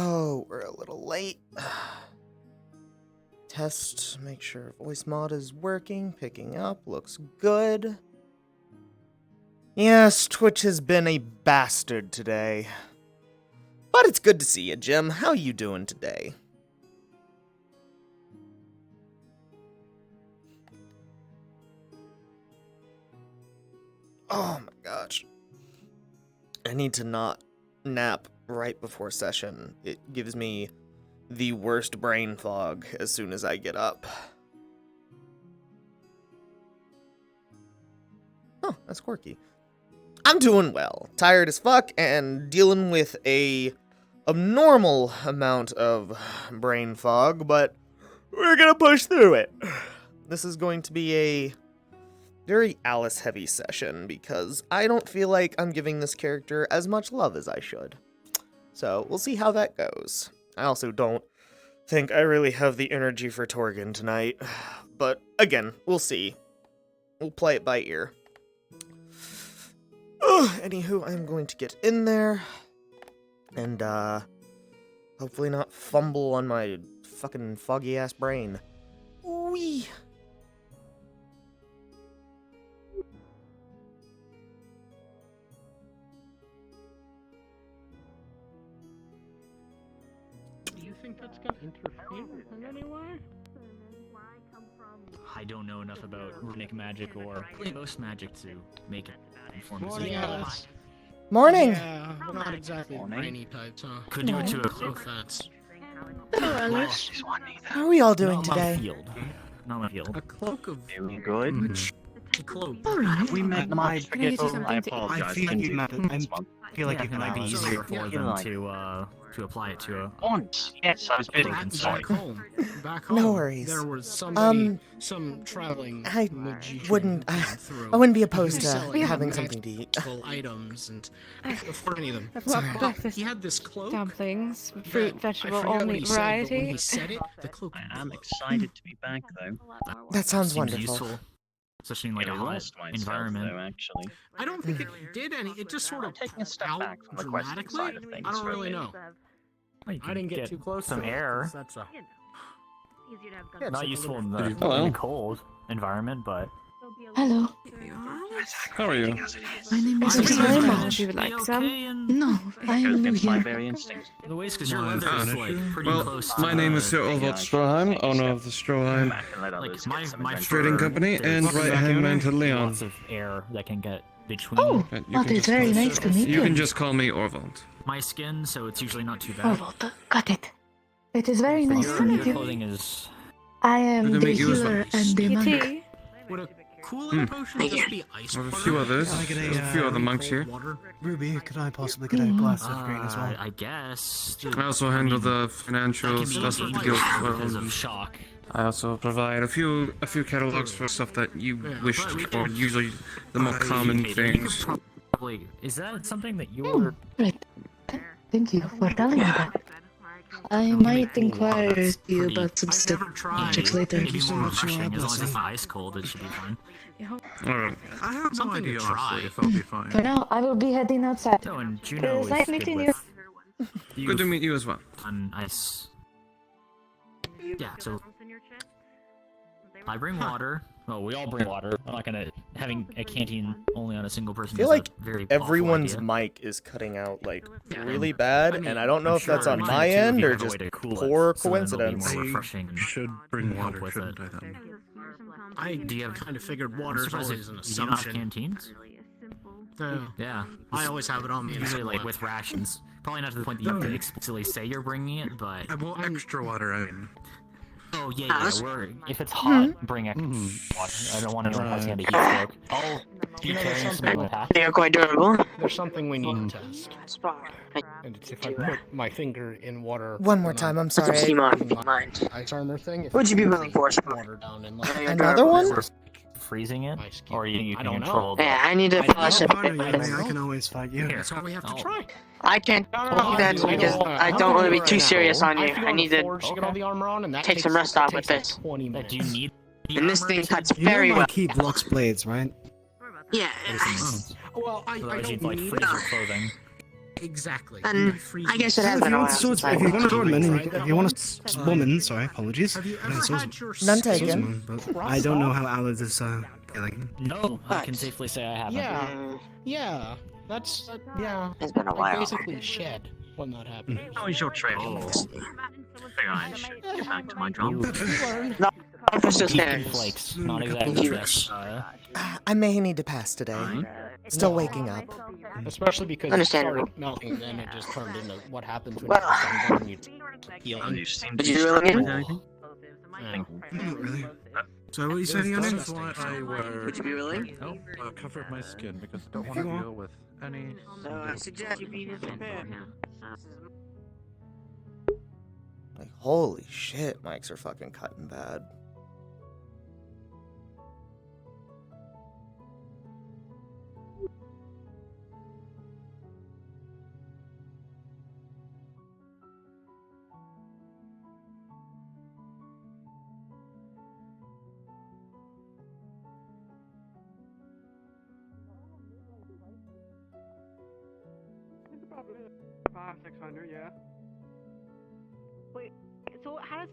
Oh, we're a little late. Test, make sure voice mod is working, picking up, looks good. Yes, Twitch has been a bastard today. But it's good to see you, Jim. How you doing today? Oh my gosh. I need to not nap right before session. It gives me the worst brain fog as soon as I get up. Oh, that's quirky. I'm doing well. Tired as fuck and dealing with a abnormal amount of brain fog, but we're gonna push through it. This is going to be a very Alice-heavy session because I don't feel like I'm giving this character as much love as I should. So, we'll see how that goes. I also don't think I really have the energy for Torgan tonight. But, again, we'll see. We'll play it by ear. Anywho, I'm going to get in there. And, hopefully not fumble on my fucking foggy-ass brain. Wee! That's gonna interfere in any way? I don't know enough about runic magic or ghost magic to make it informed Morning, decision. Alice. Morning! Yeah, we're not exactly brainy types, huh? Could do it to a No cloak. offense. Hello, Alice. How are we all doing Not today? my field. Not my field. A cloak of... Doing good. A cloak. Alright. We met my Can I do something I to eat? apologize. I feel like you met it. I feel like Yeah, you it might be met easier for Yeah, them like- to apply it to a Once. Yes, I was bidding Back, inside. back home, No worries. there was somebody, Um, some traveling I magician wouldn't- came through. I wouldn't be opposed He was to selling having something to eat. magical items and I couldn't afford any of them. I've got But breakfast he had this cloak. dumplings, that- fruit, I vegetable, forget all what he meat said, but when variety. he said it, the cloak I am glowed. excited to be back though. That sounds seems wonderful. useful, especially in like I a hot lost myself environment. though, actually. I don't think it did any. It just sort of Taking a step out back from the questing dramatically. side of things I don't for a really minute. know. Well, you I can didn't get too close some to it, air. 'cause That's a... Yeah, not like a useful little- in the, Hello. in the cold environment, but Hello. How are you? My name is I'm Salma, fine. if you would like okay, some. and No, I Goes am new against my here. very instincts. the ways because your No, leather it's is not. like pretty Well, close to my name is Sir the- Olvot Stroheim, owner of the Stroheim Back and let like others my get some my adventure. Trading fur, Company there's and right-hand man to Leon. lots of air that can get between Oh, And you that can is just very call- nice to meet You you. can just call me Orvald. my skin, so it's usually not too Oh, bad. well, got it. It is very But nice to your meet you. clothing is I am Good to the meet you as well. healer and the monk. Would a cooling potion just be ice There's a water? few others. Can I get There's a few other monks here. Cold water? Ruby, could I possibly get a glass of green as well? I guess. I also handle the that financial can be stuff of the dangerous guild as because well. of shock. I also provide a few catalogs for stuff that you Yeah, wish but we for, can- usually the more common You could things. probably is that something that you're Right. Thank you for telling me that. I might inquire to you pretty- about some I've stuff never tried. objects later. maybe so more much, refreshing? As long as Blessing. it's not ice cold, it should be fine. Alright. I have no Something to idea, try. honestly, if I'll be fine. For now, I will be heading outside. Oh, and Juno is nice good meeting with Good to meet you as well. on ice. Yeah, so I bring water. Well, we all bring water. I'm not gonna having a canteen only on a single person. I feel is a like very awful everyone's idea. mic is cutting out, like, Yeah, really and- bad, I mean, and I don't know I'm if that's sure on mine my too, if end you or have a way just to cool it, poor so then it'll be coincidence. more refreshing and Should bring help water, with shouldn't it. I then? I Do you have- kind of figured I'm water's surprised always an if you don't have assumption. canteens. Yeah, I always have it on me. usually like with rations. Probably not to the point that you have to explicitly say you're bringing it, but Well, extra water, I mean. oh yeah, we're if it's hot, bring extra water. I don't want anyone passing out a heat stroke. I'll be carrying some in my pack. They are quite durable. There's something we need to test. And it's if I put my finger in water. One more and time, I'm What's up, sorry. Simon? Mind. Ice armor thing. If Would you be I willing for some water down in like Another one? Freezing it, my skin? or you I can don't know. control. the- Yeah, I need to polish up a bit. I mean, I can always fight you. Here. So we have to Oh. try. I can't do that because I don't want to be too serious on you. I need to get all the armor on, and that take takes- some rust that off with takes this. like 20 Like, minutes. do you need? the And this armor thing to- cuts You know very my well. key blocks blades, right? Yeah. Everything is- Well, I Otherwise, don't you'd like need freeze your clothing. Exactly. And I guess it has If been you a want while swords, since I if you want a watched swordman, it. and if you want a woman, sorry, apologies. Have you Yeah, ever swords- had your None swordsman taken. but I don't know how Alice is feeling. No, I can But- safely say I haven't. Yeah, Mm, yeah. That's yeah. it's been a Like while. basically shed when that happened. How is your training? Oh. I should get back to my drum. Officer Deep in Stairs. flakes. Not exactly Yes. fresh. I may need to pass today. Still waking up. Especially because it Understandable. started melting and then it just turned into what happens when Well- you sunburn you heal. Oh, you seem Would to you be really struggling mean? with anything? Not really. So what are you saying your name? That's why I wear Would you be willing? cover my skin because I don't If want you to want. deal with any. So I suggest you be prepared. Like, holy shit, mics are fucking cutting bad. Five, 600, yeah. Wait, so how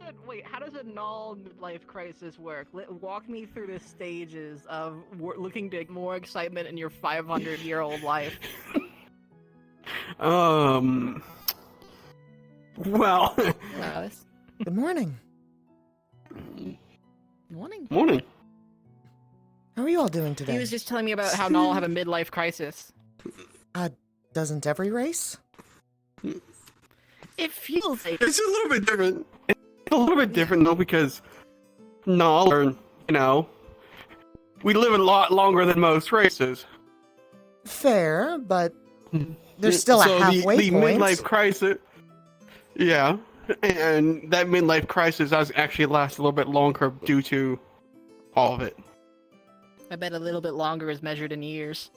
does a null midlife crisis work? Walk me through the stages of looking to get more excitement in your 500-year-old life. Well, Good morning. Morning. morning. How are you all doing He today? was just telling me about how null have a midlife crisis. Doesn't every race? It feels like It's a little bit different. It's a little bit different though because Null, or we live a lot longer than most races. Fair, but there's still So a halfway the point. midlife crisis. Yeah, and that midlife crisis does actually last a little bit longer due to all of it. I bet a little bit longer is measured in years.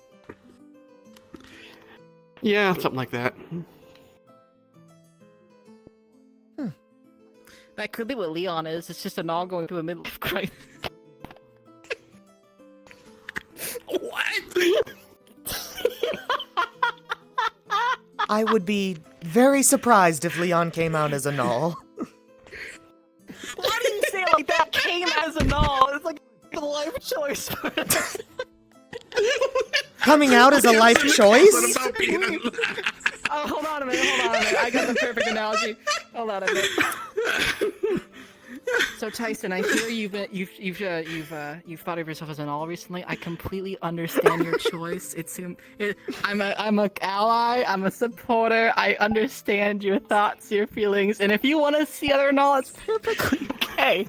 Yeah, something like that. That could be what Leon is. It's just a null going through a midlife crisis. What? I would be very surprised if Leon came out as a null. Why didn't you say it like that? Came as a null. It's like a life choice. Coming out as a life What choice? about being a- Oh, hold on a minute. I got the perfect analogy. Hold on a minute. So Tyson, I hear you've thought of yourself as an all recently. I completely understand your choice. I'm a ally. I'm a supporter. I understand your thoughts, your feelings, and if you want to see other null, it's perfectly okay.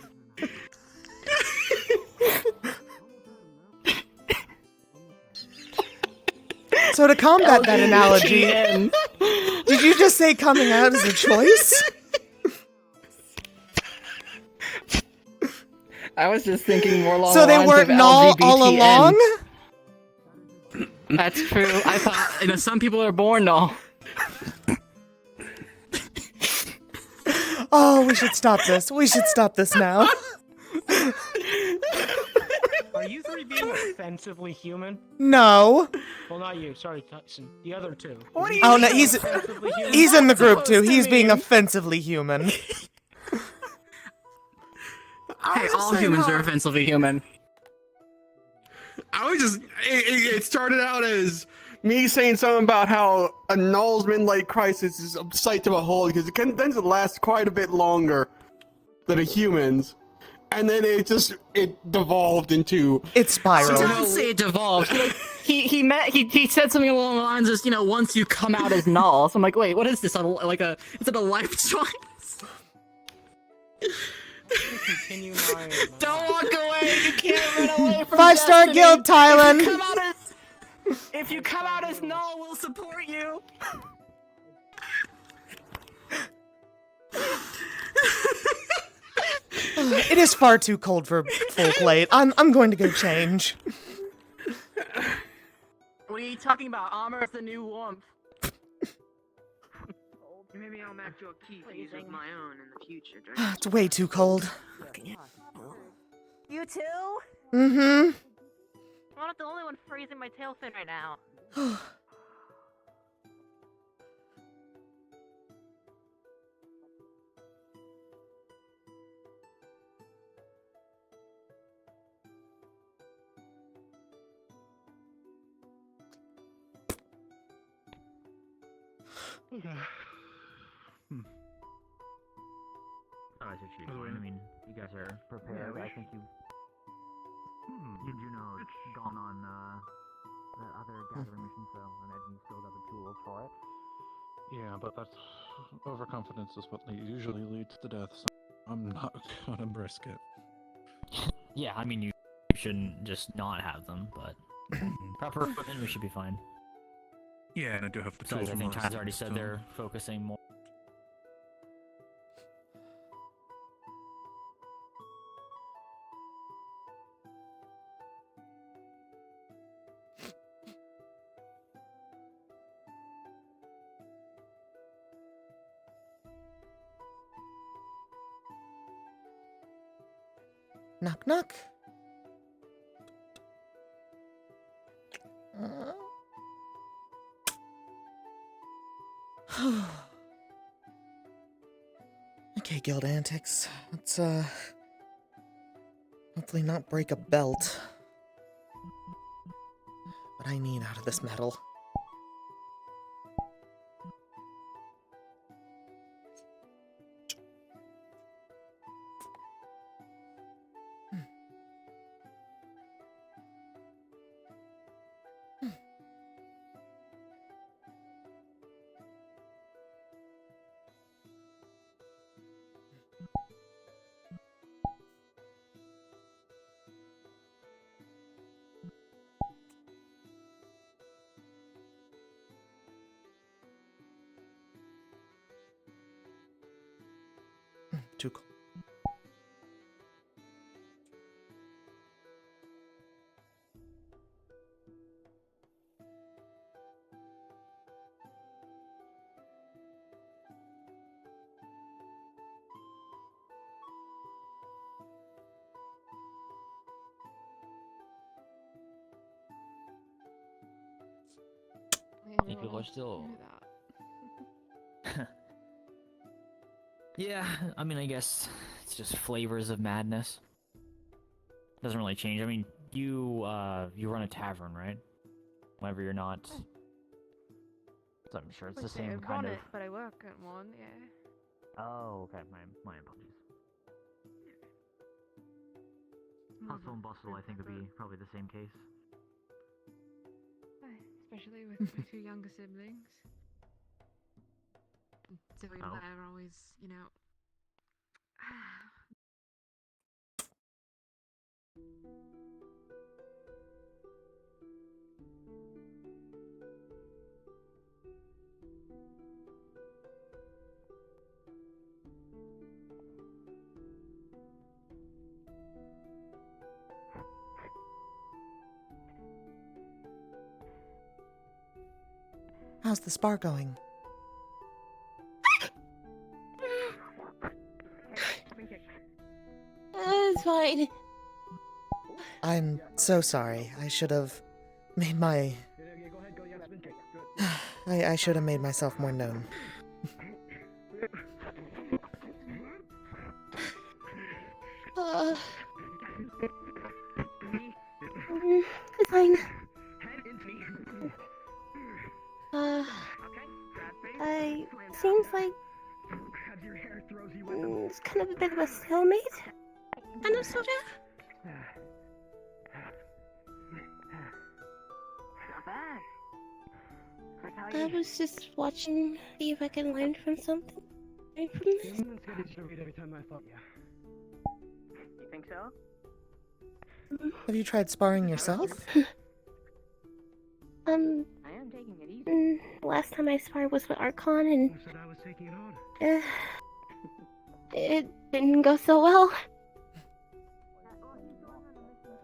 So to combat that analogy, LGBTN. did you just say coming out as a choice? I was just thinking more along So the they lines weren't of null all LGBTN. along? That's true. I thought, some people are born null. Oh, we should stop this. We should stop this now. Are you three being offensively human? No. Well, not you. Sorry, Tyson. The other two. What do you Oh mean no, he's Offensively human? he's in the group too. supposed to He's being mean? offensively human. Hey, all humans are offensively human. I was just. It started out as me saying something about how a null's midlife crisis is a sight to behold because it tends to last quite a bit longer than a human's, and then it devolved into. It I spiraled. didn't say it devolved. He said something along the lines of, once you come out as null. So I'm like, wait, what is this? Is it a life choice? Continue my. Don't walk away. You can't run away from 5-star destiny. guild, Tylen. If you come out as null, we'll support you. It is far too cold for full plate. I'm going to go change. What are you talking about? Armor is the new warmth. Maybe I'll match your key for using my own in the future. It's way too cold. You too? Mm-hmm. I'm not the only one freezing my tail fin right now. Oh, I should shoot. By the way- I mean, you guys are prepared. I think you do know it's gone on that other gathering mission, so I imagine you still got the tools for it. Yeah, but that's overconfidence is what usually leads to death. So I'm not gonna risk it. Yeah, I mean, you shouldn't just not have them, but proper equipment, we should be fine. Yeah, and I do have the Besides, tools. I think from Ty's last already time, said so- they're focusing more. Knock, knock. Okay, guild antics. Let's, hopefully not break a belt. What I need out of this metal. Too cool. People are still. Yeah, I mean, I guess it's just flavors of madness. Doesn't really change. I mean, you run a tavern, right? Whenever you're not. So I'm sure it's the same kind of. But I work at one, yeah. Oh, okay. My apologies. Hustle and bustle, I think, would be probably the same case. Especially with my two younger siblings. So we Oh. are always, you know. How's the spar going? It's fine. I'm so sorry. I should have made my... I should have made myself more known. It's fine. I seems like it's kind of a bit of a stalemate. Kind of, sorta. Not bad. I was just watching, see if I can learn from something. Learn from this. Every time I thought, You think so? Have you tried sparring yourself? I am taking it easy. Last time I sparred was with Archon, and said I was taking it hard. it didn't go so well.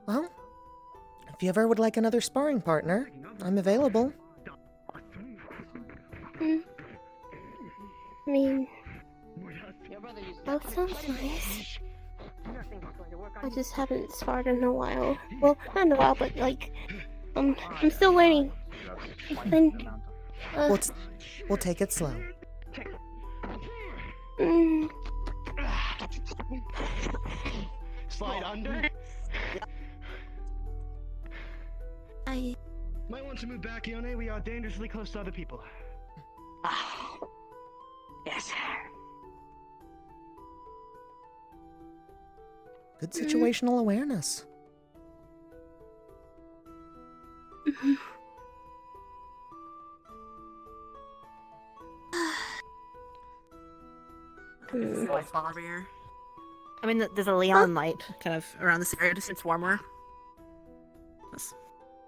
Well, if you ever would like another sparring partner, I'm available. I mean, that sounds nice. I just haven't sparred in a while. Well, not in a while, but like, I'm still learning. It's been, We'll take it slow. Slide under? I might want to move back, Yone. We are dangerously close to other people. Good situational awareness. Over here. I mean, there's a Leon light kind of around this area, just it's warmer.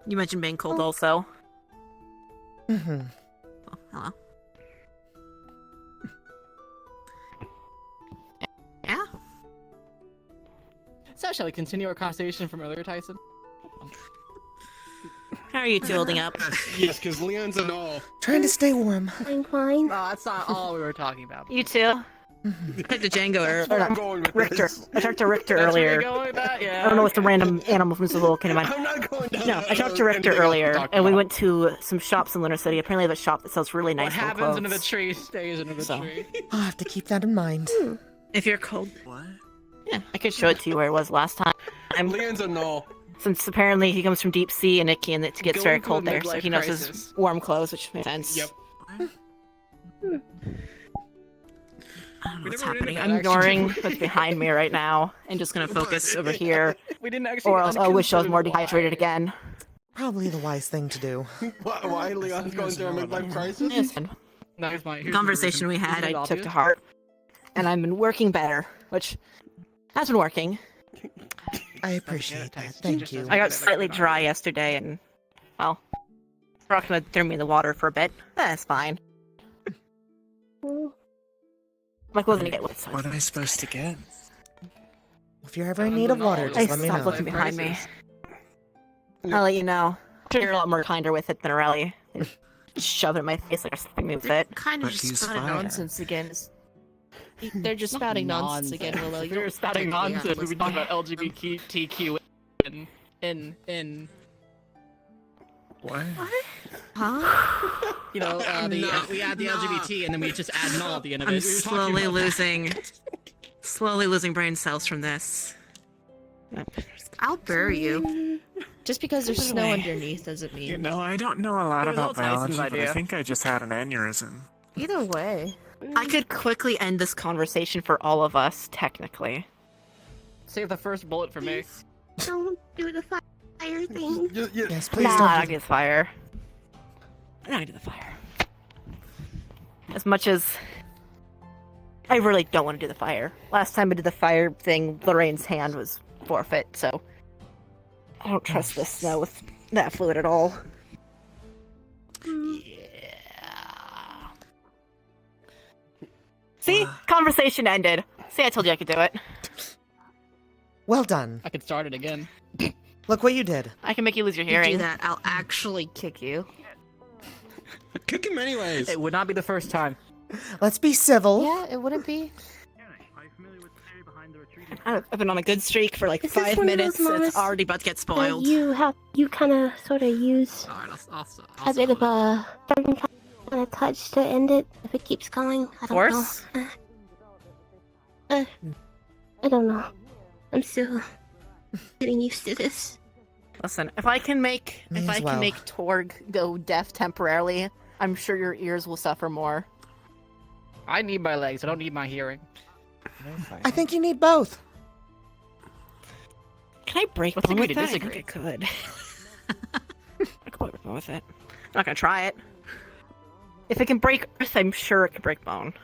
You mentioned being cold also. Mm-hmm. Oh, hello. Yeah? So, shall we continue our conversation from earlier, Tyson? How are you two holding up? Yes, because Leon's and all. Trying to stay warm. I'm fine. No, that's not all we were talking about. You two? Mm-hmm. I talked to Django That's where I'm or going with Richter. this. I talked to Richter That's where earlier. you're going with that? Yeah. I don't know what's the random animal from this little kid of mine. I'm not going down. No, I talked to Richter earlier, and we went to some shops in Lunar City. Apparently, they have a shop that sells really nice What little happens clothes. under the tree stays under the So. tree. I'll have to keep that in mind. If you're cold, What? yeah, I could show it to you where it was last time. Leon's and all. Since apparently he comes from deep sea and it gets Going very through cold a there, so midlife he knows crisis. his warm clothes, which makes sense. Yep. I don't know We what's never ran into happening. that, I'm actually. ignoring what's behind me right now and just gonna focus over here, We didn't actually. or else I wish I was more unconfirm dehydrated why. again. Probably the wise thing to do. Why Leon's going through a midlife crisis? Listen, No, here's my the conversation we had, Isn't it I took obvious? to heart, and I've been working better, which has been working. I appreciate that. Thank you. I got slightly dry yesterday, and well, Rock gonna threw me in the water for a bit. That's fine. Like, wasn't gonna get wet. So What am I supposed to get? If you're ever in need of water, Hey, just let me stop know. looking behind me. I'll let you know. You're a lot more kinder with it than Aurelia. Just shove it in my face like something me with it. Kind of But just he's spouting fire. nonsense again. They're just spouting nonsense again, Willow. If You we were don't spouting have to be nonsense, we'd be talking about honest. LGBTQ in What? Huh? you know we add the LGBT and then we just add null at the end of it. I'm We were talking slowly about that. losing brain cells from this. I'll bury you. Just because there's Put it snow away. underneath doesn't mean. You know, I don't know a lot It was all about biology, Tyson's but I idea. think I just had an aneurysm. Either way. I could quickly end this conversation for all of us, technically. Save the first bullet for me. Don't do the fire thing. Yes, please Nah, I'm don't. not gonna do the fire. I'm not gonna do the fire. As much as I really don't want to do the fire. Last time I did the fire thing, Lorraine's hand was forfeit, so I don't trust this snow with that fluid at all. Yeah. See? Conversation ended. See, I told you I could do it. Well done. I could start it again. Look what you did. I can make you lose your You hearing. do that, I'll actually kick you. Kick him anyways. It would not be the first time. Let's be civil. Yeah, it wouldn't be. I've been on a good streak for like Is this 5 one of minutes. those moments It's already about to get That spoiled. you kind of sort of use Alright, a bit of a certain kind of touch to end it if it keeps going. I don't Force? know. I don't know. I'm still getting used to this. Listen, if I can make Me if as I well. can make Torg go deaf temporarily, I'm sure your ears will suffer more. I need my legs. I don't need my hearing. I think you need both. Can I break Let's bone agree with to that? I disagree. think I could. I could break bone with it. I'm not gonna try it. If it can break earth, I'm sure it can break bone.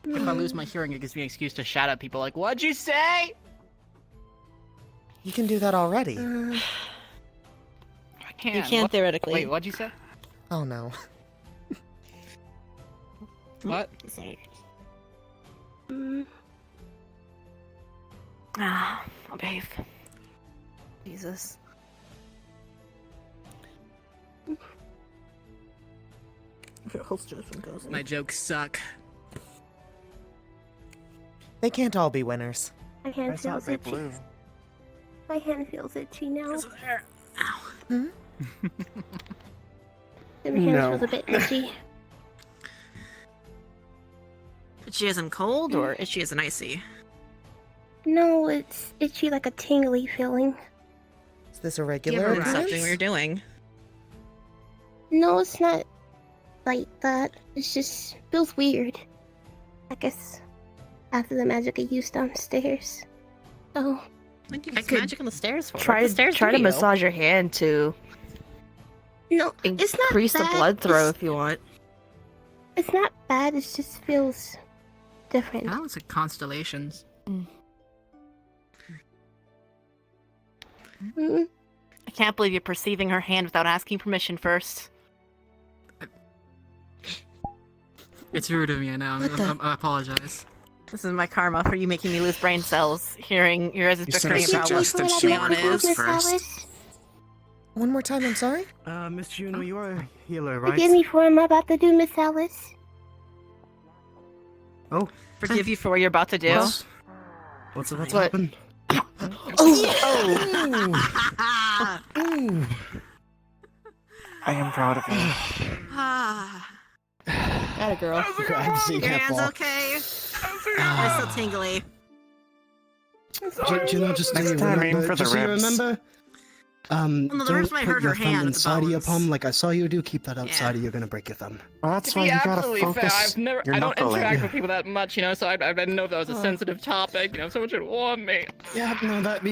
If I lose my hearing, it gives me an excuse to shout at people like, "What'd you say?" You can do that already. I can't. You can What? theoretically. Wait, what'd you say? Oh no. What? Ah, I'll behave. Jesus. My jokes suck. They can't all be winners. My hand feels itchy. My hand feels itchy now. Hmm? And my hand No. feels a bit itchy. Itchy as in cold, or itchy as in icy? No, it's itchy like a tingly feeling. Is this a You regular ever stop doing occurrence? what you're doing? No, it's not like that. It's just feels weird. I guess after the magic I used downstairs. Oh, What do you I use could magic on the stairs for? Try What the stairs to do you? massage your hand to no, it's not increase the bad. blood flow if you want. It's not bad. It just feels different. Oh. That looks like constellations. Mm, I can't believe you're perceiving her hand without asking permission first. It's rude of me, I know. I apologize. This is my karma for you making me lose brain cells, hearing your guys' You should bickering have about suggested what she Leon work is. with first. One more time, I'm sorry? Miss Juno, you're a healer, right? Forgive me for what I'm about to do, Miss Alice. Oh, Forgive you for what you're about to do. what's about to What? happen? I am proud of you. Got a girl. Your hands okay? They're still tingly. Juno, just do you Next time, aim remember? for the Just so you ribs. remember. Well, no, the Don't ribs might put hurt your her thumb hand, but the inside of your bones. palm like I saw you do. Keep that outside, Yeah. or you're gonna break your thumb. Well, that's To why be you gotta absolutely fair, focus your I don't knuckle interact in. with people that much, you know, so I didn't know if that was a sensitive topic, you know, someone should warn me. Yeah, no, that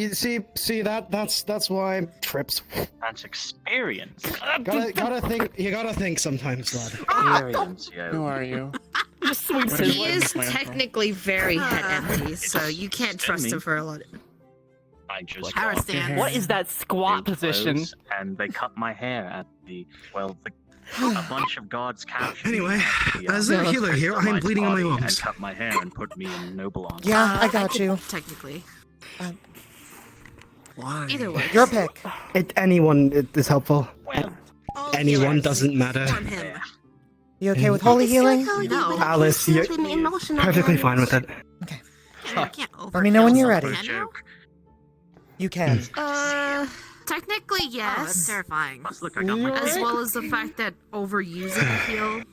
see that's why trips. That's experience. Gotta think. You gotta think sometimes, lad. Experience, yo. Who are you? Just sweeps What his He What is is my uncle? technically very head empty, so you can't trust him for a lot. I just Power got stand. What is that squat new position? clothes, and they cut my hair at a bunch of guards captured me Anyway, at the, as a healer here, I am bleeding on my party arms. And cut my hair and put me in noble arms. Yeah, I got you. Technically. Why? Either way. Your pick. Anyone is helpful. Well, All Anyone healers doesn't matter. warn him. You okay with holy healing? No. Alice, you're perfectly fine with it. I can't Let me know when overkill you're someone. ready. joke. You can. Technically, Oh, that's yes. terrifying. Plus, look, I got my As well as the fact that overusing a heal,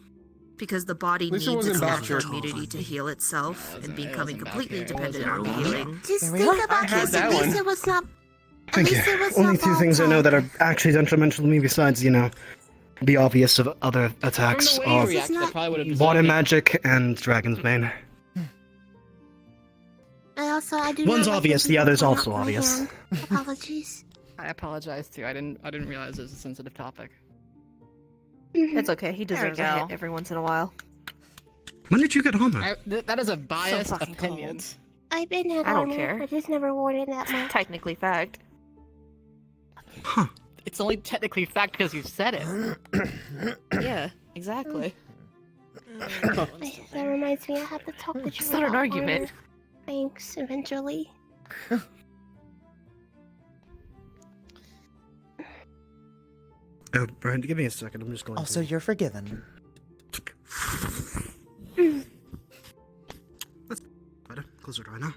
because the body least it needs its wasn't natural Baptist. immunity to heal itself, and becoming wasn't completely Baptist. It dependent wasn't on Baptist. healing. Just There we think are. about I heard this. that At least one. it was not. Thank you. At least it was Only not two things I know that are volatile. actually detrimental to me besides, the obvious of other attacks From the way you are reacted, I probably would have water designed it. magic and dragon's bane. I do One's not like obvious, when the people other's point also out my obvious. hand. Apologies. I apologize too. I didn't realize it was a sensitive topic. It's okay. He There we deserves a go. hit every once in a while. When did you get armor? That is a biased fucking opinion. cold. I've been had I don't armor. care. I just never worn it that much. Technically fact. Huh. It's only technically fact because you said it. Yeah, exactly. That reminds me, I have to talk to you. It's not an about argument. armor. Thanks. Eventually. Oh, Brian, give me a second. I'm just going Also, you're forgiven. Better. Close the door now.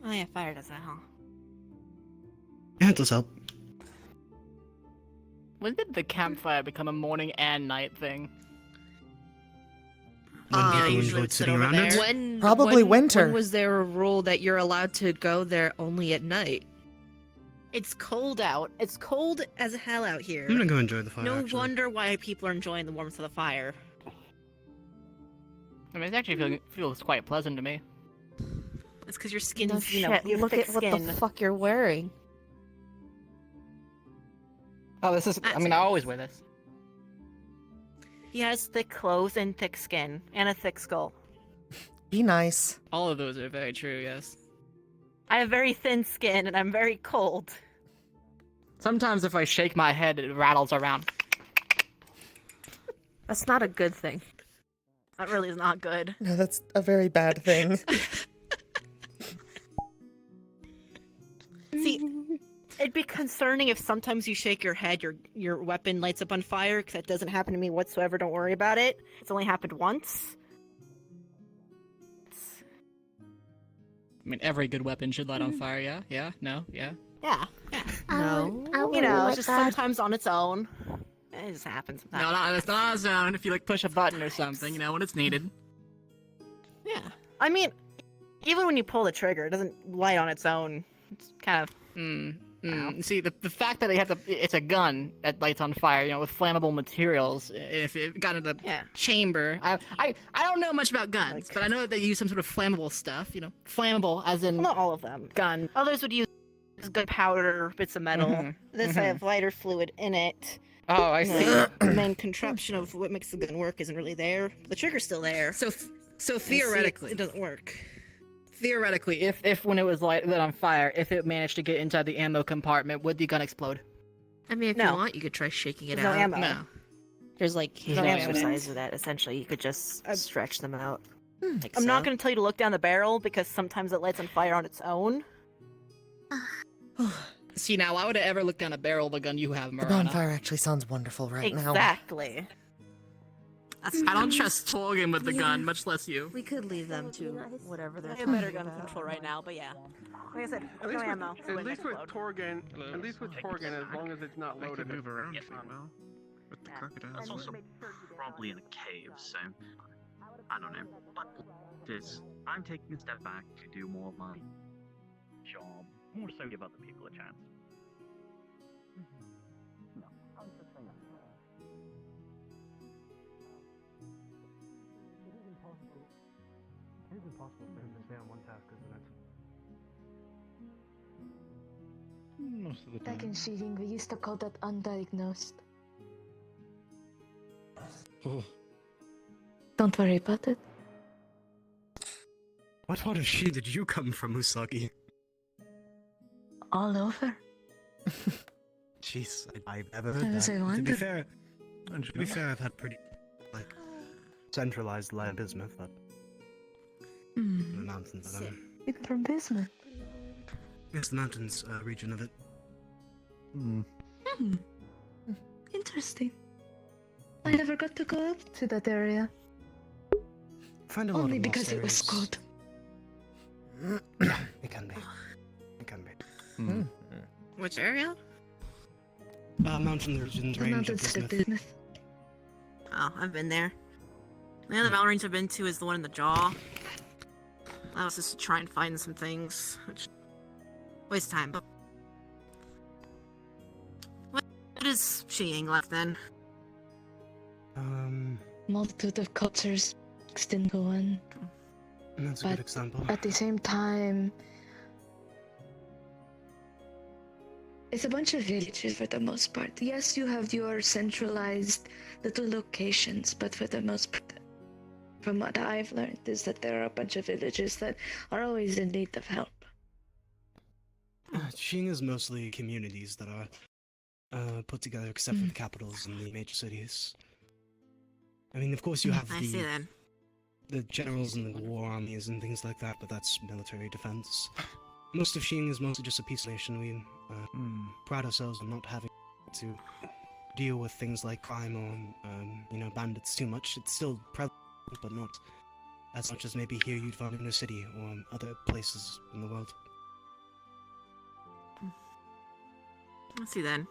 Oh yeah, fire does that, huh? Yeah, it does help. When did the campfire become a morning and night thing? When people usually enjoyed would sit sitting over around there. it. When Probably winter. When was there a rule that you're allowed to go there only at night? It's cold out. It's cold as hell out here. I'm gonna go enjoy the fire. No actually. wonder why people are enjoying the warmth of the fire. I mean, it actually feels quite pleasant to me. It's because your skin's, No you know, shit. you have Look thick at what skin. the fuck you're wearing. Oh, this is. I mean, I always wear this. He has thick clothes and thick skin and a thick skull. Be nice. All of those are very true. Yes. I have very thin skin and I'm very cold. Sometimes if I shake my head, it rattles around. That's not a good thing. That really is not good. No, that's a very bad thing. See, it'd be concerning if sometimes you shake your head, your weapon lights up on fire, because that doesn't happen to me whatsoever. Don't worry about it. It's only happened once. I mean, every good weapon should light on fire. Yeah. Yeah. No. Yeah. Yeah. No. I You wouldn't know, like just that. sometimes on its own. It just happens. No, it's not on its own. If you like push a button or something, you know, when it's needed. Yeah. I mean, even when you pull the trigger, it doesn't light on its own. It's kind of. See, the fact that it's a gun that lights on fire, with flammable materials. If it got into the chamber, I don't know much about guns, but I know that they use some sort of flammable stuff. Flammable as in Not all of them. gun. Others would use gunpowder, bits of metal. Mhm, This I have lighter fluid in it. Oh, I see. The main contraption of what makes the gun work isn't really there. The trigger's still there. So You see theoretically, it doesn't work. theoretically, if when it was lit on fire, if it managed to get inside the ammo compartment, would the gun explode? I mean, if No. you want, you could try shaking it There's out. no ammo. No. There's like There's no no ammo. exercise with that. Essentially, you could just stretch them out. Like I'm not so. going to tell you to look down the barrel because sometimes it lights on fire on its own. See, now, why would I ever look down a barrel of a gun you have, The Marana? bonfire actually sounds wonderful right now. Exactly. I don't trust Torgan with the gun, much less you. We could leave them to whatever they're I have talking better gun about. control right now, but yeah. Like I said, At no least with, ammo. so at it least doesn't with explode. Torgan, at least with Torgan, as long as it's not I loaded. could move around Yes. pretty well with the crocodiles. That's also probably in a cave, so I don't know. But this, I'm taking a step back to do more of my job, more so give other people a chance. No, I'm just saying. It is impossible for him to stay on one task, isn't it? Most of the Back in time. Shihing, we used to call that undiagnosed. Oh. Don't worry about it. What part of she did you come from, Usagi? All over. Jeez, I've never heard As that. I To wonder. be fair, I've had pretty, centralized land bismuth, but the mountains, It's from Bismuth. Yes, the mountains region of it. Interesting. I never got to go up to that area. Find a lot Only of because lost it was areas. cold. Yeah, it can be. It can be. Which area? Mountain regions The range of mountains of bismuth. Bismuth. Oh, I've been there. The other mountain range I've been to is the one in the jaw. That was just to try and find some things, which waste time. But what is Shiying left then? Multitude of cultures mixed into one. That's a good example. At the same time, it's a bunch of villages for the most part. Yes, you have your centralized little locations, but for the most part, from what I've learned, is that there are a bunch of villages that are always in need of help. Xing is mostly communities that are put together, except for the capitals and the major cities. I mean, of course, you have I see then. the generals and the war armies and things like that, but that's military defense. Most of Xing is mostly just a peace nation. We pride ourselves on not having to deal with things like crime or, bandits too much. It's still prevalent, but not as much as maybe here you'd find in a city or other places in the world. I see then.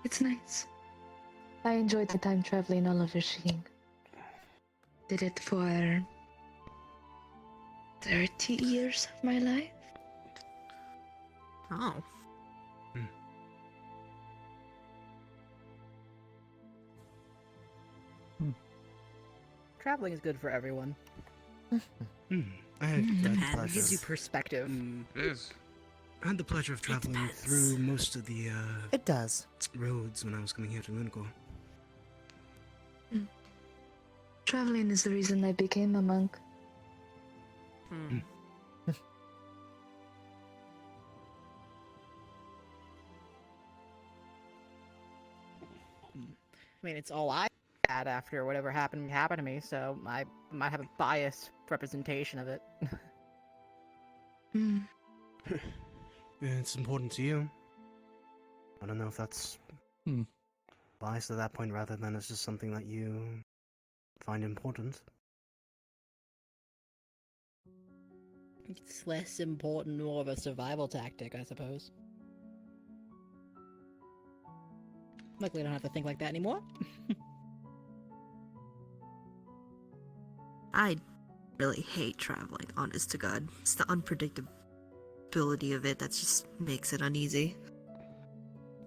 It's nice. I enjoyed the time traveling all over Shing. Did it for 30 years of my life. Oh. Traveling is good for everyone. I had the It pleasure. gives you perspective. It is. I had the pleasure of traveling through most of the It does. roads when I was coming here to Lunacore. Traveling is the reason I became a monk. I mean, it's all I had after whatever happened to me, so I might have a biased representation of it. Yeah, it's important to you. I don't know if that's biased at that point rather than it's just something that you find important. It's less important, more of a survival tactic, I suppose. Luckily, I don't have to think like that anymore. I really hate traveling, honest to God. It's the unpredictability of it that just makes it uneasy.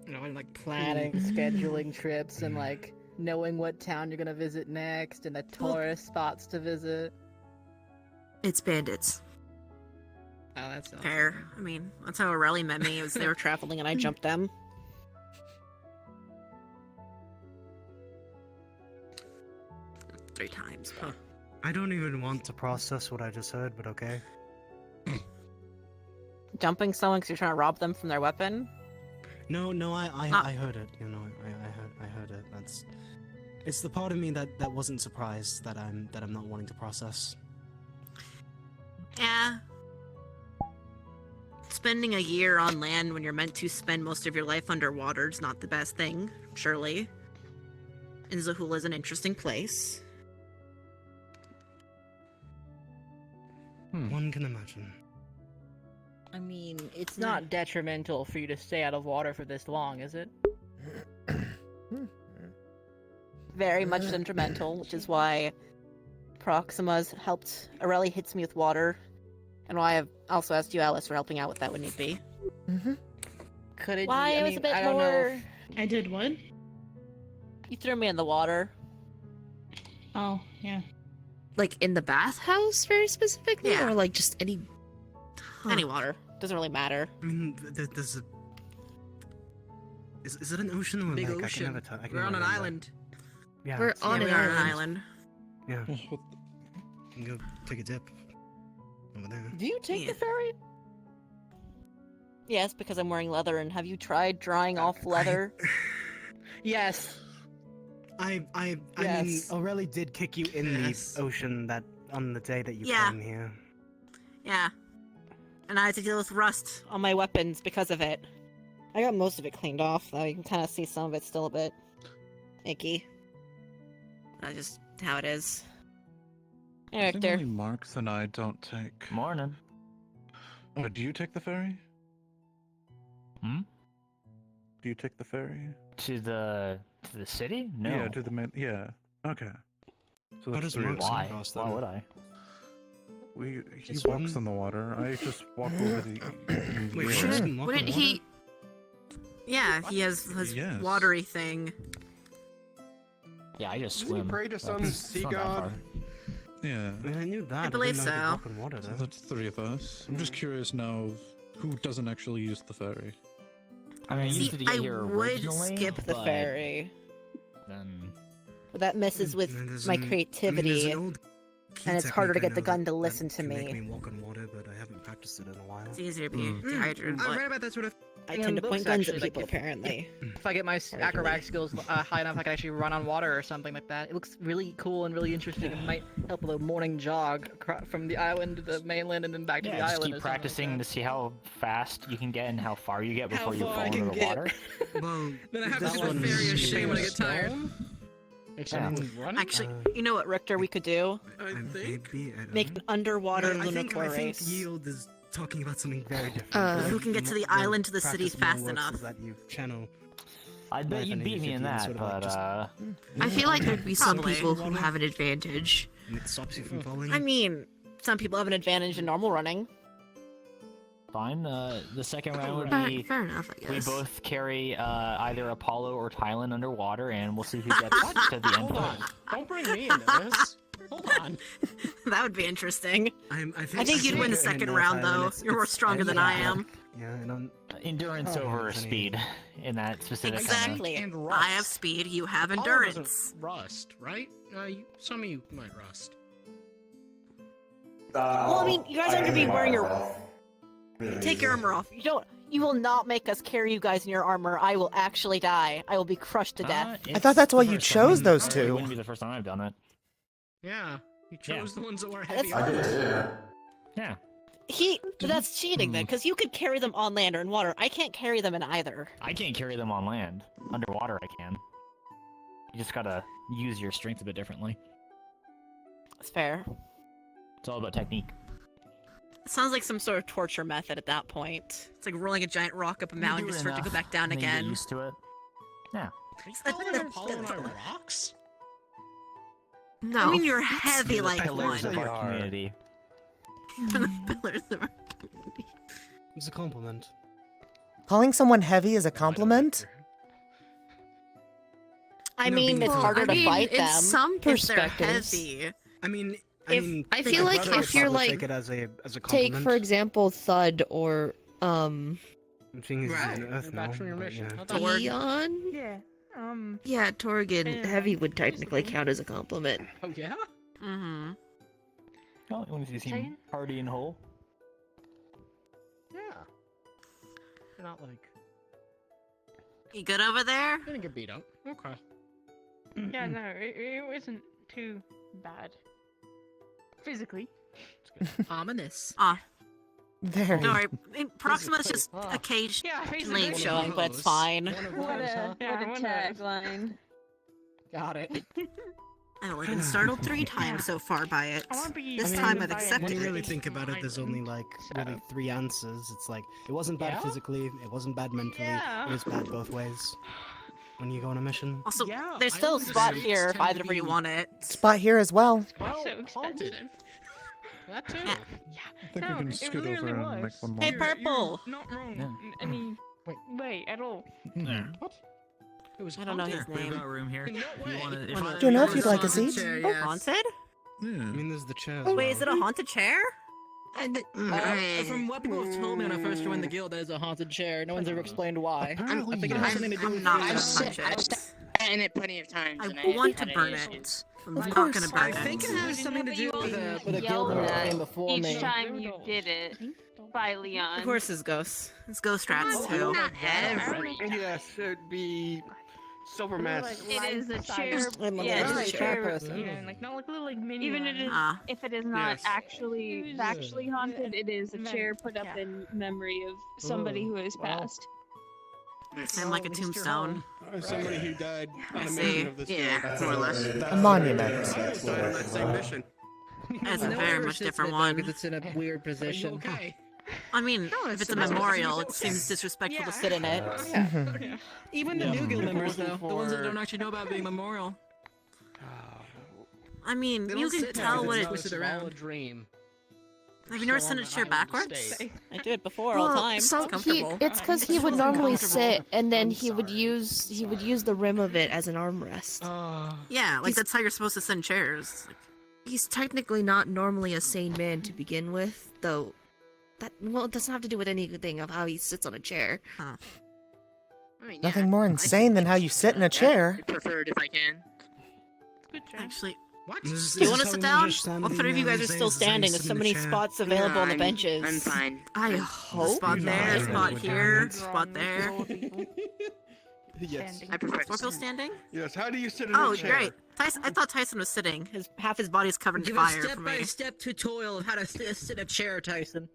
You know, and like planning, scheduling trips, and like knowing what town you're gonna visit next, and the tourist spots to visit. It's bandits. Oh, that's fair. I mean, that's how Aurelie met me. It was they were traveling and I jumped them. 3 times. But... I don't even want to process what I just heard, but okay. Jumping someone because you're trying to rob them from their weapon? No, I heard it. You know, I heard it. It's the part of me that wasn't surprised that I'm not wanting to process. Yeah. Spending a year on land when you're meant to spend most of your life underwater is not the best thing, surely. And Zahul is an interesting place. One can imagine. I mean, it's not detrimental for you to stay out of water for this long, is it? Very much detrimental, which is why Proxima's helped. Aurelie hits me with water, and why I've also asked you, Alice, for helping out with that when need be. Could it? Why it was a bit more. I did what? You threw me in the water. Oh, yeah. Like in the bathhouse, very specifically, or like just any Any water. Doesn't really matter. I mean, there's a. Is it an ocean or a Big lake? ocean. I can never tell. I can We're on never an remember. island. Yeah, We're it's- on yeah, an we are island. Yeah. You can go take a dip over there. Do you take the ferry? Yes, because I'm wearing leather, and have you tried drying off leather? Yes. I mean, Yes. Aurelie did kick you in the ocean that on the day that you Yeah. came here. Yeah. And I had to deal with rust on my weapons because of it. I got most of it cleaned off, though you can kind of see some of it still a bit icky. That's just how it is. Hey, I think Richter. only Marks and I don't take. Morning. Oh, do you take the ferry? Hmm? Do you take the ferry? To the city? No. Yeah, to the main. Yeah. Okay. So How that's does 3 of Marks us. Why? across Why them? would I? He It's walks one- on the water. I just walk over the. Wait, river. Marks can walk on Wouldn't water? he? Yeah, he has his Yes. watery thing. Yeah, I just Didn't he swim. pray to some That's sea not that god? far. Yeah. I mean, I knew that. I believe didn't know he could so. walk on water, So though. that's 3 of us. I'm just curious now who doesn't actually use the ferry. I mean, I See, used to get I here would originally, Skip the but ferry. Then But that messes with There's my an- creativity, I mean, there's an old key and it's harder to technique I get the know gun that- to listen that to can me. Make me walk on water, but I haven't practiced it in a while. It's easier to be dehydrated. I but- read about that sort of. I In tend to books, point guns actually, at like, people, if- apparently. If I get my acrobatic skills high enough, I can actually run on water or something like that. It looks really cool and really interesting. It might help with a morning jog from the island to the mainland and then back to yeah, the just island. keep or something like practicing to see how fast you can get and how far you get How before you far fall I into can the get. water. Well, Then I have to this do the one ferry a is shame when I get stone. tired. Actually, you know what, Richter, we could do? I think. Maybe, I don't Make know. an underwater I think Lunacore race. Yield is talking about something very different. who can get to the island to the city fast enough? That you channel. I bet you beat me in that, sort of like but just- I feel like there'd be some Probably. people who have an advantage. And it stops you from falling. I mean, Some people have an advantage in normal running. fine. The second round would fair, be fair enough, I we guess. both carry either Apollo or Tylan underwater, and we'll see who gets to the end Hold on. first. Don't bring me into this. Hold on. That would be interesting. I think you'd win the second round, though. You're more stronger than I am. Yeah, and I'm. Endurance Oh, over Anthony. speed in that specific. Exactly. And I have rust. speed, you have Apollo endurance. doesn't rust, right? Some of you might rust. Well, I mean, you guys aren't gonna be wearing your. Take your armor off. You don't. You will not make us carry you guys in your armor. I will actually die. I will be crushed to death. I thought that's why you chose those It two. wouldn't be the first time I've done it. Yeah, you chose Yeah. the ones that were That's heavy. fine. Yeah. That's cheating then, because you could carry them on land or in water. I can't carry them in either. I can't carry them on land. Underwater, I can. You just gotta use your strength a bit differently. That's fair. It's all about technique. It sounds like some sort of torture method at that point. It's like rolling a giant rock up a You mountain do just for it to go enough, back down and then you get again. used to it. Yeah. Are you calling Apollo and I rocks? No. I mean, you're heavy You're the like pillars one. of our community. The pillars of our It's a compliment. Calling someone heavy is a compliment? I mean, it's harder to fight in them. some if they're perspectives. heavy. I mean, I feel like if you're like, take it as a take compliment. for example Thud or I'm seeing he's Right. an Earth now, Back from your but mission. yeah. Leon. Yeah. Yeah, Torgan heavy would technically count as a compliment. Oh yeah. Mm-hmm. Well, you want to see him hardy and whole? Yeah. You're not like You good over there? gonna get beat up. Okay. Yeah, no, it wasn't too bad. Physically. Ominous. Very. No, I mean, Proxima's just occasionally showing, but it's fine. What a tagline. Got it. I've only been startled 3 times so far by it. This time I've accepted When you it. really think about it, there's only like really 3 answers. It's like it wasn't bad physically, it wasn't bad mentally, it was bad both ways. When you go on a mission. Also, there's still a spot here if either of you want it. Spot here as well. So expensive. That too. I think we can scoot over and make one more. Hey, Purple! Not wrong in any way at all. What? It was I don't know his We've name. got room here. No You way. wanna, Do you know if you'd like a seat? Oh, haunted? I mean, there's the chair. Wait, is it a haunted chair? From what people have told me when I first joined the guild, that is a haunted chair. No one's ever explained why. I think it has something to do with I'm not the- gonna touch I've it. sat in it plenty of times. I and I want to haven't had burn any it. issues. I'm Of not course. gonna burn I think it. it has something to do with a guild Yelled member that at came before each me. time you did it by Leon. Of course it's ghosts. It's ghost rats too. Not every. Yes, it'd be Silver Mask. It is a chair. I'm a Yeah, little it's a chair chair. person. Yeah, like not like a little like mini. Even Ah. if it is not Yes. actually factually haunted, it is a chair put up in memory of somebody who has passed. I'm like a tombstone. Somebody who died on a See, mission of this yeah, more or less. A monument. I was died on that same mission. That's a No very one much sits different in it, though, one. because it's in a weird position. Okay. I mean, if it's a memorial, it seems disrespectful to sit in it. Mhm. Even the new guild members, though, the ones that don't actually know about being memorial. I mean, They you don't can sit there, tell they what just it. twist it It's all a around. dream. Have you never Still sent on a the chair island backwards? state. I do it before all the time. So It's he, comfortable. it's because he would feels normally uncomfortable. sit, and then he would use the rim of it as an armrest. Yeah, like that's how you're supposed to send chairs. Like, He's technically not normally a sane man to begin with, though. That it doesn't have to do with anything of how he sits on a chair. huh. I mean, Nothing more insane than how you sit in a chair. Preferred if I can. Actually, What? do you want to sit down? All 3 of you guys are still standing. There's so many spots available on the benches. I'm fine. I hope. Spot there, spot here, spot there. Yes. I prefer Scorpio standing? Yes. How do you sit in Oh, a chair? great. Tyson, I thought Tyson was sitting. Half his body's covered in Give fire a for me. step-by-step tutorial of how to sit in a chair, Tyson.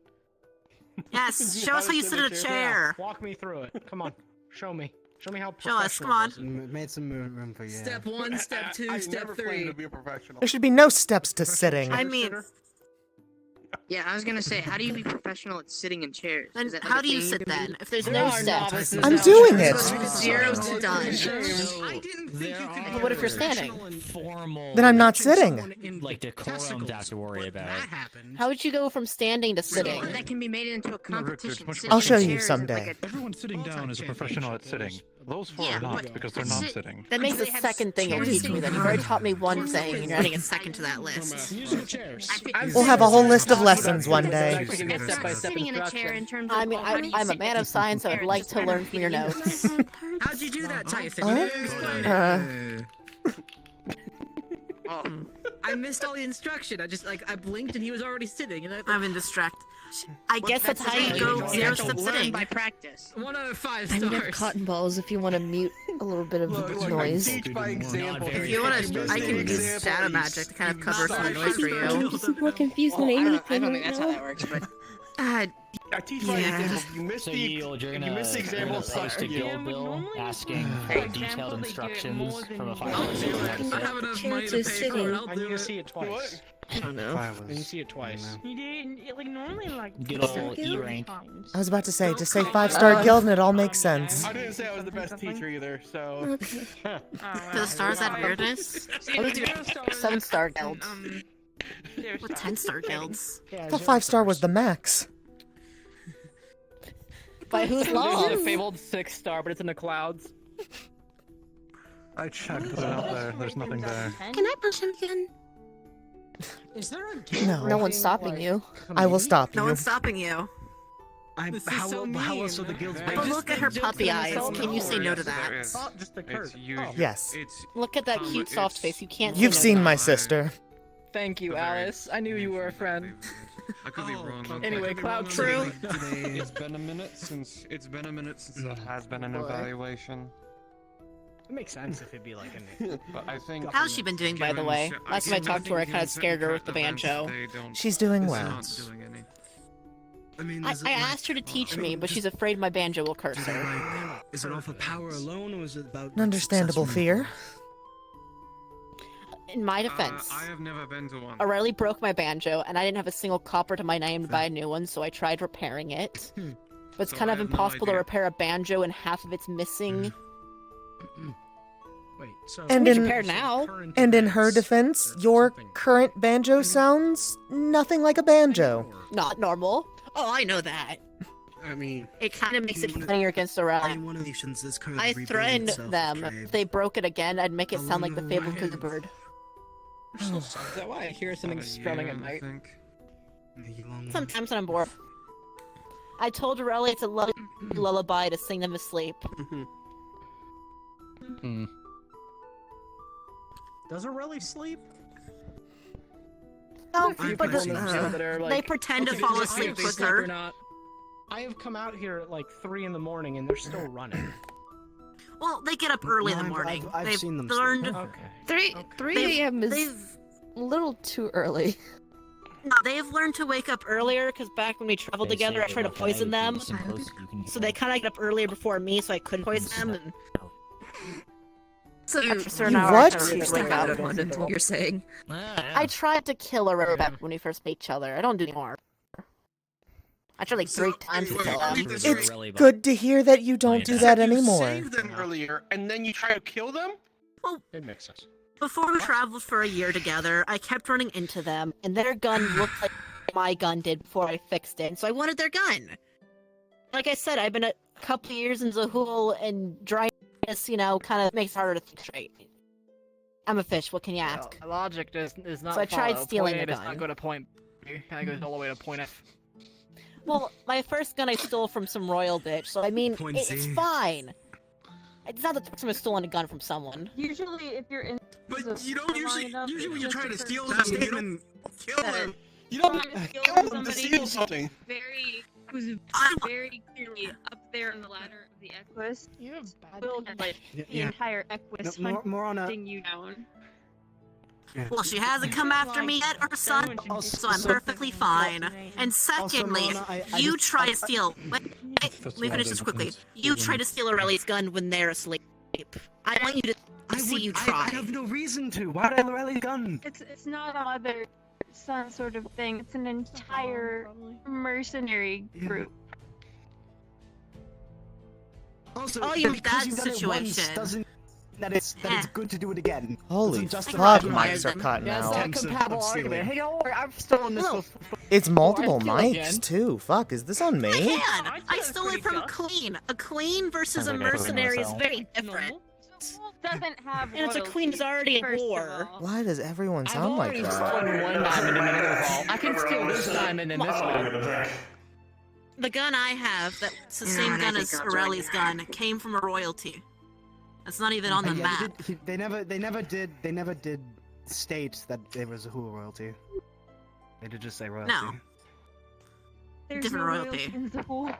Yes, show us how you sit in a chair. Walk me through it. Come on. Show me. Show me how Show us, come professional on. this is. Made some room for you. Step 1, step 2, I step never claimed 3. to be a professional. There should be no steps to sitting. I mean, Yeah, I was gonna say, how do you be professional at sitting in chairs? then Is that like how a do you thing? sit then? If there's There no are steps. novices I'm out doing there. it. 0 to done. I didn't think you could. But what if you're standing? Formal. Then I'm not sitting. Like decorum to have to worry about. That happened. How would you go from standing to sitting? That can be made into a competition. much Sitting I'll in show a you chair is someday. like a- Everyone sitting down is a professional at sitting. Those 4 Yeah, are not but because they're not sit- sitting. That makes the They have second thing you'll chairs teach me in then. You've already taught me one thing, and you're adding a second to that list. Musical chairs. We'll have a whole list of lessons one day. Sitting in a chair in terms of. I mean, how do you I'm a sit man in of science, so I'd chairs? like Just to kind of learn from your getting notes. How'd you do that, Tyson? Huh? You didn't explain it. Oh, I missed all the instruction. I blinked and he was already sitting. And I've been distracted. I guess that's how you it. go You 0 have to step learn sitting. by practice. 1 out of 5 I mean, stars. cotton balls if you want to mute a little bit of noise. Teach by example. very If you want to, effective. I can use Example, shadow you magic to kind of cover some of the noise for you. He's more confused than I anything don't right think that's how now. that works, but I teach my example. If you miss So the you're if you gonna, miss the example, you're it gonna sucks post a to you. guild bill asking for detailed instructions from a I'll firefighter do on it. how to I sit. have enough money to Chances pay for it. sitting. I'll I do need to it. see it twice. What? I don't know. I need to see it twice. You didn't like normally like. Good old E rank. I was about to say, just say 5-star guild and it all makes sense. I didn't say I was the best teacher either, so. Okay. For the stars that weirdness? I would do 7-star guilds. What 10-star guilds? I thought 5-star was the max. By whose There's law? a fabled 6-star, but it's in the clouds. I checked it out there. There's nothing there. Can I push him again? Is there a No. No one's stopping you. I will stop No you. one's stopping you. How else are the guilds But based? look at her puppy eyes. Can you say no to that? Just occurred. Yes. Look at that cute soft face. You can't. You've say no seen to my that. sister. Thank you, Alice. I knew you were a friend. I could be wrong. Anyway, Cloud True. It's been a minute since there has been an evaluation. It makes sense if it'd be like an. But I think. How's she been doing, By the way, last time I talked to her, I kind of scared her with the banjo. She's doing well. Not doing any. I mean, I asked her to teach me, but she's afraid my banjo will curse her. Is it off of power alone, or is it about An understandable fear. In my defense, I have never been to one. O'Reilly broke my banjo, and I didn't have a single copper to my name to buy a new one, so I tried repairing it. But it's So kind I of have no impossible to idea. repair a banjo and half of it's missing. Wait, so And It's in repaired now. and in her defense, your current banjo sounds nothing like a banjo. Not normal. Oh, I know that. I mean, It kind of makes it funnier against O'Reilly. any one of these nations is currently I rebuilding threatened itself, them. okay? If they broke it again, I'd make it sound like the Along fabled the cuckoo lines. bird. Is that why I hear something strumming at night? Sometimes when I'm bored. I told O'Reilly it's a lullaby to sing them to sleep. Does it really sleep? No, Few but people in this gym that are, they like, pretend to okay, fall just asleep if they sleep quicker. or not. I have come out here at like 3 in the morning and they're still running. Well, they get up early in the No, morning. I've They've seen them learned. sleep. Okay. 3 a.m. is They've a little too early. no, they've learned to wake up Earlier, because back when we traveled They together, say I tried to about poison that, them. you can close- you can So they kind of get up earlier before me, so I couldn't poison them. And So after an You hour, what? I kinda That's realized about it. one and what you're saying. I tried to kill her back when we first met each other. I don't do anymore. I tried like 3 times to kill them. It's good to hear that you don't do that anymore. You saved them earlier, and then you try to kill them? Well, It makes sense. before we traveled for a year together, I kept running into them, and their gun looked like my gun did before I fixed it, so I wanted their gun. Like I said, I've been a couple years in Zahul, and dryness, kind of makes it harder to think straight. I'm a fish, what can you ask? Well, logic is not So I tried follow. stealing Point the A does gun. not go to point B. Kind of goes all the way to point F. Well, my first gun I stole from some royal bitch, so I mean, Point it's C. fine. It's not the first time I've stolen a gun from someone. Usually, if you're in. But you don't usually. Usually, when you're trying to steal That something, you don't kill them. You don't kill them to steal something. Who's very clearly up there on the ladder of the Equus. You have bad Will like Yeah, the yeah. entire Equus No, more on a. hunting you down. Well, she hasn't come after me yet, or son, so I'm perfectly fine. And secondly, Mona, I you just- try to steal. Wait, let me finish this quickly. You try to steal Aureli's gun when they're asleep. I want you to see you try. I have no reason to. Why did I Lorelli's gun? It's not a mother-son sort of thing. It's an entire mercenary group. Also, Oh, you're in because that you've done it once situation. doesn't that it's good to do it again. Holy Doesn't fuck, justify mics are them. cutting Yeah, it's out. not a compatible argument. Hey, don't worry, I've stolen this before. It's multiple Before I steal again. mics too. Fuck, is this on me? Man, I stole it from a queen. A queen versus Sounds a like I told mercenary is myself. very different. Doesn't have And it's a queen's already at war. Why does everyone I've sound like already that? stolen one diamond in another vault. I can steal this diamond in this one. The gun I have, that's the same gun as Aureli's gun, came from a royalty. That's not even on the Yeah, map. they never did state that there was a Hula royalty. They did just say royalty. No. There's Different no royalty. in Zahul.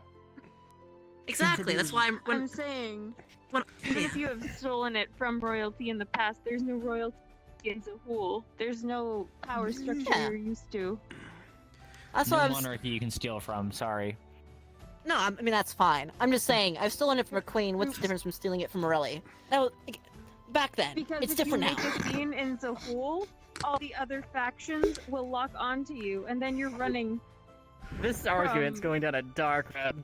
Exactly, that's why I'm saying, when, even if you have stolen it from royalty in the past, there's no royalty in Zahul. There's no power structure Yeah. you're used to. That's no what I was. monarchy you can steal from. Sorry. No, I mean that's fine. I'm just saying, I've stolen it from a queen. What's the difference from stealing it from Morelli? That was back then. Because it's if different you now. make a scene in Zahul, all the other factions will lock onto you, and then you're running This argument's going down a dark road.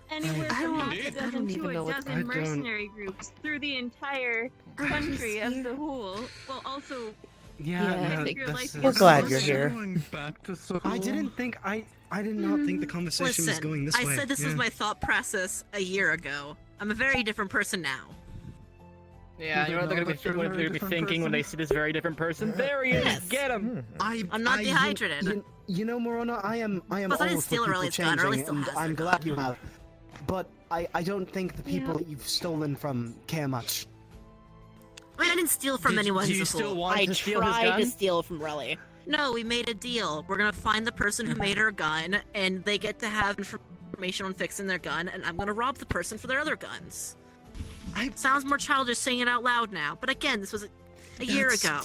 anywhere from half a dozen to a I dozen don't- mercenary groups through the entire country of Zahul, while also Yeah, if your that's license it. We're is glad also- you're here. Going back to Seoul. I didn't think I did not think the conversation was going this I way. said this was my thought process a year ago. I'm a very different person now. Yeah, you know what they're gonna be thinking when they see this very different person? There he is! Yes. Get him! I'm not dehydrated. You know, Morona, I am Plus, I all didn't for steal people Aurelia's gun. Aurelia changing, still and has I'm her glad you have. But I don't think the people Yeah. that you've stolen from care much. I mean, I didn't steal from anyone. do you Zahul. still want I to steal his tried gun? to steal from Relly. No, we made a deal. We're gonna find the person who made her gun, and they get to have information on fixing their gun, and I'm gonna rob the person for their other guns. Sounds more childish saying it out loud now, but again, this was a year ago.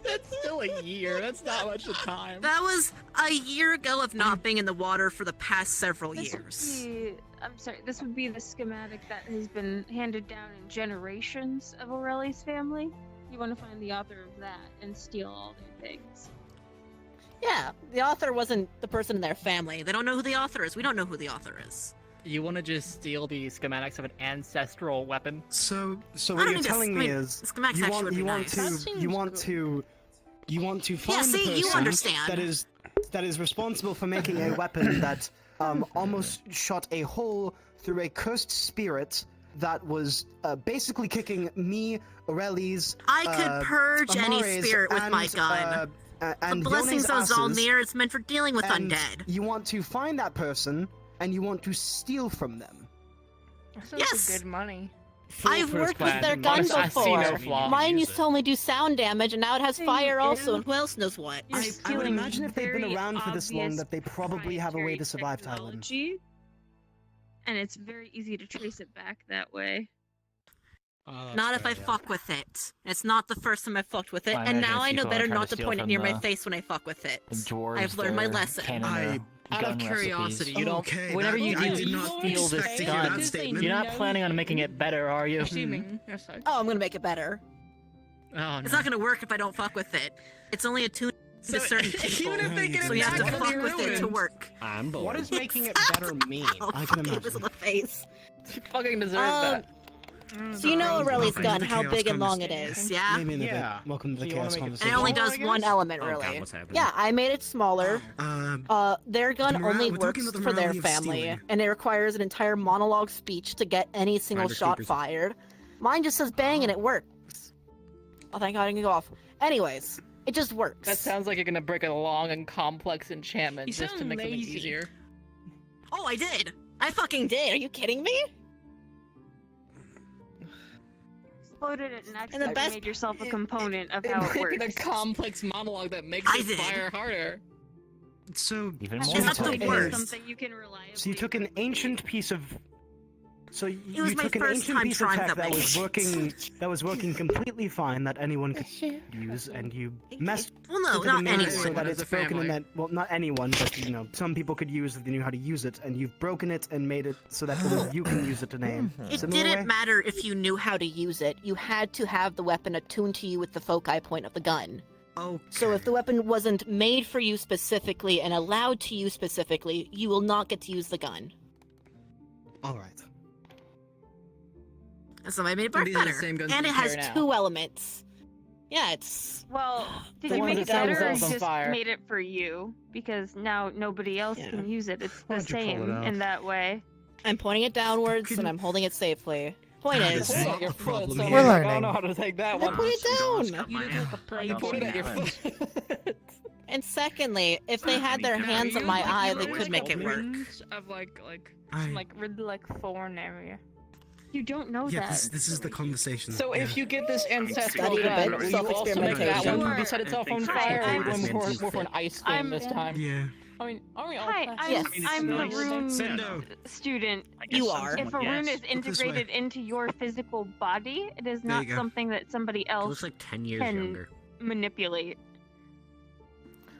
That's still a year. That's not much of time. That was a year ago of not being in the water for the past several This would years. be- I'm sorry, this would be the schematic that has been handed down in generations of Aureli's family. You want to find the author of that and steal all their things. Yeah, the author wasn't the person in their family. They don't know who the author is. We don't know who the author is. You want to just steal the schematics of an ancestral weapon? So I what don't you're need to telling me I mean, is the schematics you actually want would be you want nice. to That you seems want to you want to find see, the you person understand. that is responsible for making a weapon that almost shot a hole through a cursed spirit that was basically kicking me, Aureli's, I could purge any Amare's, spirit with my and, gun. and The blessings Yone's of asses, Zalnir is meant for dealing with and undead. You want to find that person and you want to steal from them. Yes. Good money. I've worked with their gun before. Mine used to only do sound damage, and now it has fire also, and who else knows what? I would imagine if they've been very around for this long obvious that they probably have a way to survive Thailand. technology, and it's very easy to trace it back that way. Not if I fuck with it. It's not the first time I fucked with it, I and imagine now if I know people are better trying not to to steal point it from near my the- face when I fuck with it. Dwarves, I've learned my their lesson. canon, Out gun of curiosity, recipes. you don't. Okay, whenever that- you I do did not steal this expect to hear gun, that statement. you're not planning on making it better, are you? Assuming. Yes, I. Oh, I'm gonna make it better. Oh, It's no. not gonna work if I don't fuck with it. It's only attuned to certain people, even if they get so it you have to back, fuck it'll with be it to ruined. work. I'm bored. What does making it better mean? I can imagine. This in the face. You fucking deserve that. So you know Aureli's Welcome to gun, the how chaos big and long it conversation. is, yeah? Maybe in a Yeah. bit. Welcome to the So you wanna chaos make it And conversation. it only smaller, does I one guess? element, Oh, really. God, what's happening? Yeah, I made it smaller. Their gun the morale- only we're works talking about the for their morality of family, stealing. and it requires an entire monologue speech to get any single Finders shot keepers. fired. Mine just says bang and it works. Oh, thank God I can go off. Anyways, it just works. That sounds like you're gonna break a long and complex enchantment You just to sound make something lazy. easier. Oh, I did. I fucking did. Are you kidding me? Exploded it and actually the best- made yourself a component of how it works. a complex monologue that makes I it did. fire harder. So, Even so more. you That's took the a- worst. Something you can reliably. So you took an ancient piece of. So you was my took an first ancient time piece of trying tech that that was way. working completely fine that anyone could use, and you messed Well, no, with it not and made it so anyone. that As it's a broken and family. that well, not anyone, but you know, some people could use if they knew how to use it, and you've broken it and made it so that only you can use it in a It similar didn't way. matter if you knew how to use it. You had to have the weapon attuned to you with the foci point of the gun. Okay. So if the weapon wasn't made for you specifically and allowed to you specifically, you will not get to use the gun. All right. So I made it work These are the better. same guns And that it you has carry now. 2 elements. Yeah, it's... Well, did The you ones make it that set better or you themselves on just fire. made it for you? Because now nobody else Yeah. can use it. It's the Why'd you pull it same out? in that way. I'm pointing it downwards and I'm holding it safely. Point That is... is Point not at your the foot, problem so here. We're I learning. don't know how to take that I one. put it down! You put it at your foot. And secondly, if they had their hands on my eye, they could make it work. Of like I- some really thorn area. You don't know Yeah, that. this is the conversation. So if you get this ancestral Studied a gun, bit, will you also make that self-experimentation. one maybe set itself on Hi, fire, or are we I'm- going more for an ice thing I'm- this time? Yeah. I mean, are we all? Hi, class- I'm Yes. the rune Sendo. student. You are. If a rune is Look this way. integrated into your physical body, it is There not you go. something that somebody else Looks like 10 years can younger. manipulate.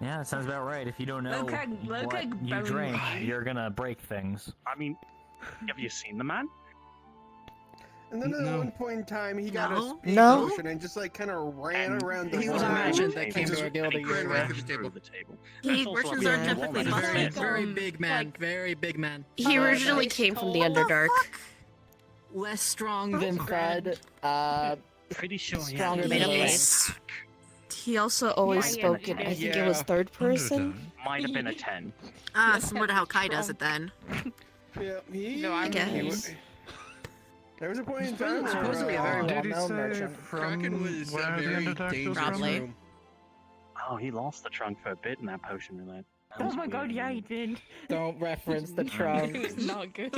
Yeah, that sounds about right. If you don't know Lunacore what you bone drink, wine. you're gonna break things. I mean, Have you seen the man? And then at one point in time, he got a No. speed No. potion and just like kind of ran around the He was a room. merchant that came Just- to our guild a year Ran ago. right through the table. He merchants aren't typically Very, muscle. very big man. Very big man. He originally came from the Underdark. Less strong than Fred. Pretty sure he Stronger had than a Mace. pack. He also always Yeah, spoke in, I think it was third person. Might have been a 10. Ah, similar to how Kai does it then. Yeah, he. I he guess. there was a point in time where Supposedly a very Did he well-known say merchant. Kraken was where a the very Underdark was dangerous from? Probably. room. Oh, he lost the trunk for a bit in that potion roulette. That Oh was my god, weird. yeah, he did. Don't reference the It trunk. was not good.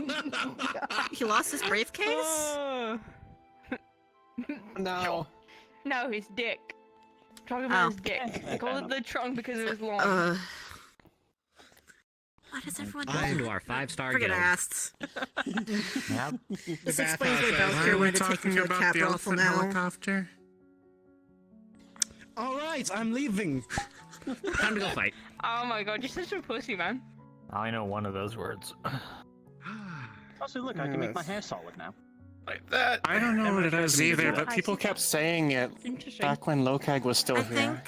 He lost his briefcase? Oh. No. No, his dick. Talking Oh. about his dick. I called it the trunk because it was long. What is everyone Welcome doing? to our 5-star Forget guild. asked. Yep. This explains why Belcher wanted to take me to a cat brothel now. helicopter? Alright, I'm leaving. Time to go fight. Oh my god, you're such a pussy, man. I know one of those words. Also, look, I can make my hair solid now. Like that. I don't know what it is either, but people kept saying it back when Lokag was still here.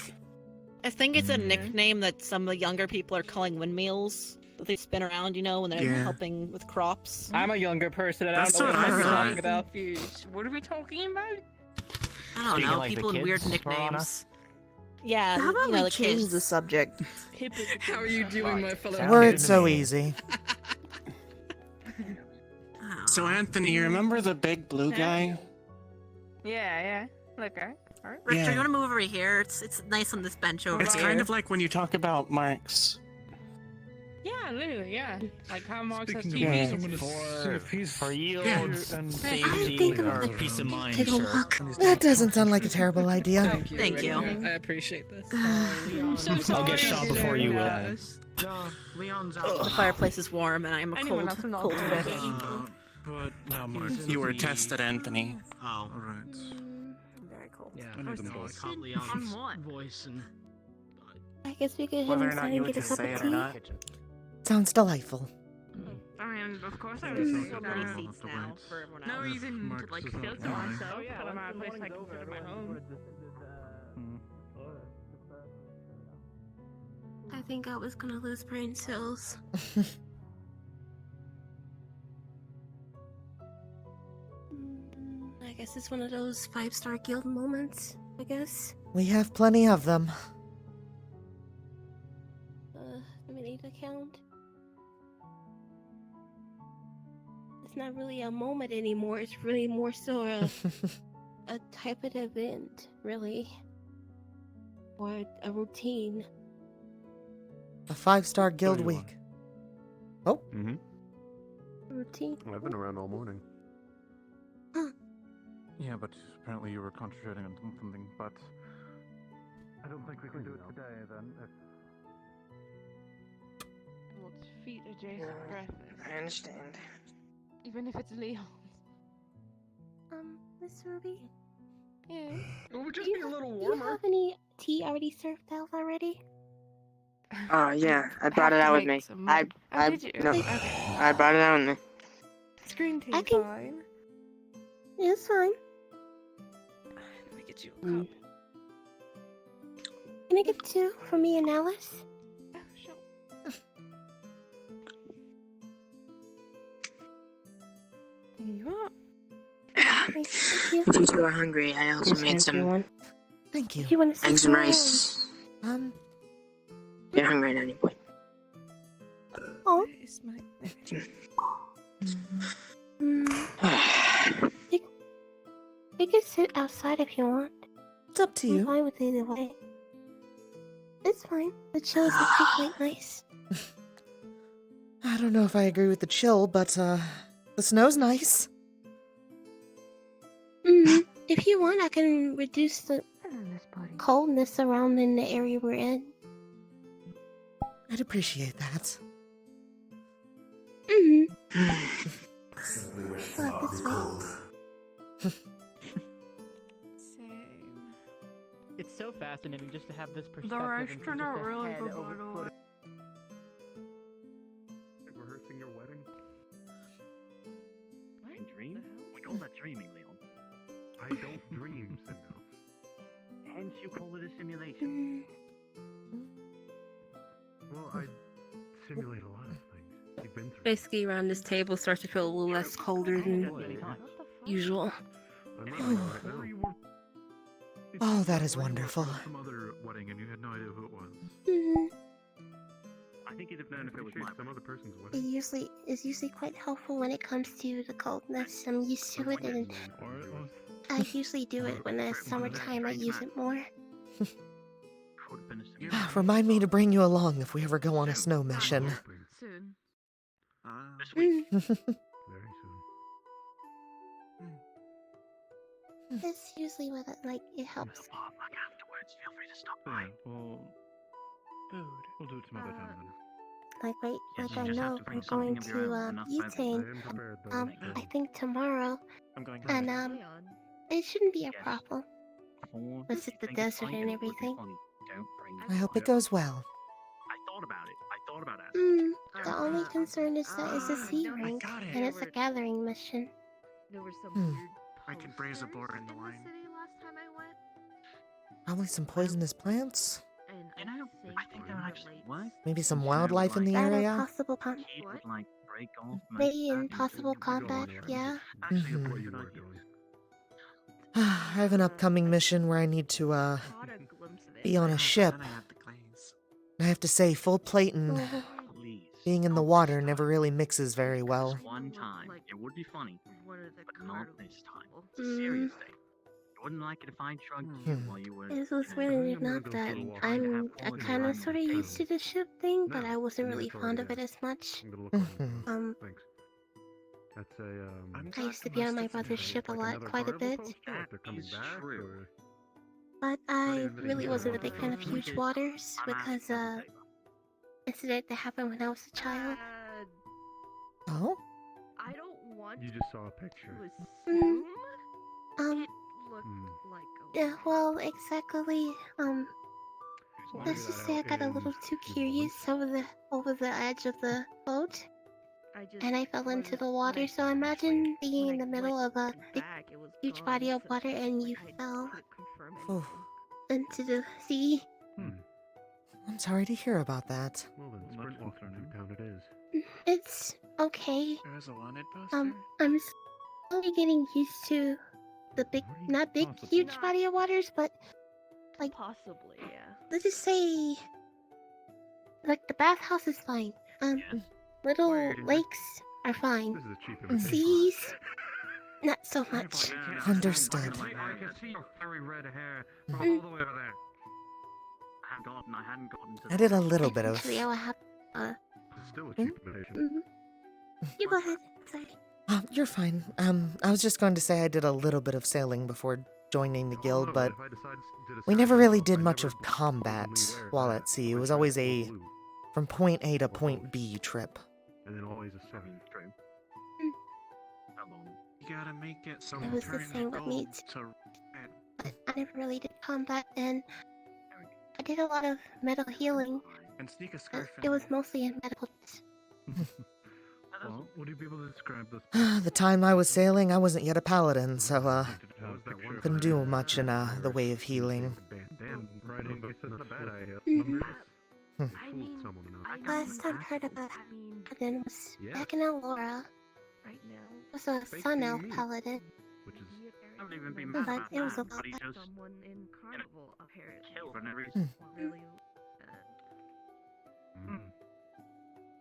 I think it's a nickname that some of the younger people are calling windmills. That they spin around, you know, when they're Yeah. helping with crops. I'm a younger person and I That's don't know what what I you're thought. talking about. What are we talking about? I don't Speaking know, like the people with weird kids, Verona? nicknames. Yeah, How about you know, we the change kids. the subject? How are you doing, my fellow Were kids? it so easy. So Anthony, you remember the big blue guy? Yeah. Okay. Alright. Richter, Yeah. you want to move over here? It's nice on this bench over It's here. kind of like when you talk about marks. Yeah, literally, yeah. Like how Marx has Speaking of TV. which, I'm gonna see if For yield Yeah. and Hey, safety or peace of mind, Take a sure. look. That doesn't sound like a terrible idea. Thank you. I appreciate this. I'm so I'll sorry. get shot before you will. Leon's The fireplace is warm and I am a Anyone cold, else who knows cold about fish. it? But now Mark's You were tested, Anthony. Oh, alright. Very cold. Yeah, I need them both. caught Leon's voice and I guess we could head Whether or inside not you and would get a just cup say of it or tea. not. Sounds delightful. I mean, of course I Yeah, was so so many down. seats now for everyone No else. reason to Mark's like is feel not to fine. myself. But my place I consider my home. I think I was gonna lose brain cells. I guess it's one of those 5-star guild moments, I guess. We have plenty of them. Do we need to count? It's not really a moment anymore, it's really more so a type of event, really. Or a routine. A 5-star guild week. Oh, Mm-hmm. A routine. I've been around all morning. Huh. Yeah, but apparently you were concentrating on something, but I don't think we can do it today then. Let's feed adjacent breath. I understand. Even if it's Leon. Miss Ruby? Yeah. It would just Do be you a little Do you warmer. have any tea already served out already? Oh yeah, I brought it out with me. I did you? no, Okay. I brought it out with me. Screen tea, I can- fine. Yeah, it's fine. Let me get you a cup. Can I get 2 for me and Alice? Oh, sure. Here you are. Thank you. If you two are hungry, I also Yes, made thank some you. thank you. If you want to eggs and rice. You're hungry at any point. Oh. It's my... You can sit outside if you want. It's up to I'm you. fine with either way. It's fine. The chill is actually quite nice. I don't know if I agree with the chill, but the snow's nice. If you want, I can reduce the coldness around in the area we're in. I'd appreciate that. Look, this way. It's so fascinating just to have this perspective. The rice and turned just out a really head good, over by the way. Rehearsing your wedding? dream? We call that dreaming, Leon. I don't dream, Sentinel. Hence you call it a simulation. Well, I simulate a lot of things. You've been through. Basically, around this table starts to feel a little less colder than usual. Oh, that is wonderful. Some other wedding, and you had no idea who it was. I think you'd have known if it was my some other person's It wedding. is usually quite helpful when it comes to the coldness. I'm used to it, and I usually do it when it's summertime. I use it more. Remind me to bring you along if we ever go on a snow mission. Soon. This week. Very soon. That's usually what it helps. Like afterwards, feel free to stop by. Yeah, well, we'll do it some other time then. Like I know we're going to butane. I think tomorrow. I'm going. And it shouldn't be a problem. Visit the desert and everything. I hope it goes well. I thought about it. The only concern is that it's a sea ring, and it's a gathering mission. There were some Hmm. weird I can braise a boar in the the wine. city last time I went, Probably some poisonous plants. and You know, I think that would actually work. Maybe some wildlife in the That area. possible Heat would like break off. maybe in possible combat, yeah. Actually, Mhm. what you're not doing. I have an upcoming mission where I need to be on a ship. Then I have the glaze. I have to say, full plate and Please. being in the water never really mixes very well. This one time, it would be funny, one of the but not this time. It's a Mm. serious thing. You wouldn't like it if I drugged you while you were. It was really not that. I kind of sort of used to the ship thing, but I wasn't really fond of it as much. I'm gonna look over Mhm. there. Thanks. That's a I used to be on my brother's ship a lot, quite a bit. They're coming is back, true. or But I really wasn't a big fan of huge waters because incident that happened when I was a child. Oh? I don't want you just saw a picture. to assume Um, looked like a yeah, well, exactly. Let's just say I got a little too curious over the edge of the boat, and I fell into the water. So imagine being in the middle of a big, huge body of water and you fell Oh, into the sea. I'm sorry to hear about that. Well then, sprint walk through town it is. It's okay. There's a wanted poster. I'm slowly getting used to the big, not big, huge body of waters, but like possibly, yeah. let's just say, like the bathhouse is fine. Little lakes are fine. This is a cheap imitation. Seas, not so much. Understood. I can see your fairy red hair from all the way over there. I hadn't gotten to I did a little bit of. Actually, I have. It's still a cheap imitation. You go ahead. Sorry. You're fine. I was just going to say I did a little bit of sailing before joining the guild, but we never really did much of combat while at sea. It was always a from point A to point B trip. And then always a 7. You gotta make it so It was the same with me to red. But I never really did combat, and I did a lot of metal healing. And sneak a scarf in. It was mostly in medical. Well, would you be able to describe this? The time I was sailing, I wasn't yet a paladin, so couldn't do much in the way of healing. Dan riding this isn't a bad idea. Last time I heard about paladin was back in Elora. Right now. It was a sun elf paladin. Don't even be But mad about it was that, a but lot he better. just Someone in Carnival apparently. killed for no reason. Really.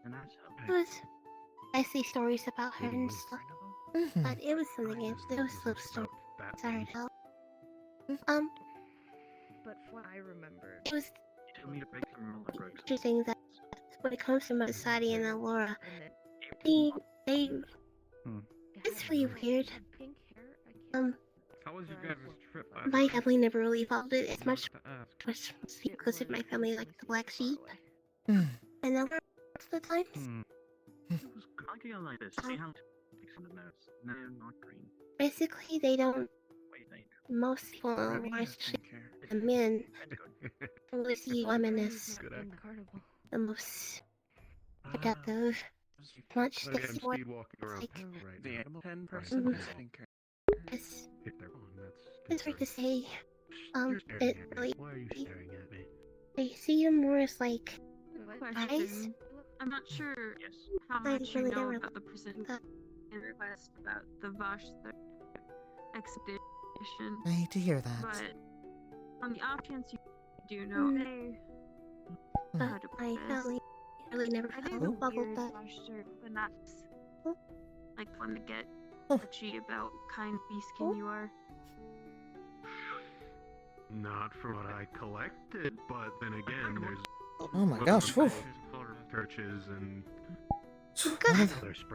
And that's It was. I see stories about her and stuff, but it was something. It was a little story. Sorry to tell. But what I remembered. It was you told me to break some rules. interesting that when it comes to my society in Elora, they it's really weird. How was your guys' trip? My family never really followed it as much because of my family like the black sheep. And then most of the times, I feel like this. See how it's on the nose. No, not green. basically they don't. Wait, they Most people, especially the men, only see women as the most productive. much But to again, see what speed walking around like. right The now. 10% It's, If they're gone, that's it's hard to say. You're staring It at me. really. Why are you staring at me? I see him more as like eyes. Question. I'm not sure how I much you really know never about the person in request about the Vosh expedition. I hate to hear that. But on the off chance you do know, But my family really never I felt do bubbled that. but not like fun to get touchy about kind beastkin you are. Not from what I collected, but then again, there's. Oh my gosh, whew. Churches and.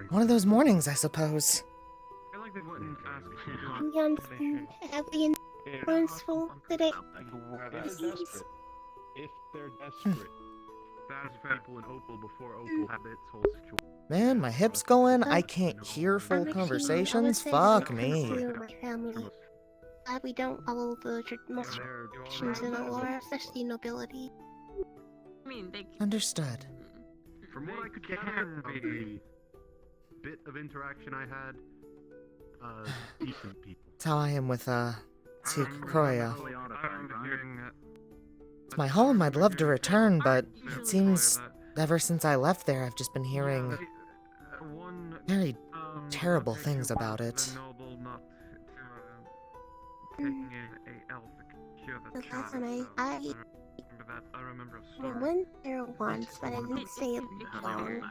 One of those mornings, I suppose. I feel like they wouldn't ask you to I'm young and heavily influenceful today. If they're desperate. That's people in Opal before Opal had its whole situation. Man, my hip's going. I can't hear full conversations. Fuck me. My family. Glad we don't follow the most traditions in the lore, especially nobility. I mean, they. Understood. From what I could gather from the bit of interaction I had, decent people. That's how I am with, Tikroya. I'm hearing that. It's my home. I'd love to return, but it seems ever since I left there, I've just been hearing very terrible things about it. The last time I went there once, but I didn't stay long.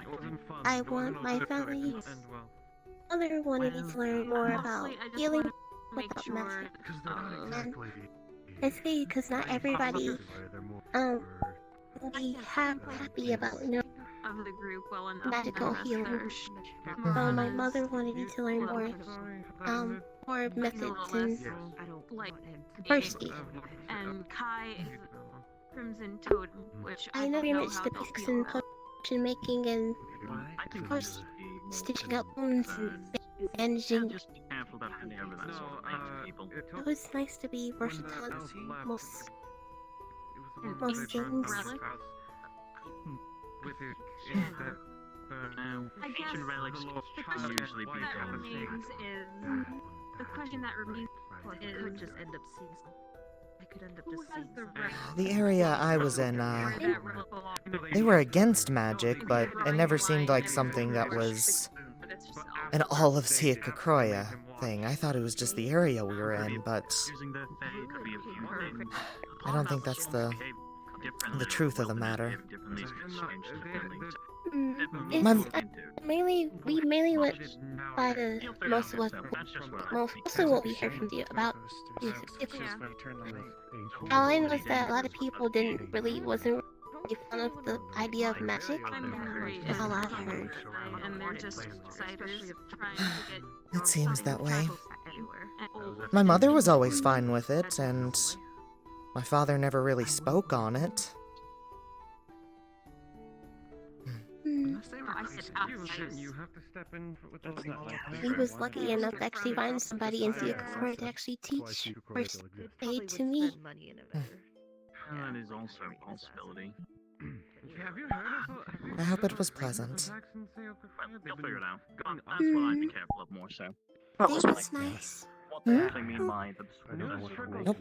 I want my family. Other wanted me to learn more about healing without magic. And basically, because not everybody will be happy about Of the group well enough. magical healing. So my mother wanted me to learn more methods and like first aid. And Kai is Crimson Totem, which I know very much the basics in potion making and of course stitching up wounds and bandaging. Just be careful about handing over that sort of thing to people. It was nice to be versatile in most things. With it, is that I guess relics the can question usually be that done. remains is the question that remains is just end up seeing some. I could end up who just has seeing the some. right The area I was in, where that river belongs. they were against magic, but it never seemed like something that was an all of Siakakroya thing. I thought it was just the area we were in, but Using the Fae could be a few things. I don't think that's the truth of the matter. We mainly went by the most of mostly what we heard from you about music. All I know is that a lot of people wasn't really fond of the idea of magic. That's all I heard. And they're just outsiders trying to get It seems that way. anywhere. My mother was always fine with it, and my father never really spoke on it. I said outsiders. You have to step in with those He was lucky enough to actually find somebody in Siakakroya to actually teach first aid to me. That is also a possibility. Have you I hope it was pleasant. You'll figure it out. That's what I'd be careful of more so. That's nice. What they actually mean by the Nope.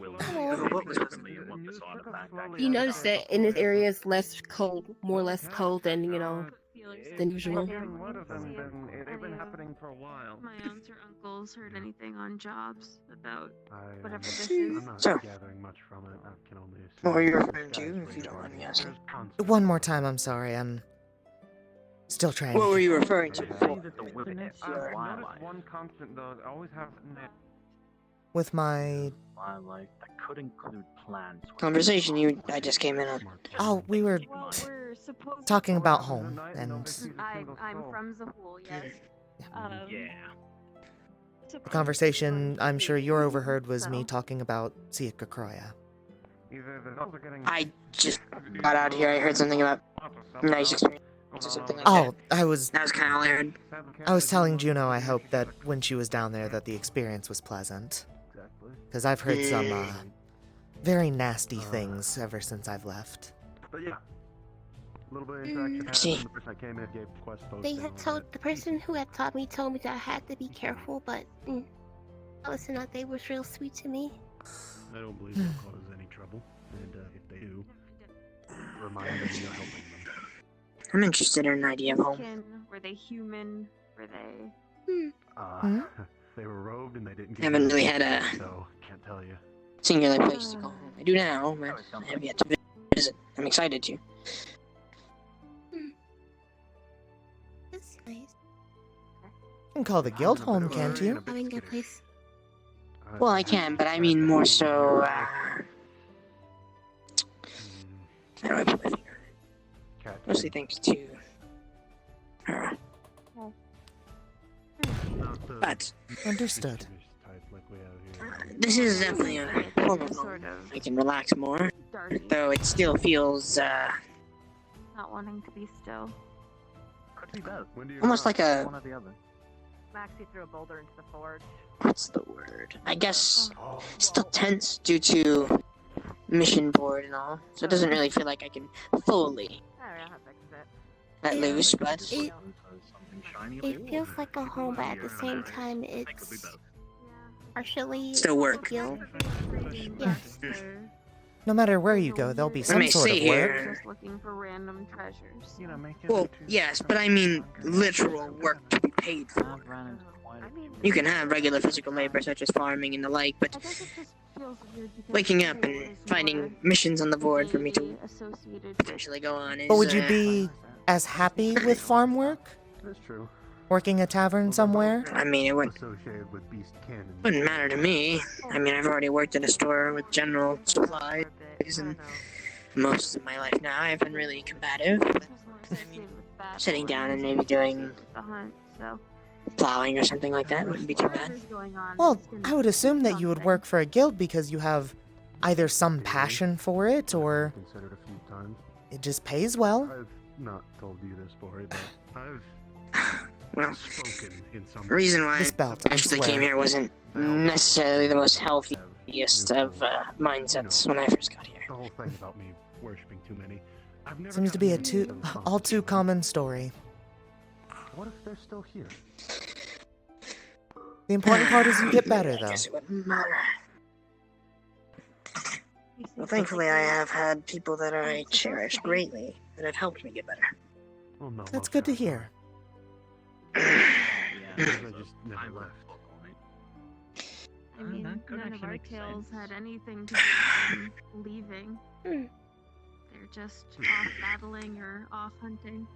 You notice that in this area it's less cold, more less cold than, than usual. They've been happening for a while. My aunts or uncles heard anything on jobs about whatever this is. I'm not So, gathering much from it. I can only assume. what were you referring to, if you don't mind me asking? One more time, I'm sorry. I'm still trying. What were you referring to before? One constant though, I always have With my... wildlife that could include plants. Conversation I just came in on. Oh, we were Supposed talking about home, and I'm from Zahul, yes. the conversation I'm sure you overheard was me talking about Siakakroya. I just got out here. I heard something about nice experience or something like that. Oh, That was kind of all I heard. I was telling Juno I hope that when she was down there that the experience was pleasant. Because I've heard some, very nasty things ever since I've left. But yeah, little bit of interaction See. happened. The person that came in gave quest post. They had told the person who had taught me told me that I had to be careful, but listen, they was real sweet to me. I don't believe they'll cause any trouble, and if they do, remind them you're helping them. I'm interested in an idea of home. Were they human? Were they? They were robed and they didn't get Haven't really had a so can't tell you. singular place to call home. I do now, but I have yet to visit. I'm excited to. That's nice. You can call the guild home, can't you? I mean, good place. Well, I can, but I mean more so. How do I put it? Mostly thanks to her. But Understood. this is definitely a form of home. I can relax more, though it still feels Not wanting to be still. Could be both. almost like a. One or the other. Maxie threw a boulder into the forge. What's the word? I guess still tense due to mission board and all, so it doesn't really feel like I can fully let loose, but It feels like a home, but at the same time, it's partially Still work. a guild. Yes. No matter where you go, there'll be some may sort say of work. here. Just looking for random treasures. Well, yes, but I mean literal work to be paid for. You can have regular physical labor such as farming and the like, but waking up and finding missions on the board for me to potentially go on is. But would you be as happy with farm work? That's true. Working a tavern somewhere? I mean, it wouldn't matter to me. I mean, I've already worked at a store with general supplies, and most of my life now I've been really combative. But, I mean, sitting down and maybe doing plowing or something like that wouldn't be too bad. Well, I would assume that you would work for a guild because you have either some passion for it or Considered a few times. it just pays well. I've not told you this story, but I've Well, spoken in some reason why This belt, I actually came here wasn't necessarily the most healthiest of mindsets when I first got here. The whole thing about me worshipping too many. I've never Seems to be a gotten all too common story. What if they're still here? The important part is you get better, I though. guess it wouldn't matter. Well, thankfully, I have had people that I cherish greatly that have helped me get better. Well, no, That's good to hear. I just never left. I mean, that could none of actually our make tales sense. had anything to do with them leaving. They're just off battling or off hunting.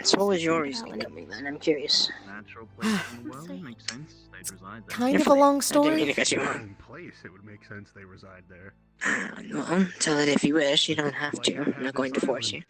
So what was your reason for coming then? I'm curious. Natural place in the world makes sense. They'd reside there. Kind of a long I didn't mean story. to cut you off. In place, it would make sense they reside there. Well, tell it if you wish. You don't have to. I'm not going to force you.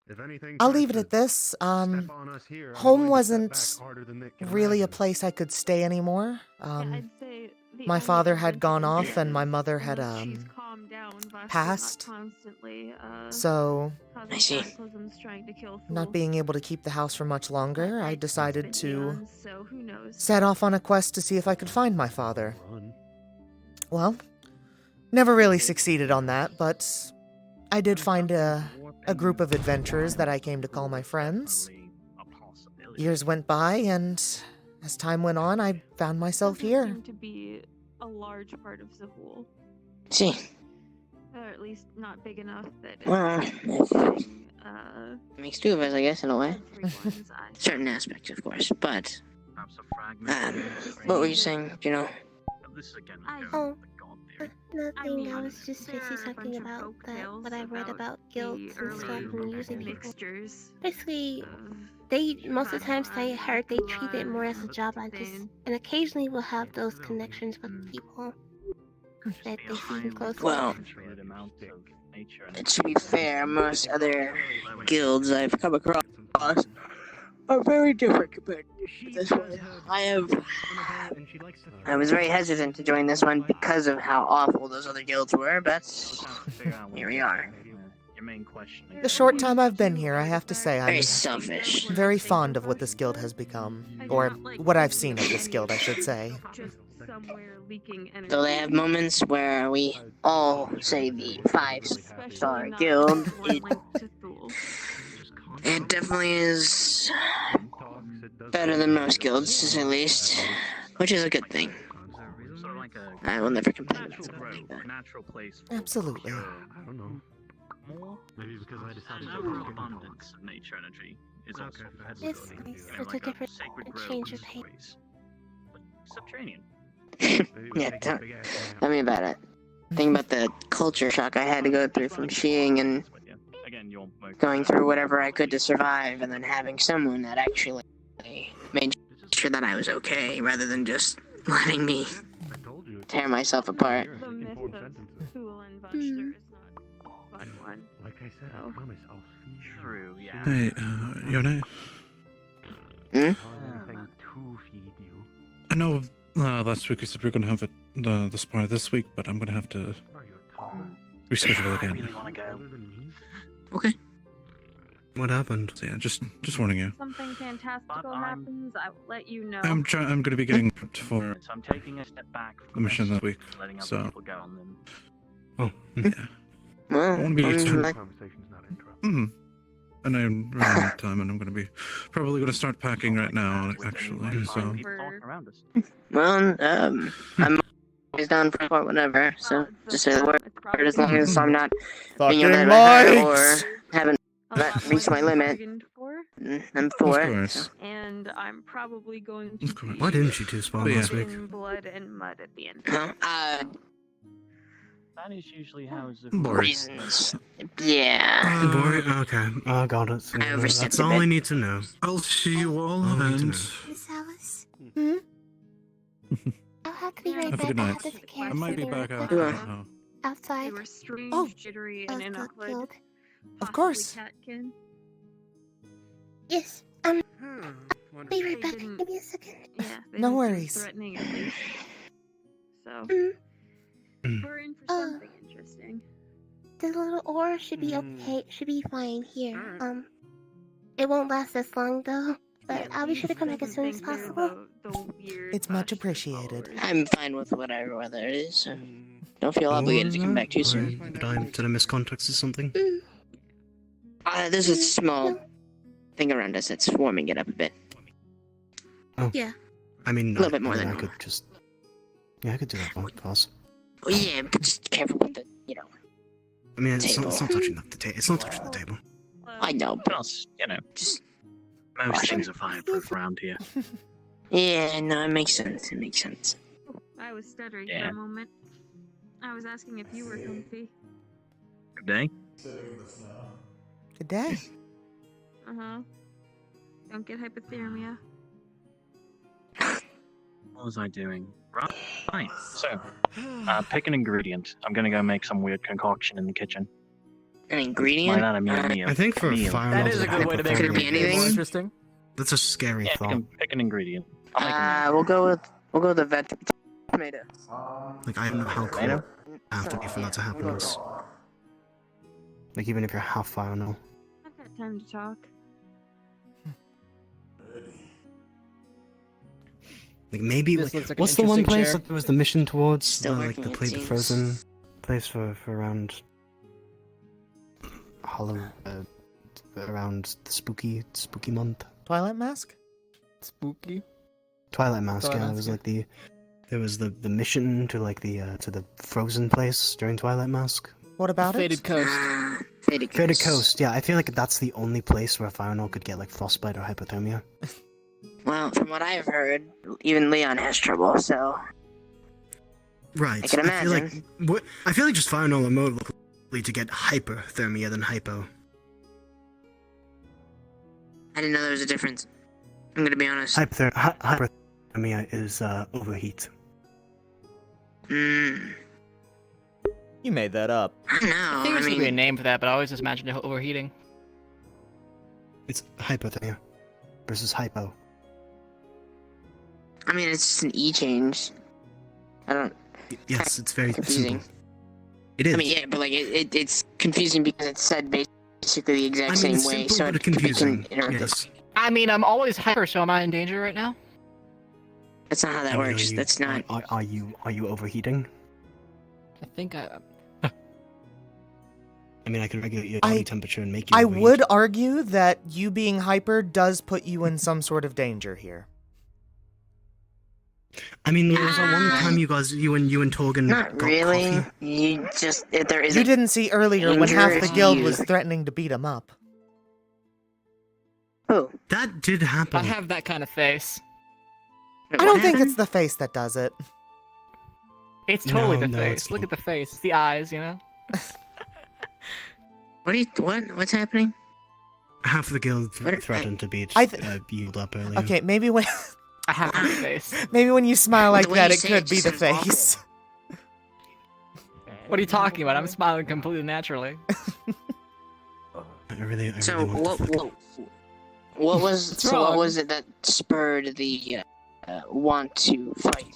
If anything, I'll leave it at this. step on us here, I'm Home going to wasn't step back harder than Nick can really a imagine. place I could stay anymore. I'd say the My only father had difference gone is off and my mother had she's calmed down, Vasquez not passed. constantly, So, causing I see. cataclysms trying to kill not fools. being able to keep the house for much longer, I decided to Eons, so who knows? set off on a quest to see if I could find my father. Well, never really succeeded on that, but I did find a group of adventurers that I came to call my friends. Years went by, and as time went on, I found myself Doesn't here. seem to be a large part of Zahul, See, or at least not big enough that it's well, catching, it makes two of us, I guess, in a way. everyone's eye. Certain aspects, of course, but Perhaps a fragment. what were you saying? Do you know? This is again Oh, God theory. nothing. I was just basically talking about that, what I read about guilds and stuff and using people. Mixtures. Basically, most of the times I heard they treat it more as a job, and occasionally will have those connections with people that they seem close with. Well, to be fair, most other guilds I've come across are very different compared to this one. I was very hesitant to join this one because of how awful those other guilds were, but here we are. Your main question. The short time I've been here, I have to say Very I'm selfish. very fond of what this guild has become. Or what I've seen of this guild, I should say. somewhere leaking energy. Though they have moments where we all say the 5-star guild, it definitely is better than most guilds, at least, which is a good thing. Sort of like a I will never complain about natural something like growth, that. natural place. Absolutely. I don't know. More. Maybe because I decided An to overall work in abundance of nature energy is also It's possibility. nice. You know, It's a like different sacred grove change is of pace. ways. But subterranean. Yeah, tell me about it. Think about the culture shock I had to go through from Sheeing and Again, you're going through whatever I could to survive, and then having someone that actually made sure that I was okay, rather than just letting me tear myself apart. The myth of Tool and Buster is not a fun one. Like I said, I promise I'll feed you. True, yeah. Hey, your name? Hmm? Anything to feed you. I know last week you said we were going to have it this part this week, but I'm going to have to reschedule I again. really want to go. Okay. What happened? So, yeah, just warning you. Something fantastical happens, I will let you know. I'm going to be getting prepped for So I'm taking a step back the from mission this week, letting other so people go and then oh yeah. Well, I want to be like, and I'm running out of time, and I'm going to be probably going to start packing right now, actually. So well, I'm always down for whatever, so just say the word as long as I'm not being Fucking yelled at by her mics! or haven't reached my limit. I'm for Of it. course. So. And I'm probably going to be Why didn't you two spawn last week? in blood and mud at the end. that is usually how Reasons. Yeah. Boy, okay. I got it. I overstepped That's a all bit. I need to know. I'll see you all, and Miss Alice? Hmm? I'll have to be right have a back. good I night. have to take care I of might be something back real out. quick. I don't know. Outside. You were strange, Oh. jittery, and in a hood. Killed. Of course. Catkin. Yes. I'll be right back. didn't- Give me a second. Yeah, they No didn't seem worries. threatening at least. So we're in for something interesting. The little ore should be okay. Should be fine here. It won't last as long though. But I'll be sure to come back as soon as possible. It's much appreciated. I'm fine with whatever weather it is, so don't feel obligated to come back too soon. Did I miss context or something? There's a small thing around us that's warming it up a bit. Oh. Yeah. I mean, A little bit more I than could just. Yeah, I could do that for pause. Oh, yeah, but just careful with the, I mean, it's table. not touching the table. It's not touching the table. I know, but Plus, you know, just most things are fireproof around here. yeah, no, it makes sense. It makes sense. I was stuttering for Yeah. a moment. I was asking if you were comfy. Good day. Good day. Uh-huh. Don't get hypothermia. What was I doing? Right. So, pick an ingredient. I'm gonna go make some weird concoction in the kitchen. An ingredient? By that I mean a meal. I think for a meal. fire That nozzle is a good way to make hypothermia it a bit more is- interesting. That's a scary Yeah, thought. pick an ingredient. I'll make a We'll go with the vegetable tomato. Like, I don't know how cool Tomato? I have to be for that to happen. It's... Like, even if you're half fire now. I've got time to talk. Like, maybe. This Like, looks like an what's the one interesting place chair. that there was the mission towards? Still Like, working, the it play the seems. frozen place for around. Around the spooky month. Twilight Mask? Spooky. Twilight Mask, Twilight yeah. It Mask, was yeah. like there was the mission to like the to the frozen place during Twilight Mask. What about Faded it? Coast. Faded Coast. Faded Coast, yeah. I feel like that's the only place where a fire Nol could get like frostbite or hypothermia. Well, from what I've heard, even Leon has trouble, so Right. I can feel like imagine. I feel like just fire Nol are more likely to get hyperthermia than hypo. I didn't know there was a difference. I'm gonna be honest. Hyperthermia is overheat. Hmm. You made that up. I know. I think there should be a name for that, but I always just imagined it overheating. It's hypothermia versus hypo. I mean, it's just an E change. I don't. Yes, it's very confusing. simple. It is. I mean, yeah, but like it's confusing because it's said basically the exact I mean, same it's way, simple, so but it could be confusing. interpreted. Yes. I mean, I'm always hyper, so am I in danger right now? That's not how that I mean, works. That's not. Are you overheating? I think I mean, I could regulate your body temperature and make you. I overheat. would argue that you being hyper does put you in some sort of danger here. I mean, there was that one time you and Torgan Not got really. coffee. You just there is. You didn't see earlier when half the dangerous guild you. was threatening to beat him up. Oh, that did happen. I have that kind of face. I don't think it's the face that does it. It's totally the No, face. it's Look at the face. It's the eyes, you know? What's happening? Half of the guild threatened to beat Yield up earlier. Okay, maybe when I have that face. maybe when you smile like The way that, you it say could it be just the sounds face. What are you talking about? I'm smiling completely naturally. I really So want to what was What's so what wrong? was it that spurred the want to fight?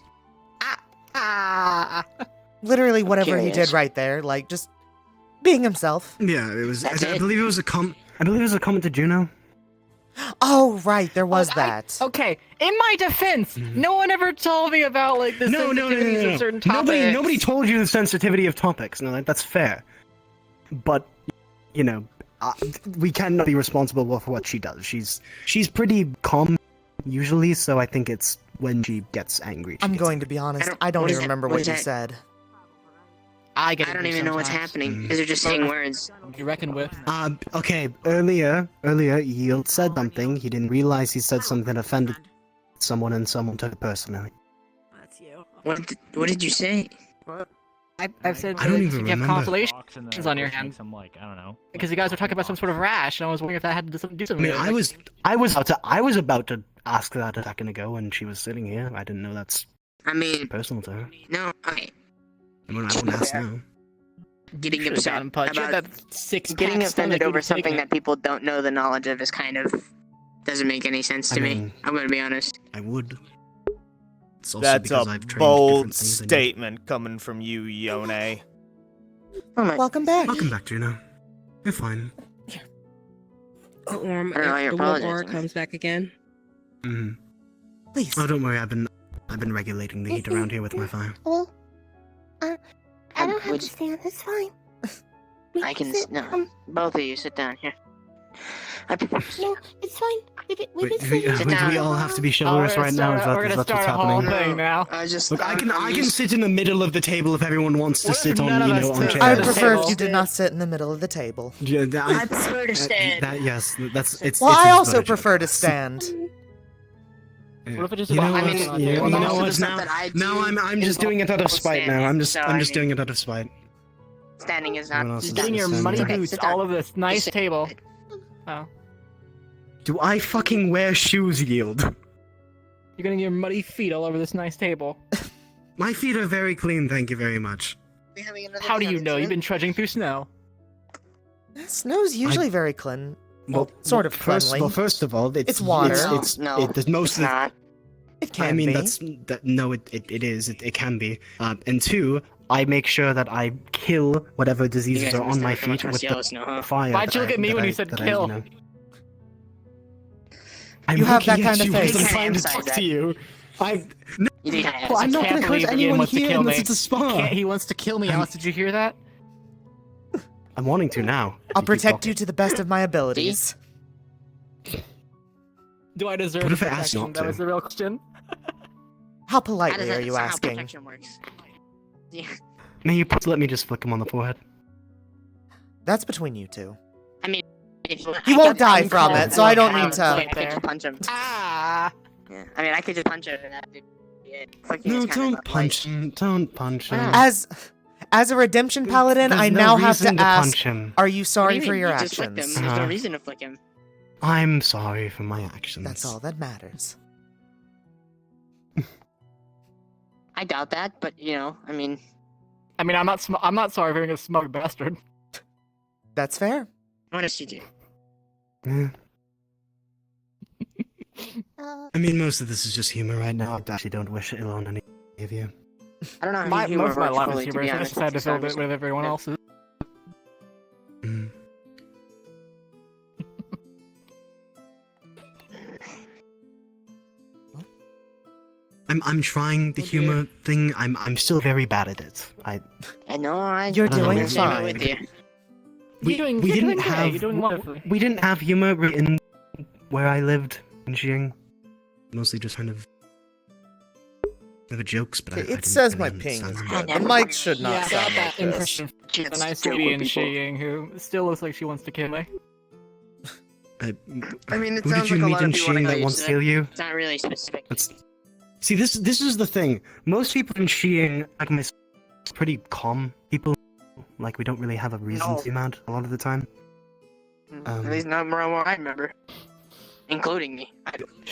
Literally whatever he Curious. did right there, like just being himself. Yeah, it was. That's I it? believe it was a comment to Juno. Oh, right, there was that. Okay, in my defense, no one ever told me about like the No. sensitivities of certain topics. Nobody told you the sensitivity of topics. No, that's fair. But you know, we cannot be responsible for what she does. She's pretty calm usually, so I think it's when she gets angry. I'm going to be honest, I don't what is even that- remember what what is you that? said. I get I don't angry even know what's sometimes. happening because they're just saying words. You reckon with? Okay. Earlier, Yield said something. He didn't realize he said something that offended someone, and someone took it personally. That's you. What did you say? I've said I don't that even you have remember. constellations on your hand. Some like I don't know. Because you guys were talking about some sort of rash, and I was wondering if that had to do something. I with mean, it. I was about to ask that a second ago, and she was sitting here. I didn't know that's I mean, personal to her. no. Okay. I won't ask now. Getting Should've upset gotten punched. You had about that six-pack getting stomach, offended you'd over have something taken that it. people don't know the knowledge of is kind of doesn't make any sense to I me. mean, I'm gonna be honest. I would. It's also That's because a I've trained bold differently than you. statement coming from you, Yone. Oh my. Welcome back. Welcome back, Juno. You're fine. The warm, I don't know why you're the warm aura apologizing. comes back again. Mm-hmm. Please. Oh, don't worry. I've been regulating the heat around here with my fire. Well, I don't have to Would- stand. It's fine. I can Sit, no. Both of you sit down here. I propose. No, it's fine. We've been Wait, sitting do down. we all have to be Oh, chivalrous we're right gonna now? start- we're Is gonna that what's start a whole happening? thing now. I just. Look, I can I'm sit in the middle of the table if everyone wants to What if sit on, none of you us know, on took- chairs. I would the prefer if table. you did not sit in the middle of the table. Yeah, I prefer to stand. Yes, that's it's. Well, it's I just also not a prefer to joke. stand. What if it just You know about what? icing on the You table? know Most of the what? stuff Now, that I now do I'm just doing it out of involves spite. Now standing, I'm I just mean, doing it out of spite. Standing is not. Everyone else You're is getting your standing. muddy Okay, boots sit down. all over this nice sit- table. Oh. Do I fucking wear shoes, Yield? You're getting your muddy feet all over this nice table. My feet are very clean, thank you very much. How do you know? You've been trudging through snow. Snow's usually very clean. Well, sort of first, cleanly. First of all, It's water. No, There's most it's of the, not. It can I mean, be. no, it is. It can be. And two, I make sure that I kill whatever You diseases guys are must on my never come feet across with yellow the snow, huh? fire. Why'd you look at me when you said kill? I'm You have that looking at kind of you face. because I'm You trying to can't talk emphasize to you. No, You need to well, I'm not going to hurt anyone here unless it's a spa. He wants to kill me, Alice. Did you hear that? I'm wanting to now. I'll protect you to the best of my abilities. Do I deserve What if I protection? ask not That to? was the real question. How How politely does are that, you that's not asking? How protection works. Yeah. May you please let me just flick him on the forehead? That's between you two. I mean, if He won't die from it, so I don't need to. I could just punch him. Ah! Yeah. I mean, I could just punch him and that'd be it. Flicking No, is kind don't of punch him. Don't punch him. As a redemption paladin, There's I no now have reason to ask: punch him. Are you What sorry do you for mean? your You just flicked him. actions? There's no Uh-huh. reason to flick him. I'm sorry for my actions. That's all that matters. I doubt that, but you know, I mean, I'm not sorry for being a smug bastard. That's fair. what does she do? Yeah. I mean, most of this is just humor right now. I actually don't wish ill on any of you. I don't know. Most of my life fully, is to humorous. be I honest just had to with you, fill it with everyone yeah. else's. Mm. I'm trying the humor thing. I'm still very bad at it. I know. You're I don't know doing what's fine. with you. We didn't have we didn't have humor in where I lived in Xi'an. Mostly just kind of jokes, but I It didn't says really my ping is understand good. them. The mic should not Yeah, I got sound that like this. impression. A nice lady in Shiying who still looks like she wants to kill me. I mean, it Who sounds did you like a meet lot in of people wanna Xi'an kill that you, wants so to kill you? It's not really specific. See, this is the thing. Most people in Xi'an, like myself, are pretty calm people. Like, we don't really have a reason to be mad a lot of the time. At least not more I remember. Including me.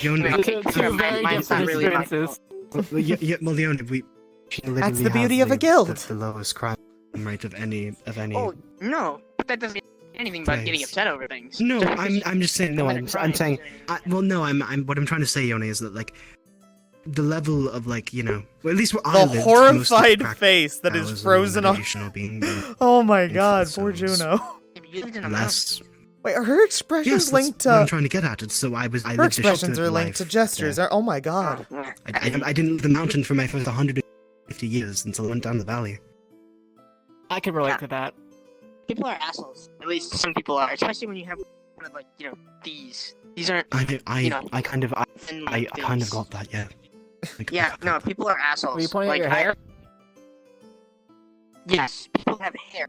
Mine's not really my fault. Well, Leona, she literally That's the beauty has of a guild. The lowest crime rate of any. Oh, no. But that doesn't mean anything about getting upset over things. No, I'm just saying. No, I'm saying. No, what I'm trying to say, Yoni, is that like the level of like well, at least where I The lived, horrified most face that is was frozen on. emotional being the Oh my god, influence, poor so it was Juno. less. Wait, are her expressions Yes, that's linked what I'm to? trying to get at. It's so I Her lived a expressions sheltered are linked to life. gestures. Oh my god. I didn't leave the mountain for my first 150 years until I went down the valley. I can relate to that. People are assholes. At least some people are, especially when you have one of like these. These aren't. I kind of things. got that, yeah. Yeah, no, people are assholes. Were you pointing like, at your hair? Yes, people have hair.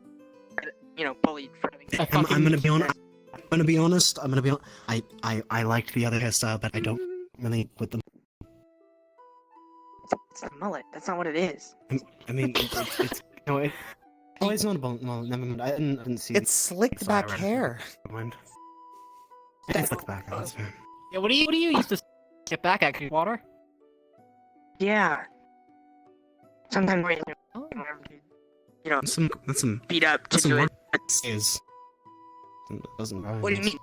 Bullied for having. I'm gonna be honest. I liked the other hairstyle, but I don't really with them. It's a mullet. That's not what it is. I mean, it's oh, it's not a bullet. Well, never mind. I didn't see. It's slicked back hair. Never mind. It's slicked back. That's fair. Yeah, what do you use to get back at? Water? Yeah. Sometimes we That's some beat up to that's some do work. it. Is doesn't dry. What do you mean?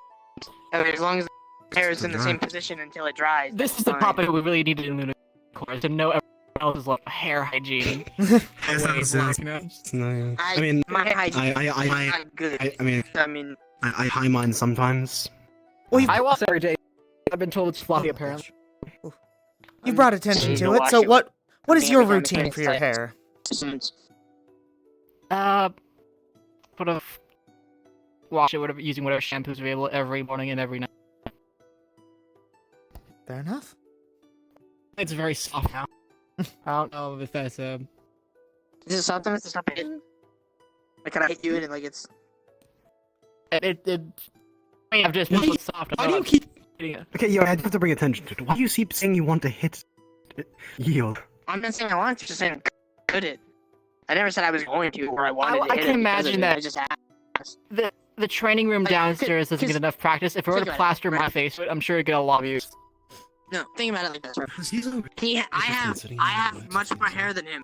I mean, as long as the hair is in the same position until it dries. This is the fine. topic we really needed in Lunacore, to know everyone else's like hair hygiene. I mean, my hygiene I not good. I mean, I high mine sometimes. I wash every day. I've been told it's fluffy apparently. You brought attention to it, so what is your routine for your hair? Sort of wash it using whatever shampoo's available every morning and every night. Fair enough. It's very soft now. I don't know if that's Is it sometimes it's not bad? Like, can I hit you in it like it's? I mean, I've just been soft. Why do you keep? Okay, I have to bring attention to it. Why do you keep saying you want to hit yield? I'm not saying I want to, just saying could it. I never said I was going to or I wanted to I hit can it because of imagine it. that I just asked. the training room downstairs doesn't get enough practice. If I were to plaster my face with it, I'm sure it'd get a lot of views. No, think about it like this. I have much more hair than him.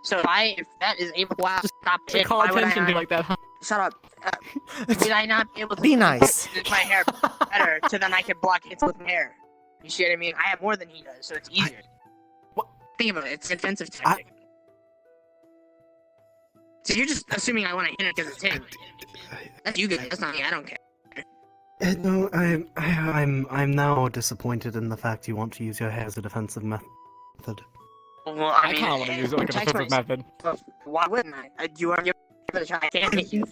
So if that is able to stop To it, call why would I attention to not- like that, huh? Shut up. Would I not be able to Be nice. make my hair better so then I can block hits with my hair? You see what I mean? I have more than he does, so it's easier. Think about it. It's a defensive tactic. So you're just assuming I want to hit it because it's him. That's you guys. That's not me. I don't care. No, I'm now disappointed in the fact you want to use your hair as a defensive method. Well, I kind of want to use it like a defensive method. Why wouldn't I? You are give it a try. I can't hit you.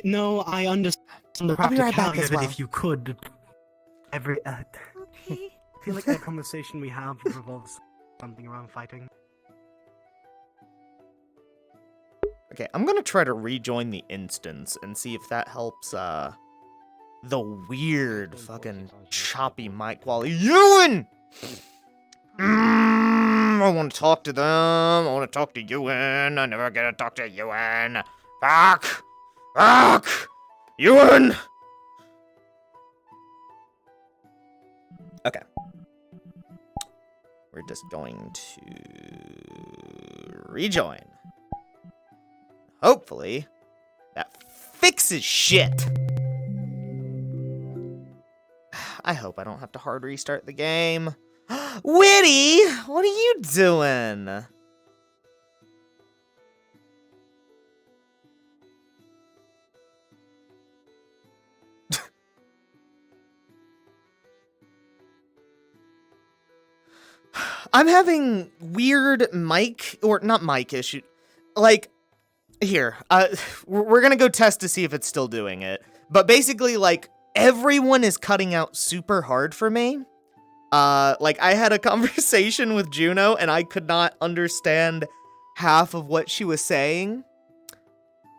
No, I understand the I'll be right back practicality as of it. well. If you could, I feel like the conversation we have revolves something around fighting. Okay, I'm gonna try to rejoin the instance and see if that helps, the weird fucking choppy mic quality. Ewan! I want to talk to them. I want to talk to Ewan. I never get to talk to Ewan. Fuck! Fuck! Ewan! Okay. We're just going to rejoin. Hopefully, that fixes shit. I hope I don't have to hard restart the game. Witty, what are you doing? I'm having weird mic, or not mic issue. Like, here, we're gonna go test to see if it's still doing it. But basically, like, everyone is cutting out super hard for me. Like, I had a conversation with Juno, and I could not understand half of what she was saying.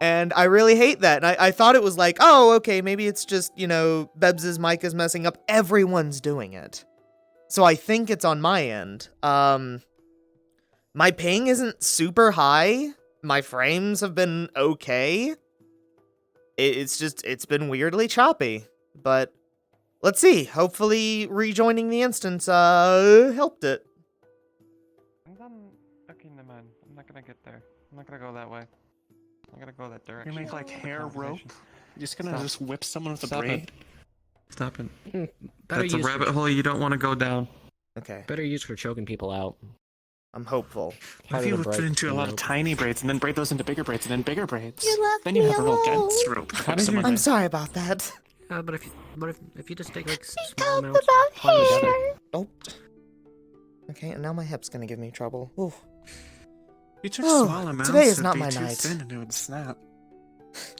And I really hate that. And I thought it was like, oh, okay, maybe it's just, you know, Bebs' mic is messing up. Everyone's doing it. So I think it's on my end. My ping isn't super high. My frames have been okay. It's been weirdly choppy. But let's see. Hopefully rejoining the instance helped it. Okay, never mind. I'm not gonna get there. I'm not gonna go that way. I'm gonna go that direction. You make like hair rope. You're just gonna Stop. just whip someone with a Stop braid. Stop it. Better That's a use rabbit for- hole you don't want to go down. Okay. Better use for choking people out. I'm hopeful. What if you Harder to whip it break into a than lot of rope. tiny braids and then braid those into bigger braids and then bigger braids? You left Then you me have a real alone. dense rope. How did you- I'm sorry about that. But if you just take like We small talked amounts, about climb together. hair. Oh. Okay, and now my hip's gonna give me trouble. Ooh. You took Oh, small amounts. today is it'd not be my too night. thin and it would snap.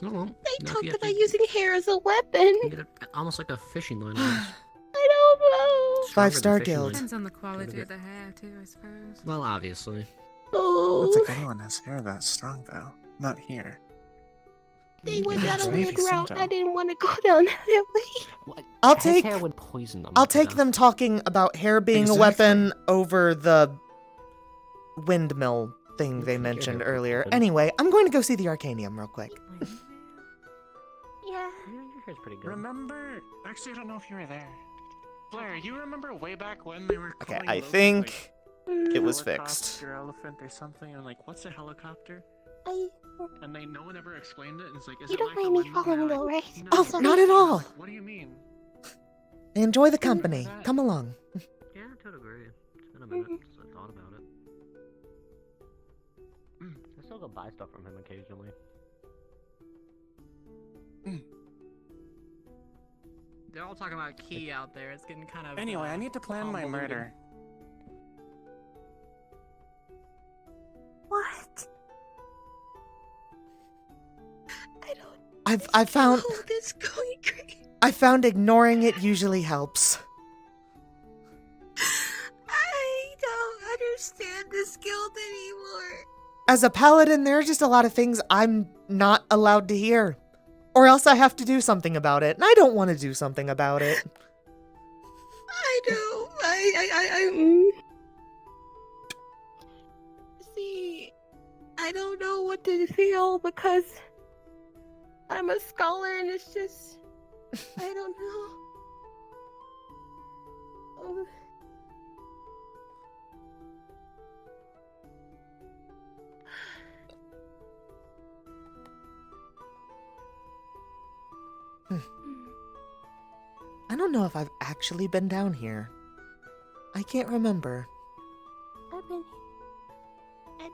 No, well, They no, talked you have about to using hair as a weapon. get it almost like a fishing line. almost. I don't know. Stronger than 5-star fishing guild. line. Depends on the quality of the hair too, I suppose. Well, obviously. Oh, It's like anyone has hair that strong though. Not here. they went down a Maybe weird route. sometime. I didn't want to go down that way. I'll His take hair would poison them. I'll to take death. them talking about hair being a weapon over the windmill thing they mentioned hair earlier. weapon. Anyway, I'm going to go see the Arcanium real quick. Yeah. Your hair's pretty good. Remember? Actually, I don't know if you were there. Blair, you remember way back when they were Okay, calling I Logan, think like, it was fixed. helicopter elephant or something, and like, what's a helicopter? And no one ever explained it. And it's like, is You it don't like mind a me windmill? falling And they're though, like, right? "No." Oh, Sorry. not at all. What do you mean? Enjoy the company. Come along. Yeah, I totally agree. It's been a minute since I thought about it. I still go buy stuff from him occasionally. They're all talking about Key out there. It's getting kind of. Anyway, I need to plan my convoluted. murder. What? I found Oh, this is going great. I found ignoring it usually helps. I don't understand this guild anymore. As a paladin, there are just a lot of things I'm not allowed to hear. Or else I have to do something about it, and I don't want to do something about it. I don't. See, I don't know what to feel because I'm a scholar and it's just, I don't know. Oh. I don't know if I've actually been down here. I can't remember. I've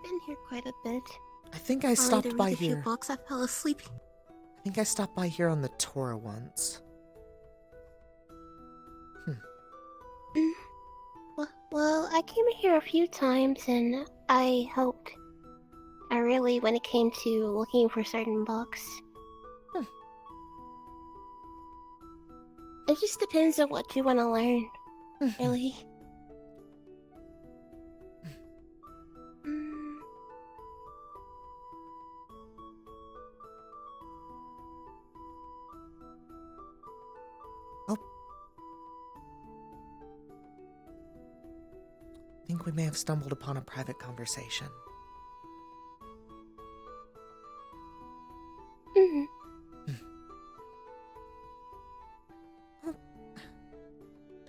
been here quite a bit. I think I Only stopped to by read a few here. books. I fell asleep. I think I stopped by here on the tour once. Well, I came here a few times and I hoped. When it came to looking for certain books. It just depends on what you want to learn, really. I think we may have stumbled upon a private conversation.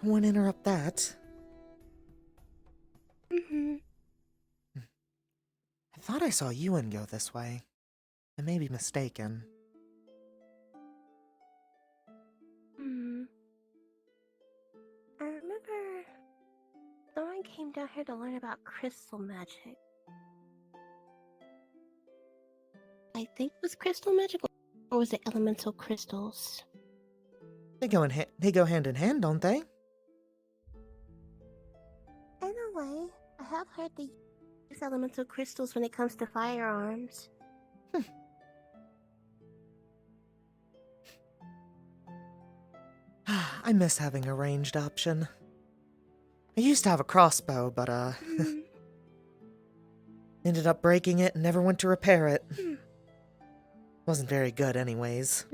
Don't want to interrupt that. I thought I saw Ewan go this way. I may be mistaken. I remember someone came down here to learn about crystal magic. I think it was crystal magic, or was it elemental crystals? They go hand in hand, don't they? In a way. I have heard they use elemental crystals when it comes to firearms. I miss having a ranged option. I used to have a crossbow, but, ended up breaking it and never went to repair it. Wasn't very good anyways.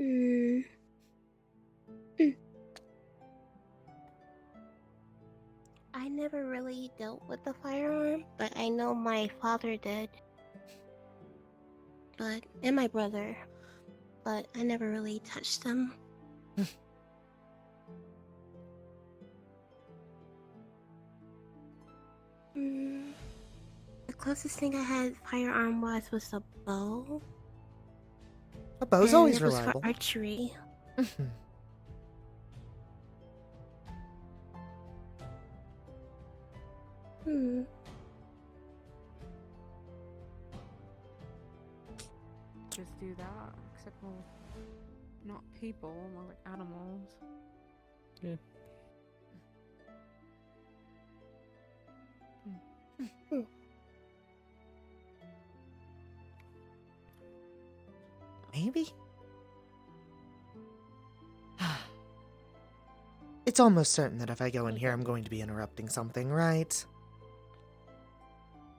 I never really dealt with the firearm, but I know my father did. And my brother. But I never really touched them. The closest thing I had firearm-wise was a bow. A bow's and always it was reliable. for archery. Just do that, except for not people, more like animals. Yeah. Maybe? It's almost certain that if I go in here, I'm going to be interrupting something, right?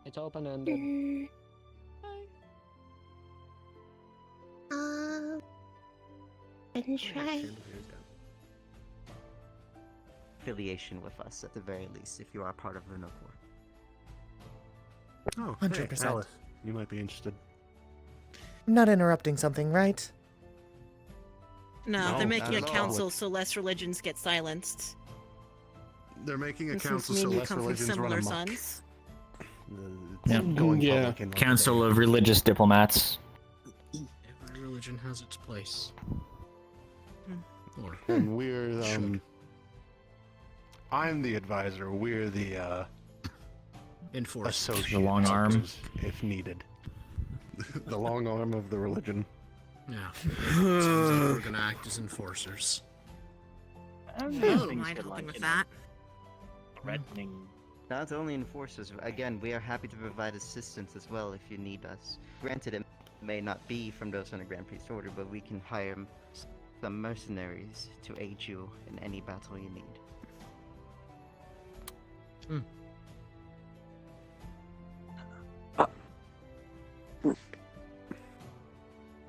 It's open-ended. I can try. Affiliation with us, at the very least, if you are part of Lunacore. Oh, 100%. Hey, Alice, you might be interested. I'm not interrupting something, right? No, No, they're making a not at all. council so less religions get silenced. They're making a And council since me so and you less come from religions run similar amok. sons. Yeah. Going Yeah. public in Council of Religious Diplomats. Every religion has its place. Or And we're I'm the advisor. We're the enforcers. associate The long arm. actors, if needed. The long arm of the religion. Yeah. So we're gonna act as enforcers. I don't mind helping with that. Threatening. Not only enforcers, again, we are happy to provide assistance as well if you need us. Granted, it may not be from those on the Grand Priest Order, but we can hire some mercenaries to aid you in any battle you need.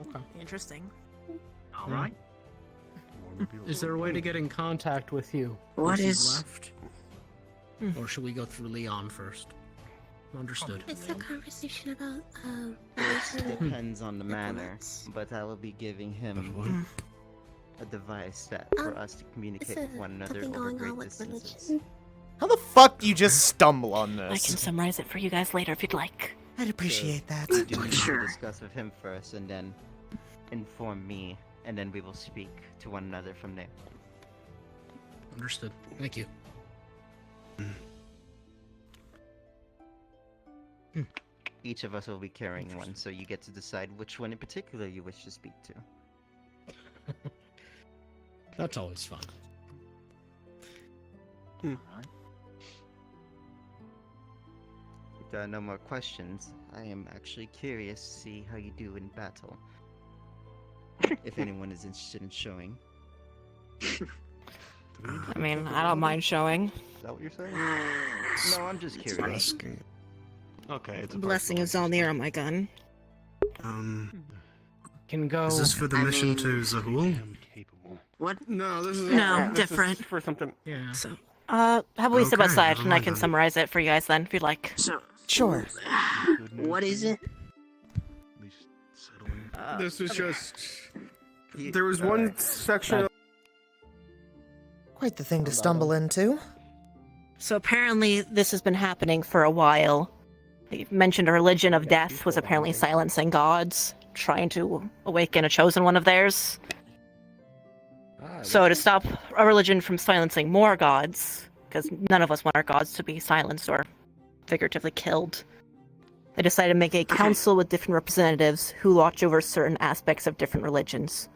Okay. Interesting. Alright. Is there a way to get in contact with you? What Once is- you've left? Or should we go through Leon first? Understood. It's a conversation about, Depends on the manner, but I will be giving him a device that for us to communicate with one another something over going great on with distances. religion. How the fuck do you just stumble on I this? can summarize it for you guys later if you'd like. I'd appreciate that. You do need to discuss with him first, and then inform me, and then we will speak to one another from there. Understood. Thank you. Each of us will be carrying one, so you get to decide which one in particular you wish to speak to. That's always fun. If there are no more questions, I am actually curious to see how you do in battle. If anyone is interested in showing. I mean, I don't mind showing. Is that what you're saying? No, I'm just curious. Okay, it's a Blessing is on the air on my gun. Can go. Is this for the mission to Zahul? What? No, this is No, this is different. for something. Yeah. So, how about we step Okay, outside never and I mind can then. summarize it for you guys then, if you'd like. So, Sure. what is it? This was just. There was one section. Quite the thing to stumble into. So apparently this has been happening for a while. They've mentioned a religion of death was apparently silencing gods, trying to awaken a chosen one of theirs. So to stop a religion from silencing more gods, because none of us want our gods to be silenced or figuratively killed, they decided to make a council with different representatives who watch over certain aspects of different religions.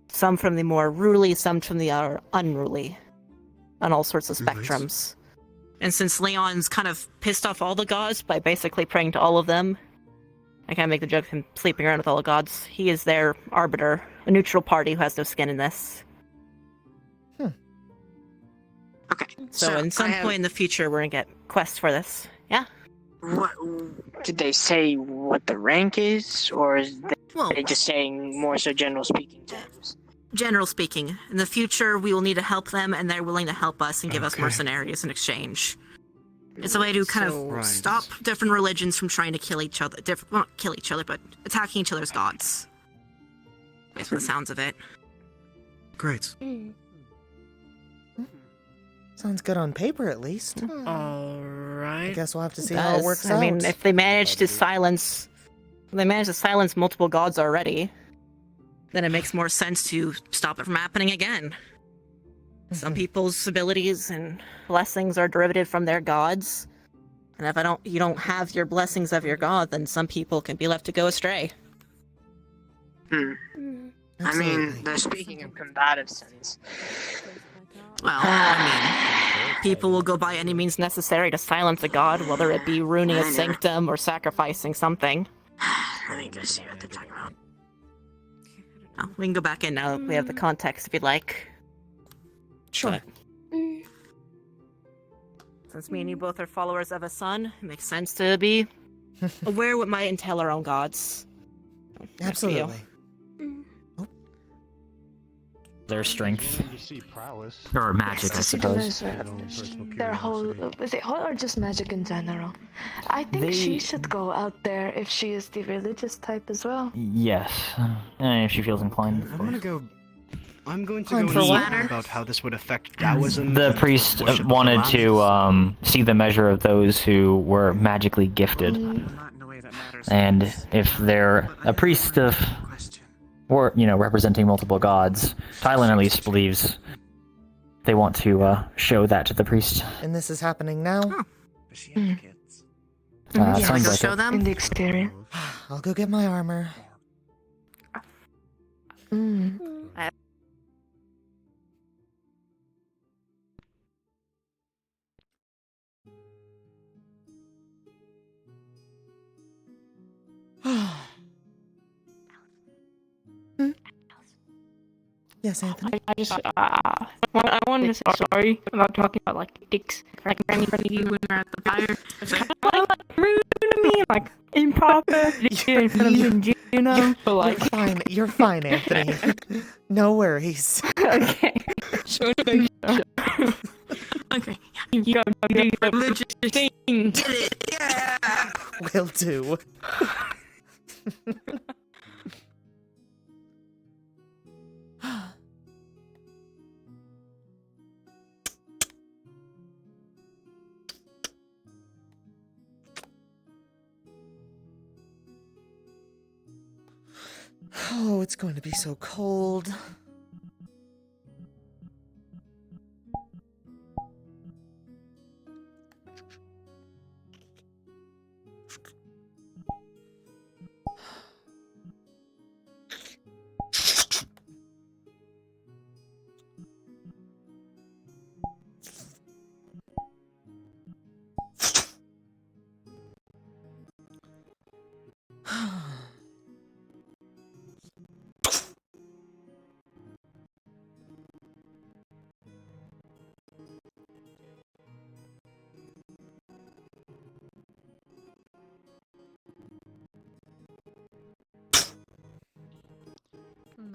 Some from the more ruly, some from the unruly, on all sorts of spectrums. And since Leon's kind of pissed off all the gods by basically praying to all of them, I can't make the joke of him sleeping around with all the gods. He is their arbiter, a neutral party who has no skin in this. Okay. So in some point in the future, we're gonna get quests for this. Yeah. What did they say? What the rank is, or is they just saying more so general speaking terms? General speaking, in the future, we will need to help them, and they're willing to help us and give us mercenaries in exchange. It's a way to kind of stop different religions from trying to kill each other. Well, not kill each other, but attacking each other's gods. That's what the sounds of it. Great. Sounds good on paper, at least. Alright. I guess we'll have to see how it works out. I mean, if they manage to silence multiple gods already, then it makes more sense to stop it from happening again. Some people's abilities and blessings are derivative from their gods, and if you don't have your blessings of your god, then some people can be left to go astray. I mean, they're speaking in combative sense. Well, I mean, people will go by any means necessary to silence a god, whether it be ruining a sanctum or sacrificing something. Let me go see what they're talking about. Oh, we can go back in now that we have the context if you'd like. Sure. Since me and you both are followers of a sun, it makes sense to be aware what might entail our own gods. Absolutely. Their strength. You see prowess. Or magic, I suppose. Their whole, is it whole or just magic in general? I think she should go out there if she is the religious type as well. Yes. If she feels inclined. I'm going to go and about how this would affect Taoism. The priest wanted to see the measure of those who were magically gifted. And if they're a priest of, or, representing multiple gods, Thailand at least believes they want to show that to the priest. And this is happening now? Sounds like show it. them in the exterior. I'll go get my armor. Yes, Anthony. I wanted to say sorry about talking about like dicks right in front of you when we're at the fire. It's kind of like rude to me, like improper to do in front of you and Juno. But like, You're fine, Anthony. No worries. Okay. Okay. You gotta do the religious thing. Get it? Yeah. Will do. Oh, it's going to be so cold.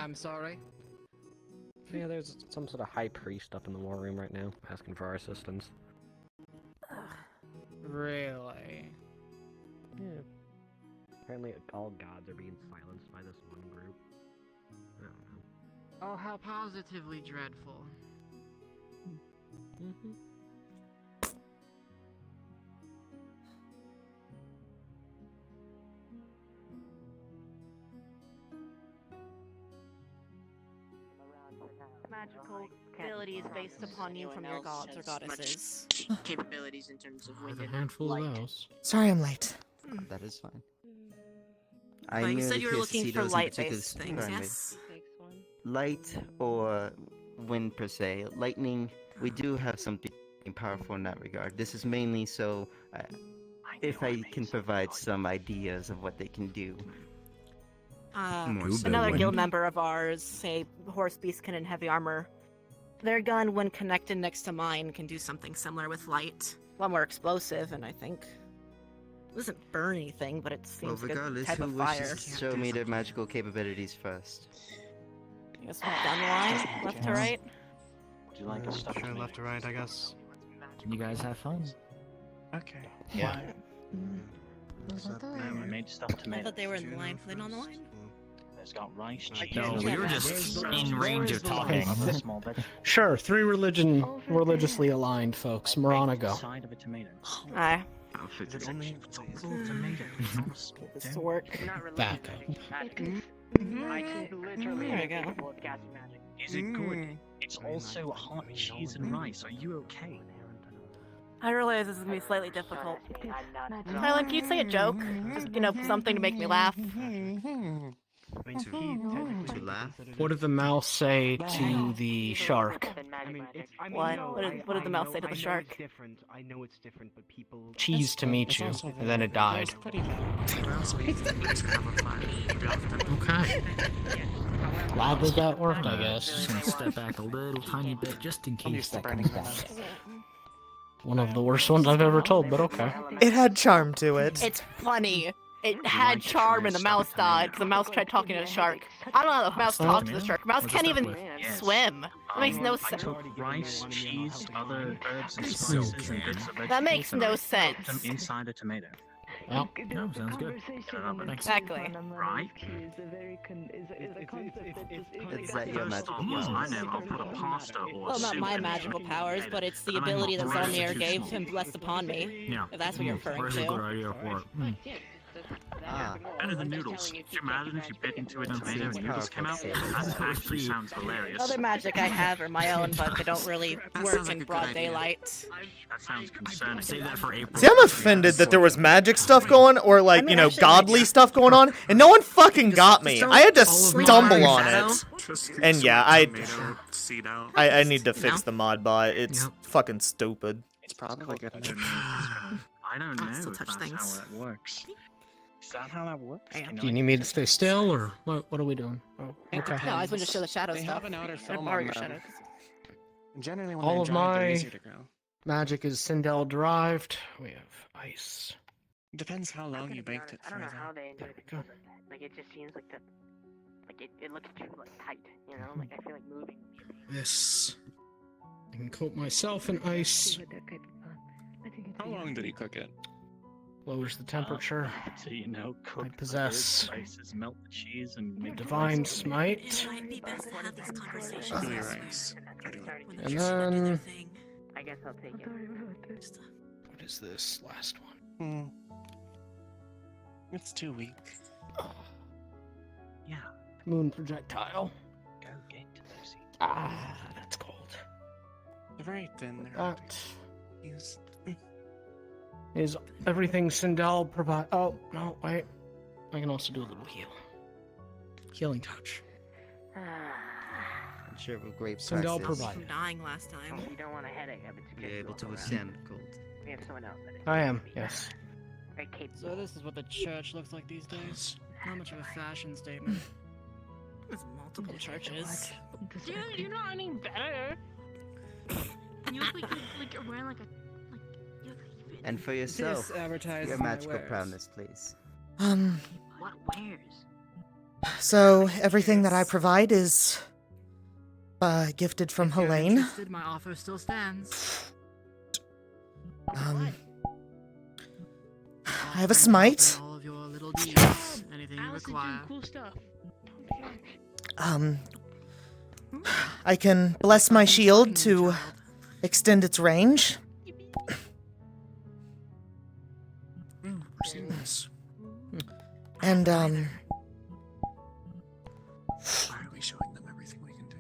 I'm sorry. Yeah, there's some sort of high priest up in the war room right now, asking for our assistance. Really? Yeah. Apparently all gods are being silenced by this one group. I don't know. Oh, how positively dreadful. Mm-hmm. Magical abilities based upon you from your gods or goddesses. Capabilities in terms of wind A and handful light. of those. Sorry I'm late. That is fine. Oh, you said merely you were curious to looking see for those in light-based particular- things, Pardon me. yes? Light or wind per se. Lightning, we do have something powerful in that regard. This is mainly so if I can provide some ideas of what they can do. More so Another when- guild member of ours, say Horse Beastkin in heavy armor, their gun, when connected next to mine, can do something similar with light. A lot more explosive, and I think it doesn't burn anything, but it Well, seems like a regardless, type who of fire. wishes to show me their magical capabilities first? I guess we've done line, left to right. Would you like a stuffed Sure, left to right, I guess. You guys have fun. Okay. Yeah. I made stuffed I tomatoes. thought they were in the line. Were they not on the line? It's got rice, cheese. No, we were just in range of talking. Sure, three religiously aligned folks. Marana, go. Side of a tomato. Aye. Is it only tomato? Get this to work. Back up. There we go. Is it good? It's also hot cheese and rice. Are you okay? I realize this is gonna be slightly difficult. Tyler, can you say a joke? Just, something to make me laugh. To laugh? What did the mouse say to the shark? What did the mouse say to the shark? I know it's different, but people. Cheese to meet you, and then it died. Okay. Glad we got work, I guess. Just gonna step back a little tiny bit just in case that comes back. One of the worst ones I've ever told, but okay. It had charm to it. It's funny. It had charm and the mouse died because the mouse tried talking to the shark. I don't know how the mouse talked to the shark. Mouse can't even swim. That makes no sense. Rice, cheese, other herbs and spices and bits of That makes no Put them sense. inside a tomato. Well, no, sounds good. Exactly. Right? Is that your magical Use powers? my name, I'll put a pasta or Well, not soup my in it. magical powers, but it's the And I'm ability that not Zolnir too gave small. him blessed upon me. Yeah. If that's what you're referring Where's a good to. idea for it? Better than noodles. Could you imagine if you bit into a tomato and noodles came out? That actually sounds hilarious. Other magic I have are my own, but they don't really work in broad daylight. That sounds concerning. Save that for April. See, I'm offended that there was magic stuff going, or like, godly stuff going on, and no one fucking got me. I had to stumble on it. And yeah, I need to fix the mod bot. It's fucking stupid. It's probably good. I don't know still if touch that's things. how it works. Is that how that works? Do you need me to stay still, or what are we doing? Oh, okay. No, I just wanted to show the shadow They stuff. have an outer Or film borrow on your them. shadows. Generally, when All they're of giant, they're my easier to grow. magic is Sindel derived. We have ice. Depends how long you baked it for. I don't know how though. they do it. go. Like it just seems like it looks too tight. You know, like I feel like moving. This. I can coat myself in ice. How long did he cook it? Lowers the temperature. So you know, cook I possess the herbs, spices, melt the cheese, and make the Divine rice. Smite. Might be best to have these conversations. Do your rice. And then. I guess I'll take it. What is this last one? It's too weak. Yeah. Moon projectile. Go get those. Ah, that's cold. They're very thin. They're That Use. is everything Sindel provide. Oh, no, wait. I can also do a little heal. Healing touch. I'm sure with great Sindel practice, provided. Dying last time. You don't want a headache. It's you're able to withstand cold. We have someone else. I am, yes. Very capable. So this is what the church looks like these days. Not much of a fashion statement. There's multiple churches. Dude, you're not any better. You look like you're wearing like a And for yourself, This advertises your my magical wares. prowess, please. What wares? So everything that I provide is gifted from If you're Helene. interested, my offer still stands. I have a smite. All of your little deeds, anything you Alice is require. doing cool stuff. I can bless my shield to extend its range. And Why are we showing them everything we can do?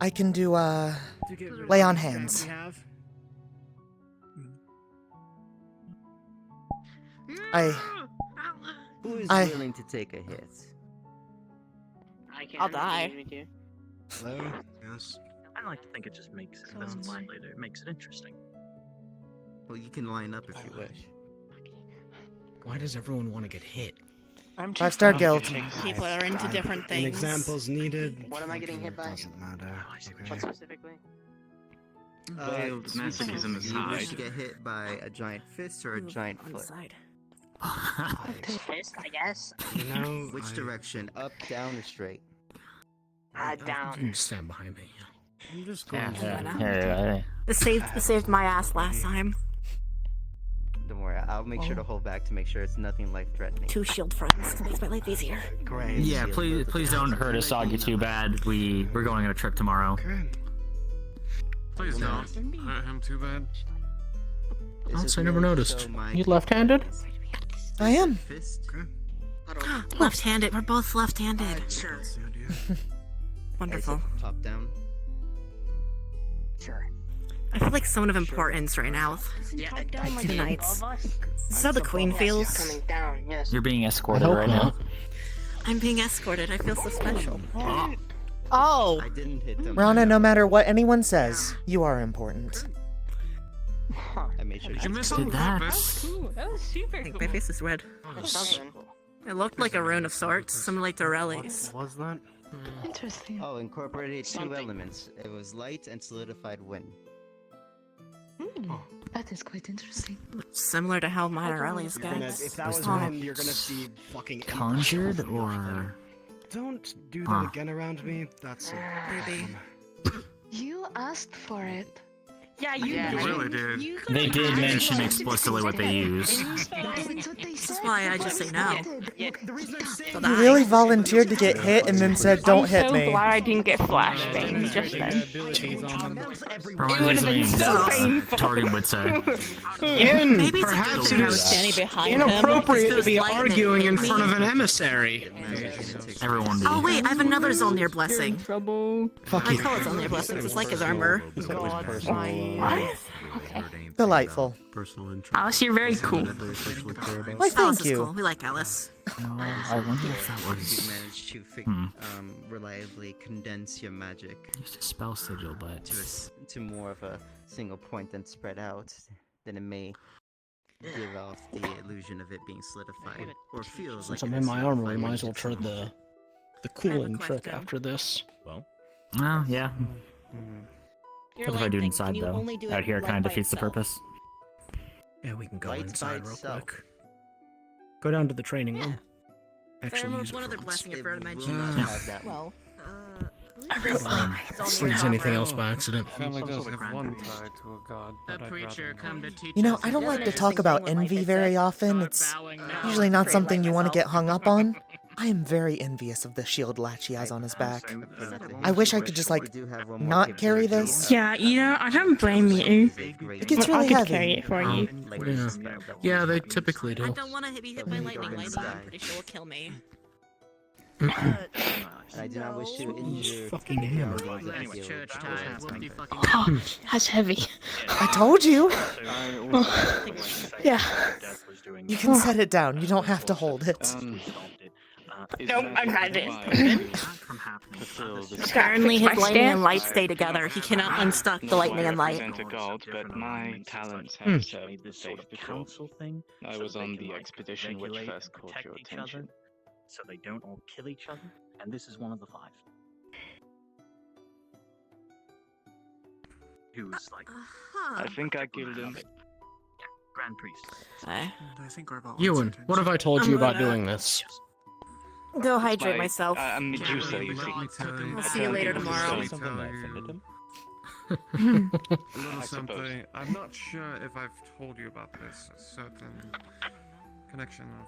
I can do To get rid of lay on the hands. we have. Who is I- willing to take a hit? I can't I'll die. with you. Hello? Yes. I like to think it just makes it doesn't violate it. It makes it interesting. Well, you can line up if you wish. Why does everyone want to get hit? 5-star guild. People are into different An things. example's needed. What am I getting hit by? Doesn't matter. What specifically? Veiled masochism aside. You get hit by a giant fist or a giant foot. Fist, I guess. Which direction? Up, down, or straight? Down. You can stand behind me. I'm just going This saved my ass last time. Don't worry, I'll make sure to hold back to make sure it's nothing life-threatening. 2 shield friends. Makes my life easier. Great. Yeah, please don't hurt Asagi too bad. We're going on a trip tomorrow. Please don't hurt him too bad. I never noticed. You left-handed? I am. Left-handed. We're both left-handed. Sure. Wonderful. Top down. Sure. I feel like someone of importance right now. Yeah, Two knights. This is how the queen feels. Coming down, yes. You're being escorted right now. I'm being escorted. I feel so special. Oh! I didn't hit them. Rana, no matter what anyone says, you are important. I made sure Did you miss Did on that? purpose? Ooh, that was super I think cool. my face is red. It looked like a rune of sorts, something like Dorelli's. Was that? Interesting. Oh, incorporated 2 elements. It was light and solidified wind. That is quite interesting. Similar to how Dorelli's goes. If that was one, you're gonna see fucking Conjured or? Don't do Huh. that again around me. That's Maybe. You asked for it. Yeah, you You really did. They did mention explicitly what they used. That's why I just say no. You really volunteered to get hit and then said, "Don't hit I'm me." so glad I didn't get flashbang just then. Reminds me so of painful. Targan would say. Maybe it's perhaps because I it was is standing behind him. inappropriate to be Lightning arguing in hit front me. of an emissary. Everyone did. Oh wait, I have another Zolnir blessing. Trouble. I call it Zolnir blessings. It's like his armor. Delightful. Alice, you're very cool. Why, Alice thank is you. cool. We like Alice. I wonder if that You was managed to reliably condense your magic just a spell sigil, but to more of a single point than spread out, then it may give off the illusion of it being solidified, or feels like Since I'm it in is my armor, we solidified might when as well it's try itself. the cooling trick after this. well, yeah. Your What if I light do it thing, inside can you though? only do it Out here light kind by of defeats the itself? purpose. Yeah, we can go Light by inside real itself. quick. Go down to the training room. I Actually, remember use it one other for blessing once. I forgot to mention. have that Well, If there's anything else by accident. Family does have one tied to a god, but I'd rather not. You know, I don't like to talk about envy very often. It's usually not something you want to get hung up on. I am very envious of the shield latch he has on his back. I wish I could just, like, not carry this. Yeah, you know, I don't blame you. It gets I really could heavy. carry it for you. Yeah, they typically I do. don't want to be hit by lightning. Lightning, I'm pretty sure will kill me. And I do not wish to injure Fucking hell. Anyway, church Oh, that's heavy. I told you. Yeah. You can set it down. You don't have to hold it. Nope, I got it. Apparently his Fix my lightning and stance. light stay together. He cannot unstuck the lightning and light. represent a god, but my talents have served the faith before. I was on the expedition which first caught your attention. So they don't all kill each other, and this is one of the 5. Who's like I think I killed him. Grand Priest. I think we're about Ewan, what have I told you about doing this? Go hydrate myself. I'm Medusa, you see. I'll see you later tomorrow. A little something. I'm not sure if I've told you about this. A certain connection of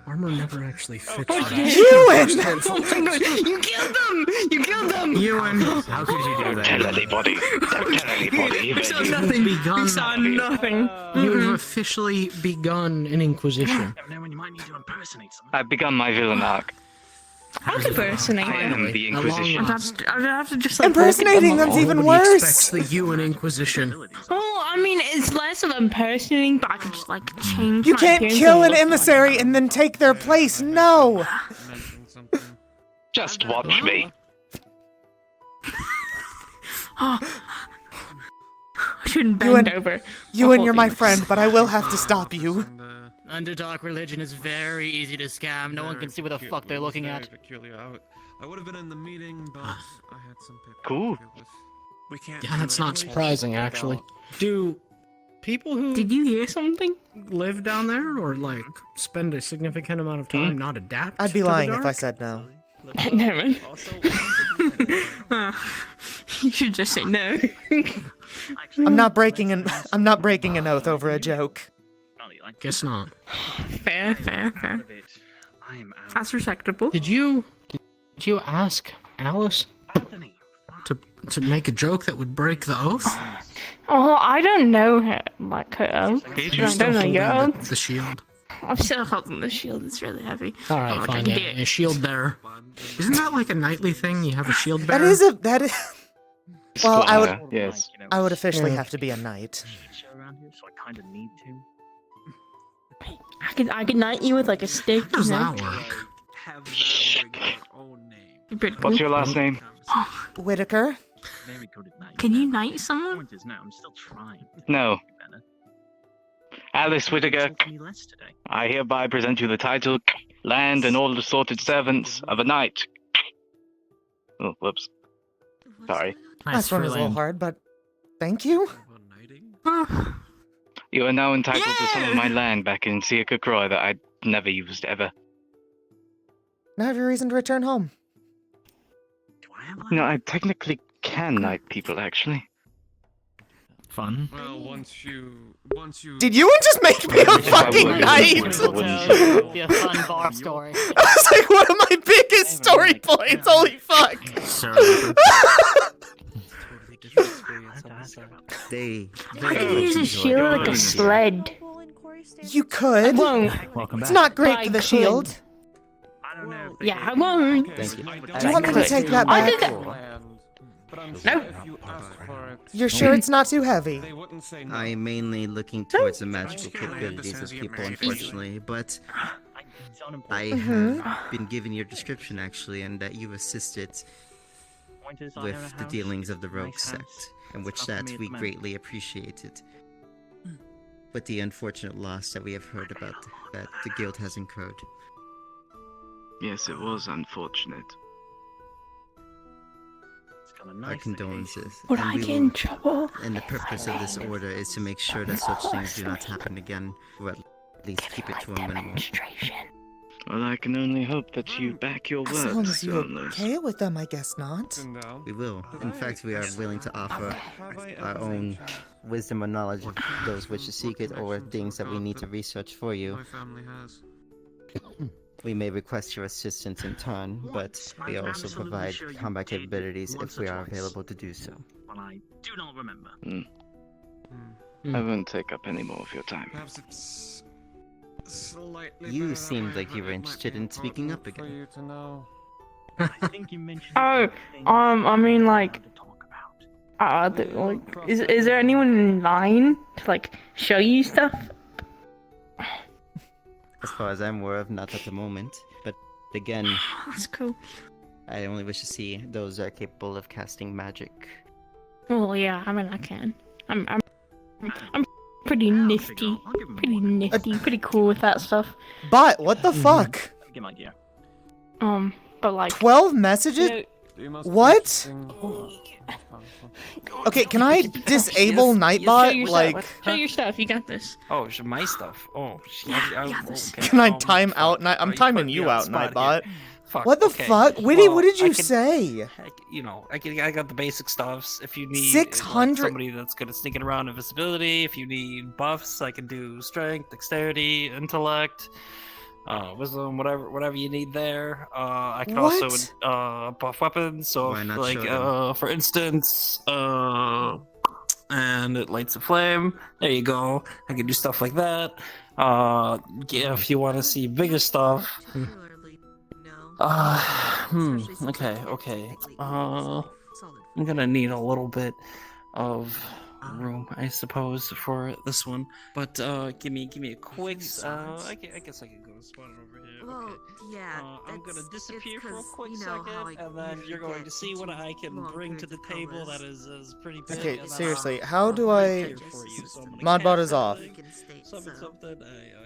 Armor never actually fits. Ewan! You killed them! You killed them! Ewan! How could you do that? Tell anybody. Don't tell anybody. We saw nothing. We saw nothing. You have officially begun an inquisition. You might need to impersonate someone. I've begun my villain arc. How to impersonate I am the Inquisition. I'd have to just like Impersonating them's even Nobody worse. expects the Ewan Inquisition. Oh, I mean, it's less of impersonating, but I could just like change. You my can't appearance kill and an look emissary and then take their place. No. Just watch me. I shouldn't bend over. You're my friend, but I will have to stop you. Underdog religion is very easy to scam. No one can see what the fuck they're looking at. I would have been in the meeting, but I had some paperwork. Cool. We can't. Yeah, that's not surprising, actually. Do people who Did you hear something? live down there or like spend a significant amount of time not adapt? I'd be to the lying if I dark? said no. Never. You should just say no. I'm not breaking an oath over a joke. Guess not. Fair. That's respectable. Did you ask Alice to make a joke that would break the oath? Oh, I don't know her, like her oath. Do I you still don't know hold your the oath. shield? I'm still holding the shield. It's really heavy. All right, Oh, fine. I can Yeah, do it. a shield bearer. Isn't that like a nightly thing? You have a shield bearer. That is. Well, Yes. I would officially Yeah. have to be a knight. Around here, so I kind of need to. I can knight you with like a stick. How does you know? that work? Have them bring their own name. You're pretty What's your cool. last name? Whitaker? Very good at night. Can you knight someone? Point is, no, I'm still trying. No. Better. Alice Whittaker, Talk to me less today. I hereby present you the title, Land and all assorted servants of a knight. Oh, whoops. Sorry. Last one was a little hard, but thank you. You are now entitled to some of my land back in Siaka Croy that I never used ever. Now I have a reason to return home. No, I technically can knight people, actually. Fun. Well, once you. Did you just make me a fucking knight? Be a fun bar story. I was like, one of my biggest story points. Holy fuck. They I could use a shield like a sled. You could. Won't. It's not great I for the could. shield. Yeah, I won't. Thank you. Do you want me to take that I back? did that. No. You're sure it's not too heavy? I'm mainly looking towards the magical capabilities of people, unfortunately, but I have been given your description, actually, and that you assisted with the dealings of the rogue sect, and which that we greatly appreciated. But the unfortunate loss that we have heard about that the guild has incurred. Yes, it was unfortunate. Our condolences. Would and I we get will- in trouble? And the purpose of this order is to make sure that such things do not happen again, or at least keep it to a minimum. Well, I can only hope that you back your As long as words, you're Gunless. okay with them, I guess not. We will. In fact, we are willing to offer our own wisdom or knowledge of those which is secret or things that we need to research for you. My family has. We may request your assistance in turn, but we also provide combat capabilities if we are available to do so. Well, I do not remember. I won't take up any more of your time. Perhaps it's slightly You better seemed that like you way, were but it might interested be in speaking up important for again. you to know. I think you mentioned. Oh, I mean, like, like, is there anyone in line to like show you stuff? As far as I'm aware of, not at the moment. But again, That's cool. I only wish to see those that are capable of casting magic. Well, yeah, I mean, I can. I'm pretty nifty, pretty cool with that stuff. But what the fuck? Get my gear. But like 12 messages? What? Okay, can I disable Nightbot? Like, show your stuff. You got this. Oh, it's my stuff. Oh, okay. can I time out Night? I'm timing you out, Nightbot. Fuck, What the okay. fuck? Witty, Well, what did I you can- say? You know, I got the basic stuffs. If you need 600 somebody that's good at sneaking around, invisibility. If you need buffs, I can do strength, dexterity, intellect, wisdom, whatever you need there. I can What? also buff weapons. So Why if, not like show them? for instance, and it lights a flame. There you go. I can do stuff like that. Yeah, if you want to see bigger stuff. Okay. I'm gonna need a little bit of room, I suppose, for this one. But give me a quick. I guess I can go spot it over here. Well, Okay. yeah. I'm gonna disappear it's for a 'cause, quick you know, second, how I and then usually you're going get to see what I can long bring to periods the of table that comas. is pretty big. Okay, and seriously, I'll how do I... here for you, so I'm gonna Modbot cast is off. something.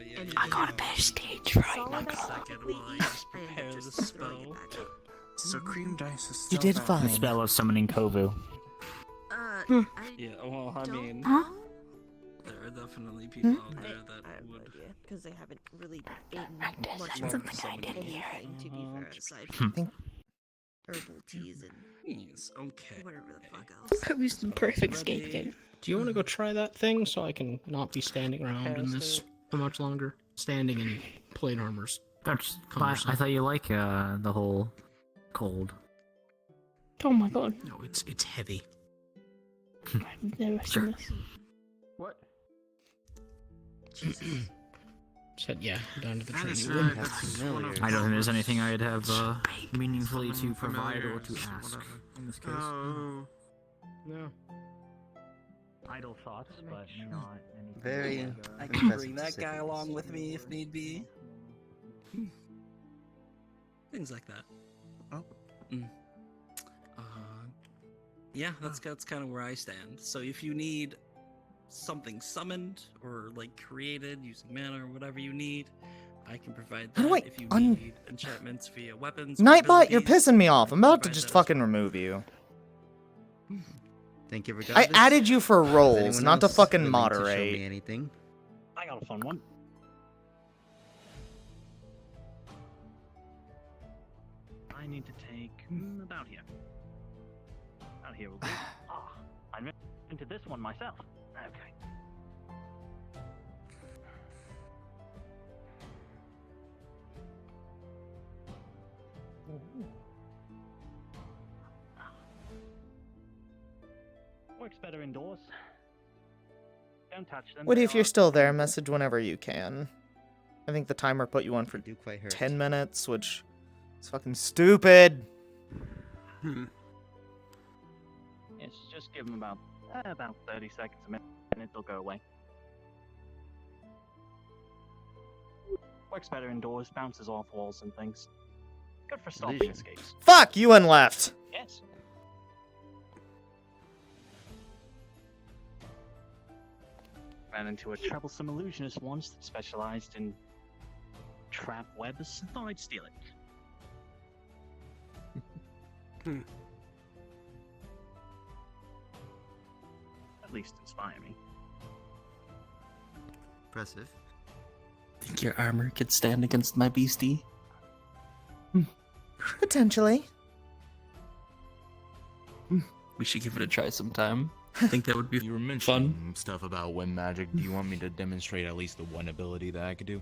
Yeah, I got a better stage right now. Second while I just prepare the spell. So cream dice is You still did valid. fine. The spell of summoning Kovu. Yeah, well, I mean, Huh? there are definitely people out there that would. Because they haven't really eaten Practice. much That's of something I didn't hear. anything, to be fair, aside I from think herbal teas and Yes, okay. whatever the fuck else. Kovu's the perfect scapegoat. Do you want to go try that thing so I can not be standing around in this for much longer? Standing in plate armors. That's. I thought you like the whole cold. Oh my god. No, it's heavy. I've never seen this. What? Said yeah, down to the That is training room. that's one of I don't think there's those- anything I'd have meaningfully to Summon provide or to familiars, ask whatever. in this case. Oh. No. Idle thoughts, but not anything. Very. I can bring that guy along with me if need be. Things like that. Oh. Yeah, that's kind of where I stand. So if you need something summoned or like created using mana or whatever you need, I can provide How that. do I If you un- need enchantments via weapons, or Nightbot, you're abilities, pissing me off. I'm about to provide just that as fucking remove you. Thank you, I regardless. added you for Is roles, anyone not to else fucking willing to show me moderate. anything? I got a fun one. I need to take about here. About here will do. Ah, I invented this one myself. Okay. Works better indoors. Don't touch them. Woody, they if you're are- still there, message whenever you can. I think the timer put you on for Do quite hurt. 10 minutes, which is fucking stupid. Yes, just give them about 30 seconds a minute, and it'll go away. Works better indoors, bounces off walls and things. Good for stopping Illusion. escapes. Fuck, you and left. Yes. Ran into a troublesome illusionist once that specialized in trap webs. Thought I'd steal it. At least inspire me. Impressive. Think your armor could stand against my beastie? Potentially. We should give it a try sometime. I think that would be You were mentioning stuff about wind magic. Do you want me to demonstrate at least the one ability that I could do?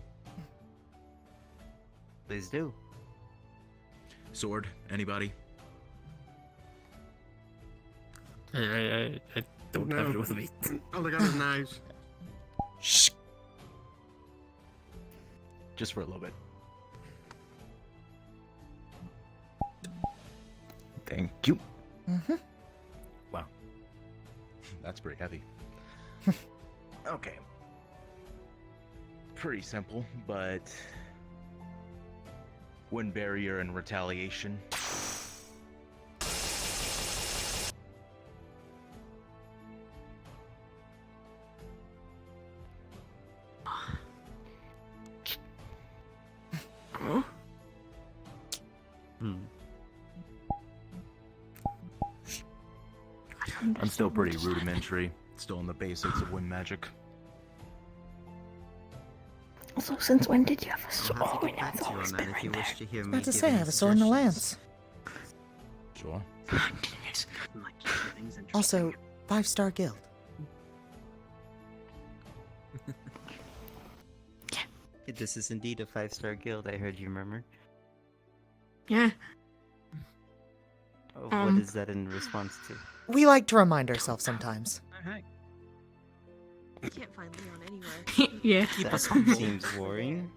Please do. Sword? Anybody? I don't have it with me. All they got is knives. Shh. Just for a little bit. Thank you. Mm-hmm. Wow. That's pretty heavy. Okay. Pretty simple, but... Wind barrier and retaliation. I'm still pretty rudimentary. Still in the basics of wind magic. So since when did you have a sword? I'll have to Oh, get back to you on that if you wish to hear me. About to give say, I any have a sword and a suggestions. lance. Sure. Also, 5-star guild. This is indeed a 5-star guild, I heard you murmur. Yeah. Oh, what is that in response to? We like to remind ourselves sometimes. I can't find Leon anywhere. Yeah. That seems worrying.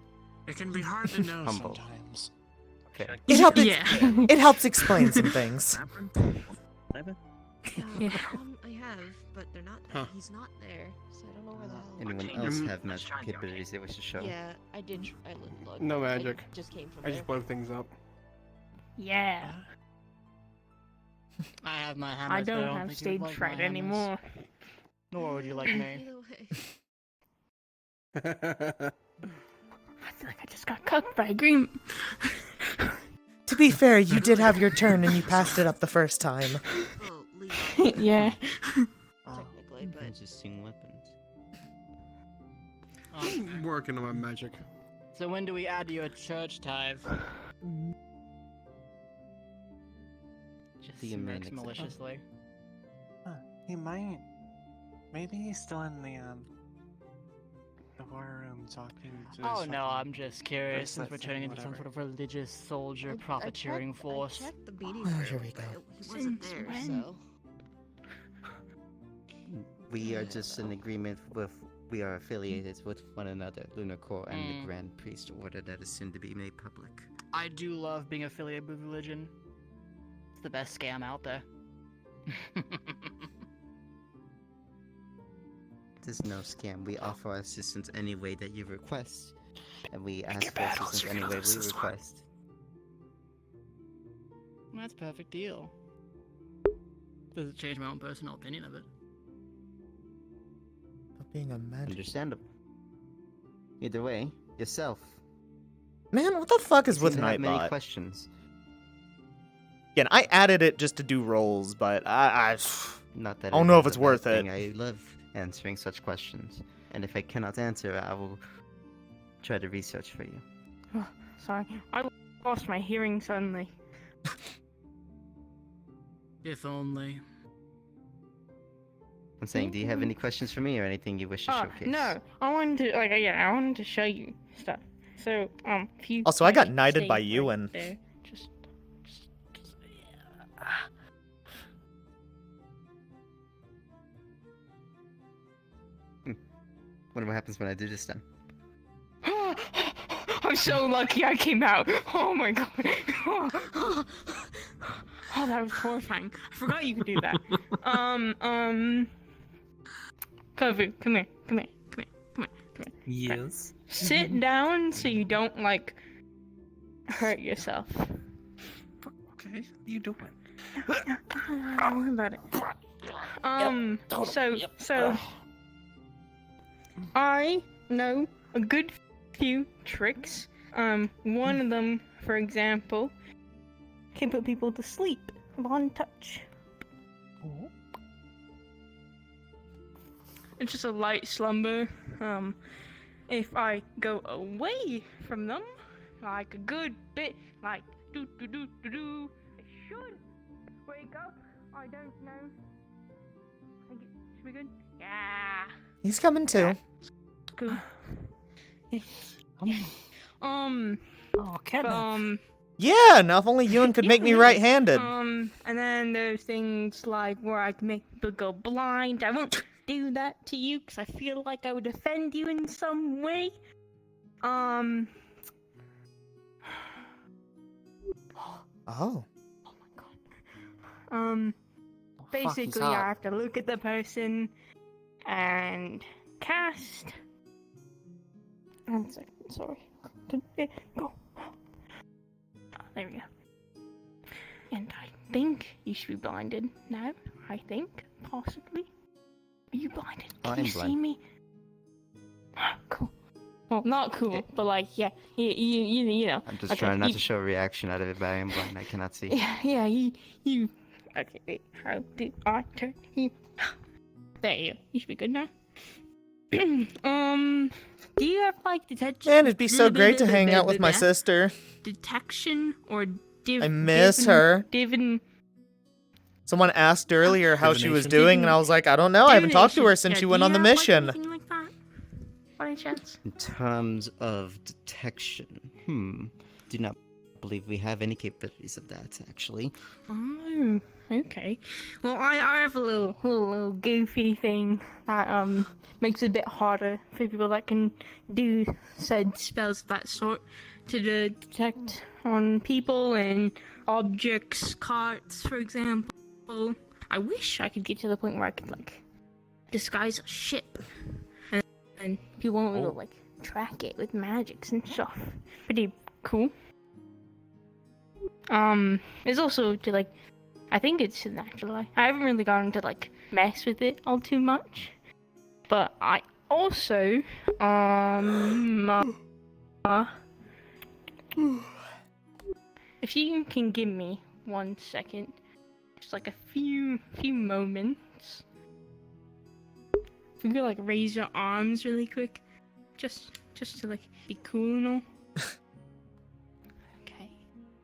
It can be hard to know Humble. sometimes. Okay. It helps. Yeah. It helps explain some things. Yeah. I have, but they're not. Huh. He's not there, so I don't know where the hell. Anyone else have magical capabilities they wish to show? Yeah, I did. I looked. No magic. I just came from I just blow things up. Yeah. I have my hammers. I but don't don't have think you'd stage like fright my hammers. anymore. Nor would you like me. Either way. I feel like I just got cucked by a green. To be fair, you did have your turn and you passed it up the first time. Well, legally. Yeah. Technically, but Interesting weapons. I'm working on my magic. So when do we add you a church tithe? Just The main smirks maliciously. He might. Maybe he's still in the horror room talking to. Oh his no, fucking I'm just curious since we're bracelet turning thing, into some sort whatever. of religious soldier profiteering force. I checked the meeting Oh, room, here we go. but he wasn't Since there, when? so. We are just in agreement with. We are affiliated with one another, Lunacore and the Grand Priest Order that is soon to be made public. I do love being affiliated with religion. It's the best scam out there. There's no scam. We offer our assistance any way that you request, and we ask for assistance any way we request. That's a perfect deal. Doesn't change my own personal opinion of it. Of being a magic. Understandable. Either way, yourself. Man, what the fuck is You with seem to have many Nightbot? questions. Again, I added it just to do rolls, but I Not that don't know is if it's a worth bad it. thing. I love answering such questions, and if I cannot answer, I will try to research for you. Oh, sorry, I lost my hearing suddenly. If only. I'm saying, do you have any questions for me or anything you wish to showcase? No, I wanted to I wanted to show you stuff. So if you Also, I got like, knighted stay by right Ewan. there, Wonder what happens when I do this then. I'm so lucky I came out. Oh my god. Oh, that was horrifying. I forgot you could do that. Kovu, come here. Yes. Sit down so you don't like hurt yourself. Okay, you doing? Don't worry about it. So I know a good few tricks. One of them, for example, can put people to sleep upon touch. It's just a light slumber. If I go away from them, like a good bit, like do, they should wake up. I don't know. Think it should be good. Yeah. He's coming too. Cool. Yeah, now if only Ewan could make me right-handed. And then there's things like where I can make people go blind. I won't do that to you because I feel like I would offend you in some way. Oh. Basically, up? I have to look at the person and cast. 1 second, sorry. Go. There we go. And I think you should be blinded now. I think, possibly. Are you blinded? Can I'm you see blind. me? Cool. Well, not cool, but like, yeah, you know. I'm just Okay, trying not you- to show a reaction out of it, but I am blind. I cannot see. Yeah, you. Okay, wait. How do I turn you? There you go. You should be good now. Do you have like detection? Man, it'd be so great to hang out with my sister. Detection or I miss her. Divin. Someone asked earlier how she was Divination. doing, and I was like, I don't know. I haven't talked to her since Yeah, she do went you on the have, like, mission. anything like that? By any chance? In terms of detection, do not believe we have any capabilities of that, actually. Oh, okay. Well, I have a little goofy thing that makes it a bit harder for people that can do said spells of that sort to detect on people and objects, carts, for example. I wish I could get to the point where I could like disguise a ship, and people won't be able to like track it with magics and stuff. Pretty cool. It's also to like, I think it's natural. I haven't really gotten to like mess with it all too much, but I also if you can give me 1 second, just like a few moments, if you could like raise your arms really quick, just to like be cool and all.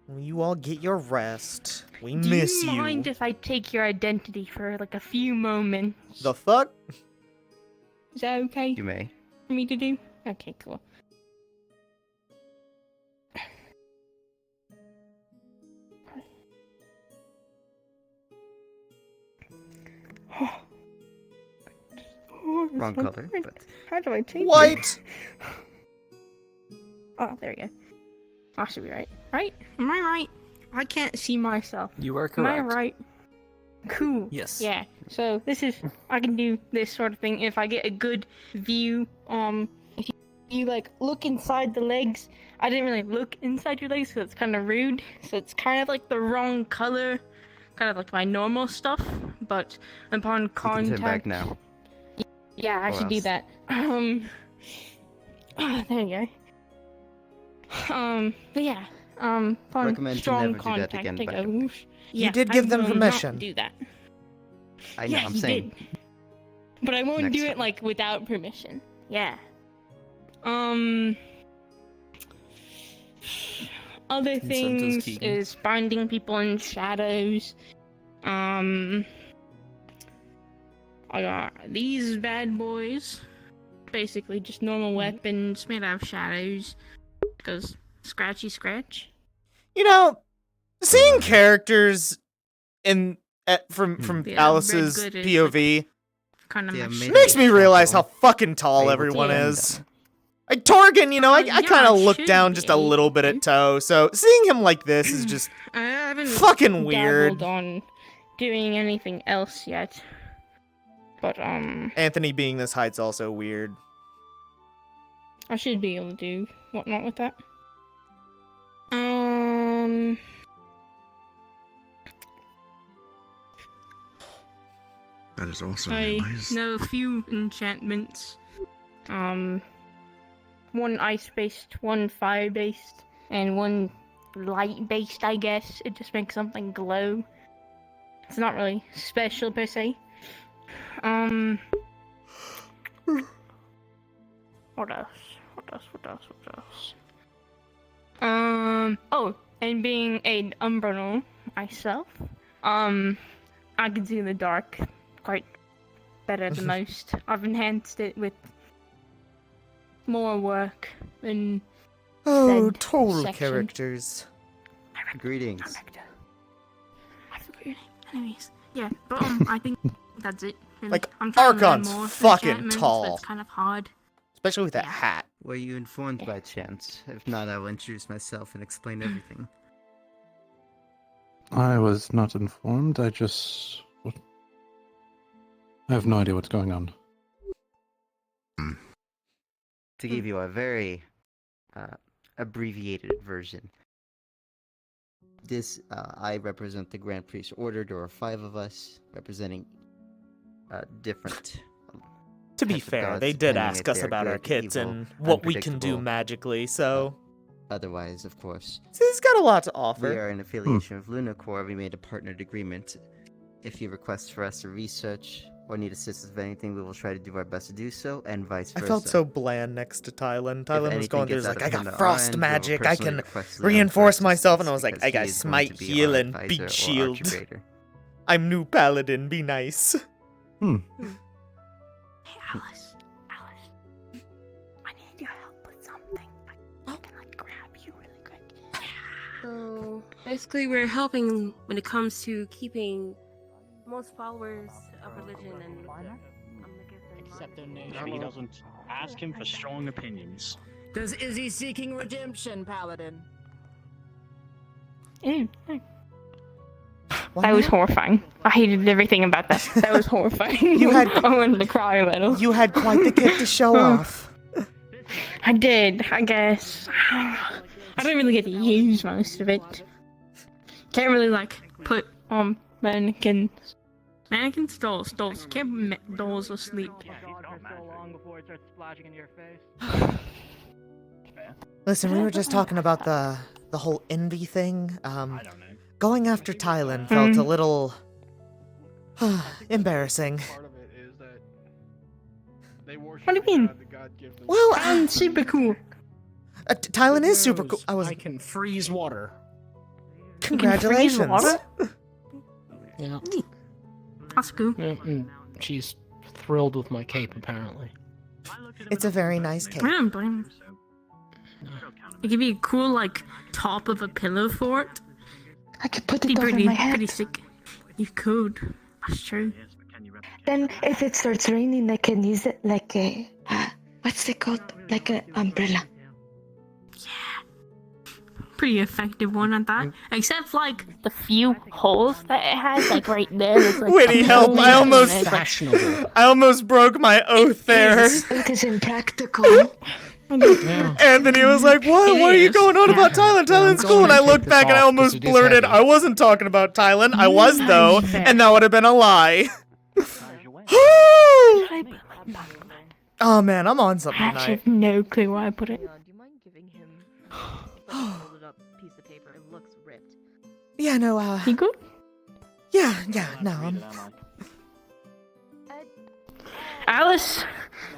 Will you all get your rest? We Do miss you you. mind if I take your identity for like a few moments? The fuck? Is that okay? You may. For me to do? Okay, cool. Wrong color, but How do I change White. Oh, there we go. I should be right. Right? Am I right? I can't see myself. You are Am I correct. right? Cool. Yes. Yeah. So this is, I can do this sort of thing if I get a good view. If you like look inside the legs, I didn't really look inside your legs because it's kind of rude. So it's kind of like the wrong color, kind of like my normal stuff. But upon you can turn back contact, now. yeah, I Or should do else. that. There you go. But yeah, upon Recommend to strong never do that contact, again, they by go, the way. "Oof." You Yeah, did I give them will not permission. do that. I know, Yeah, I'm you saying. did. But I won't Next do it time. like without permission. Yeah. Other Consent is things key. is finding people in shadows. I got these bad boys. Basically just normal weapons made out of shadows. Because scratch. You know, seeing characters in from Yeah, Alice's Red Good is, POV Kind of Yeah, my makes me realize how Shadow. fucking tall Able to everyone bend is. them. Like Torgan, you know, I yeah, kind of I look should down just a be. little bit at Toe, so seeing him like this is just I haven't fucking weird. dabbled on doing anything else yet. But Anthony being this height's also weird. I should be able to do whatnot with that. That is also I nice. know a few enchantments. One ice-based, one fire-based, and one light-based, I guess. It just makes something glow. It's not really special per se. What else? Oh, and being an umbral myself, I can see in the dark quite better than most. I've enhanced it with more work than Oh, said total section. characters. Greetings. Anyways, yeah, but I think that's it. Really. Like, I'm trying to learn Archon's more fucking enchantments, but tall. it's kind of hard. Especially with that hat. Were you informed by chance? If not, I will introduce myself and explain everything. I was not informed. I have no idea what's going on. To give you a very abbreviated version. I represent the Grand Priest Order. There are 5 of us representing different. To be types of fair, gods, they did depending ask if us they're about our good, kits evil, and what we can do unpredictable. magically, so. Otherwise, of course. So he's got a lot to We offer. are an affiliation of Lunacore. We made a partnered agreement. If you request for us to research or need assistance with anything, we will try to do our best to do so, and vice I versa. felt so bland next to Tylen. Tylen was anything going through, gets like, out I of hand got on frost our end, we will magic, I personally can request Leon reinforce for myself, and I was assistance like, I because got he is going smite, to be heal, our and advisor beat or shield. archerator. I'm new paladin, be nice. Alice, I need your help with something. I can like grab you really quick. So basically, we're helping when it comes to keeping most followers of religion and Except their name. If he doesn't ask him for strong opinions. Is he seeking redemption, Paladin? That was horrifying. I hated everything about that. That was horrifying. I wanted to cry a little. You had quite the kit to show off. I did, I guess. I don't really get to use most of it. Can't really, like, put on mannequins. Mannequins? Dolls. Can't put dolls asleep. Listen, we were just talking about the whole envy thing. Going after Thailand felt a little embarrassing. What do you mean? Well, I'm super cool. Thailand is super cool. I can freeze water. Congratulations. Yeah. That's cool. Yeah, she's thrilled with my cape, apparently. It's a very nice cape. I don't blame you. It could be a cool, like, top of a pillow fort. I could put it Be over pretty, my head. pretty sick. You could. That's true. Then, if it starts raining, I can use it like a what's it called? Like an umbrella. Pretty effective one at that. Except, like, the few holes that it has, like, right there. There's, like, Witty help! I almost broke my oath there. It is impractical. Anthony was like, "What? What are you going on about Thailand? Thailand's cool." And I looked back and I almost blurted, "I wasn't talking about Thailand. I was though, and that would have been a lie." Oh man, I'm on something I actually tonight. have no clue why I put it. Yeah, no. You good? Yeah, no. Alice,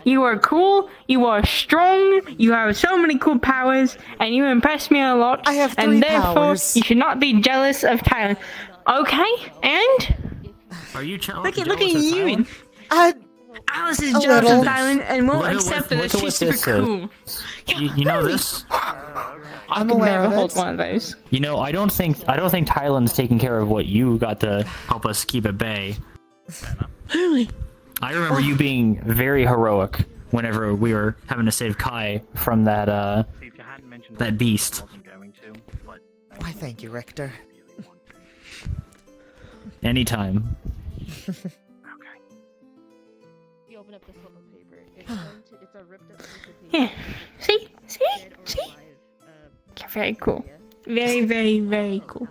you are cool, you are strong, you have so many cool powers, and you impress me a lot. I have 3 and therefore, powers. you should not be jealous of Thailand. Okay, and? Are you Look at you! Alice is a jealous little. of Thailand and won't Look at accept what- that look at she's what super this says. cool. You know this? I'm could aware never of hold it. one of those. You know, I don't think Thailand's taking care of what you got to help us keep at bay. Really? I remember you being very heroic whenever we were having to save Kai from that that beast. Why, thank you, Richter. Anytime. You open up this little paper. It's a ripped up piece of paper. Yeah. See? You're very cool. Very, very, very cool.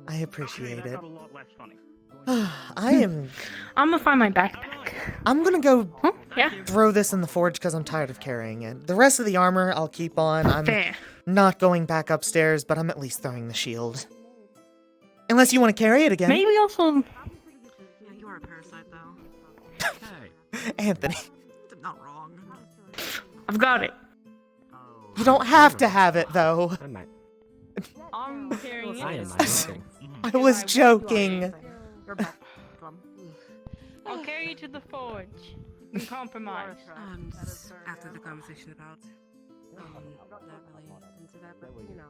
I appreciate it. I'm gonna find my backpack. I'm gonna go Yeah. throw this in the forge because I'm tired of carrying it. The rest of the armor I'll keep on. I'm Fair. not going back upstairs, but I'm at least throwing the shield. Unless you want to carry it again. Maybe also. You are a parasite, though. Anthony. Not wrong. I've got it. You don't have to have it, though. I'm carrying I was joking. I'll carry you to the forge. You can compromise. After the conversation about, not really into that, but you know.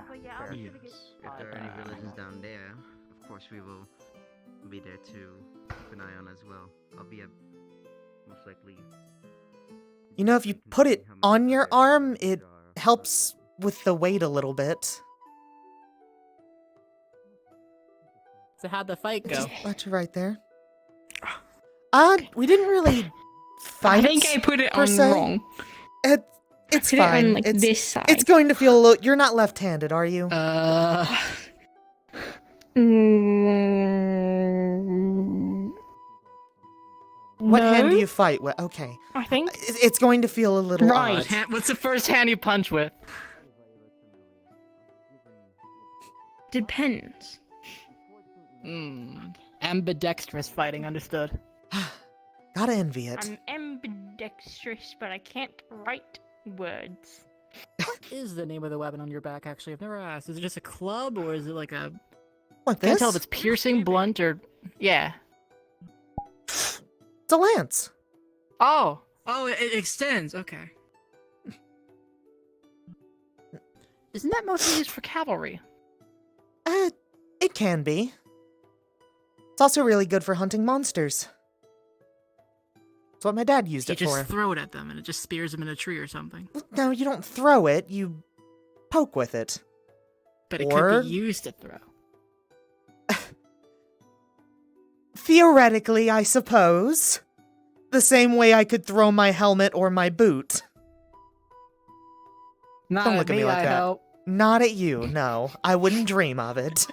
But yeah, I'll Yes. If there are any religions down there, of course we will be there to keep an eye on as well. I'll be most likely. You know, if you put it on your arm, it helps with the weight a little bit. So how'd the fight go? Let you right there. We didn't really fight. I think I put it per on se. wrong. It's Put it on, fine. like, it's this side. It's going to feel a little. You're not left-handed, are you? What hand do you fight with? Okay. I think. It's going to feel a little Right. odd. What's the first hand you punch with? Depends. Ambidextrous fighting, understood. Gotta envy it. I'm ambidextrous, but I can't write words. What is the name of the weapon on your back, actually? I've never asked. Is it just a club, or is it like a... What, Can't this? tell if it's piercing, blunt, or... Yeah. It's a lance. Oh! Oh, it extends, okay. Isn't that mostly used for cavalry? It can be. It's also really good for hunting monsters. That's what my dad used You it just for. throw it at them, and it just spears them in a tree or something. No, you don't throw it, you poke with it. But it Or- could be used to throw. Theoretically, I suppose. The same way I could throw my helmet or my boot. Not Don't at look at me like I that. hope. Not at you, no. I wouldn't dream of it.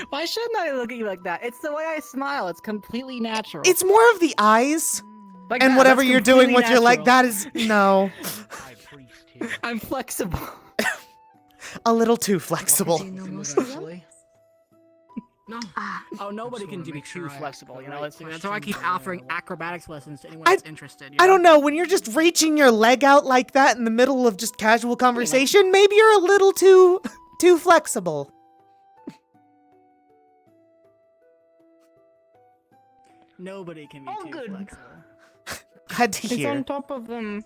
Why shouldn't I look at you like that? It's the way I smile. It's completely natural. It's more of the eyes. Like And that, whatever that's you're doing with completely your leg, natural. that is... No. I'm flexible. A little too flexible. No. Oh, nobody can be too flexible, you know? That's why I keep offering acrobatics lessons to anyone that's interested. You I know? don't know, when you're just reaching your leg out like that in the middle of just casual conversation, maybe you're a little too flexible. Nobody can be too flexible. Glad to It's hear. on top of the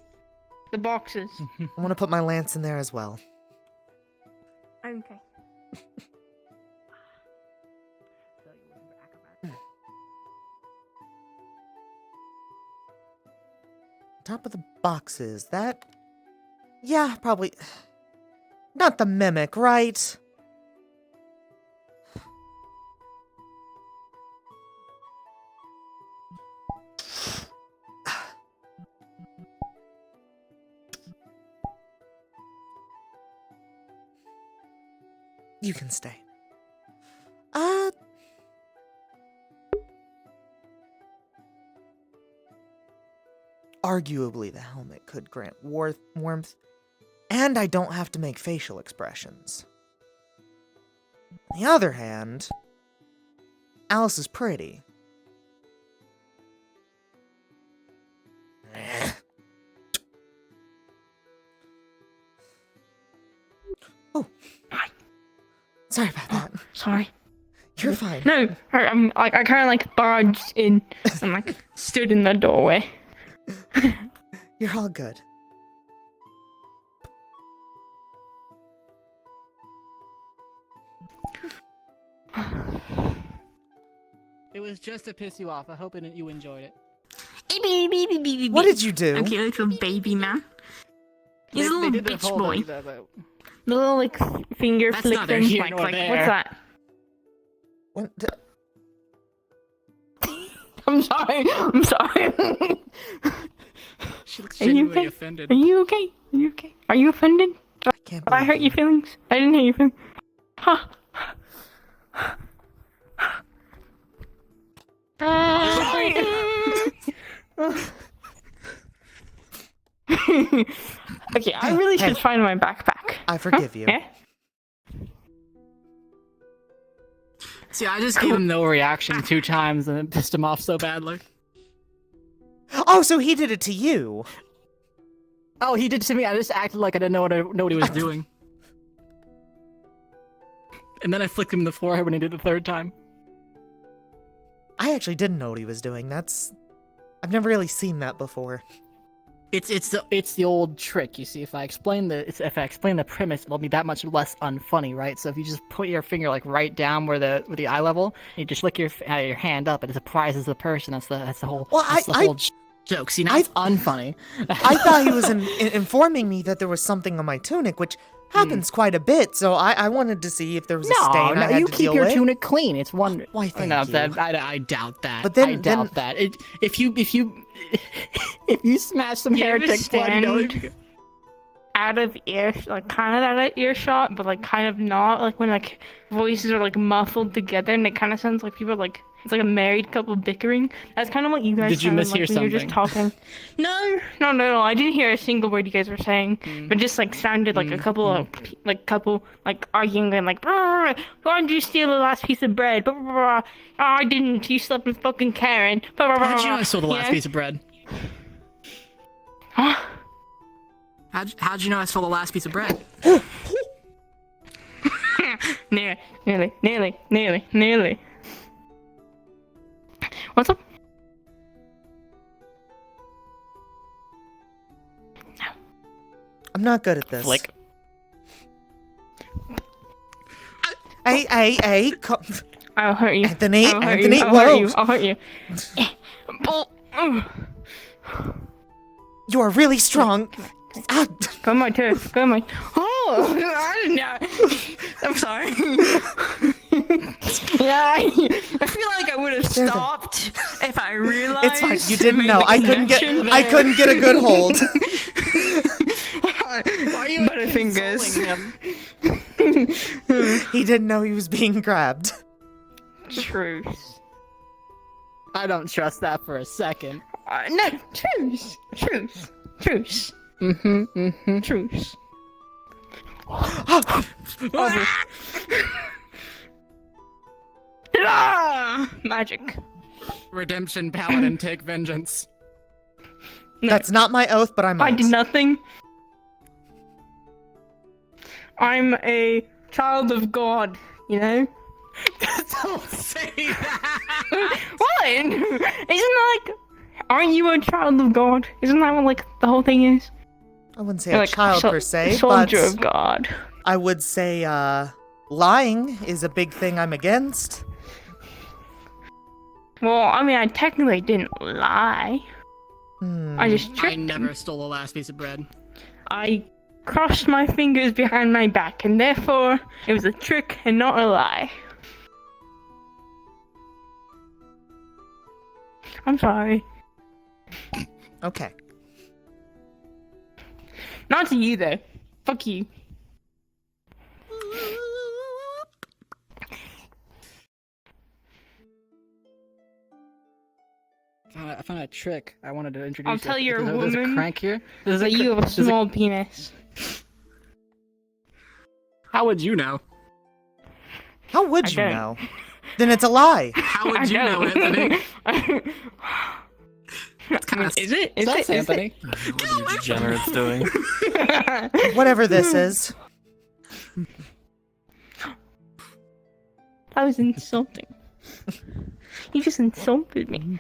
boxes. I want to put my lance in there as well. Okay. Top of the boxes, that... Yeah, probably... Not the mimic, right? You can stay. Arguably, the helmet could grant warmth, and I don't have to make facial expressions. On the other hand, Alice is pretty. Oh. Sorry about that. Sorry. You're fine. No, I'm like I kind of like barged in and like stood in the doorway. You're all good. It was just to piss you off. I hope you enjoyed it. What did you do? Okay, little baby man. He's a little bitch boy. The little like finger That's flick neither thing. here Like, nor there. what's that? What I'm sorry. I'm sorry. She looks Are you genuinely okay? offended. Are you okay? Are you okay? Are you offended? Can't Have I hurt your feelings? I didn't hurt your feelings. Ha. Sorry. Okay, I really should find my backpack. I forgive you. Yeah? See, I just gave him no reaction 2 times and it pissed him off so badly. Oh, so he did it to you. Oh, he did to me. I just acted like I didn't know what he was doing. And then I flicked him in the forehead when he did the 3rd time. I actually didn't know what he was doing. I've never really seen that before. It's the old trick, you see. If I explain the premise, it'll be that much less unfunny, right? So if you just put your finger like right down where the eye level, and you just lick your hand up, and it surprises the person. That's the whole. Well, that's the whole joke. See, now it's unfunny. I thought he was informing me that there was something on my tunic, which happens quite a bit. So I wanted to see if there was a stain I had you to keep deal your with. tunic clean. It's wonderful. Why, thank no, you. I doubt that. But then- I doubt that. If you smash some You ever heretic blood, you know, stand out of ear, like kind of out of earshot, but like kind of not, like when like voices are like muffled together, and it kind of sounds like people are, like it's like a married couple bickering. That's kind of what you guys. Did you sounded mishear like when you were just talking. No. I didn't hear a single word you guys were saying, but just like sounded like a couple of like arguing and like, why did you steal the last piece of bread? Oh, I didn't. You slept with fucking Karen. How'd you know I stole the last piece of bread? Huh? How'd you know I stole the last piece of bread? Nearly. What's up? I'm not good at this. Flick. Hey, come. I'll hurt you. Anthony, I'll hurt Anthony, you. whoa. I'll hurt you. You are really strong. Go on my turf. Go on my. Oh, I didn't know. I'm sorry. Yeah, I feel like I would have stopped if I realized. It's fine. You didn't know. I couldn't get. connection I there. couldn't get a good hold. Why are you Butterfingers. him? He didn't know he was being grabbed. Truce. I don't trust that for a second. No, truce. Truce. Truce. Over. Magic. Redemption paladin, take vengeance. That's not my oath, but I might. I did nothing. I'm a child of God, you know? Don't say that! What? Isn't that like... Aren't you a child of God? Isn't that what, like, the whole thing is? I wouldn't say You're a like child per se, soldier but of God. I would say lying is a big thing I'm against. Well, I mean, I technically didn't lie. I just tricked I never him. stole the last piece of bread. I crossed my fingers behind my back, and therefore, it was a trick and not a lie. I'm sorry. Okay. Not to you, though. Fuck you. I found a trick. I wanted to introduce. I'll tell you're a There's a woman, crank here. but you have a small penis. How would you know? How would I you don't. know? Then it's a lie. How would I you know, don't. Anthony? That's kind of. Is it? Is it? Is Anthony? What are you degenerates doing? it? Whatever this is. That was insulting. You just insulted me.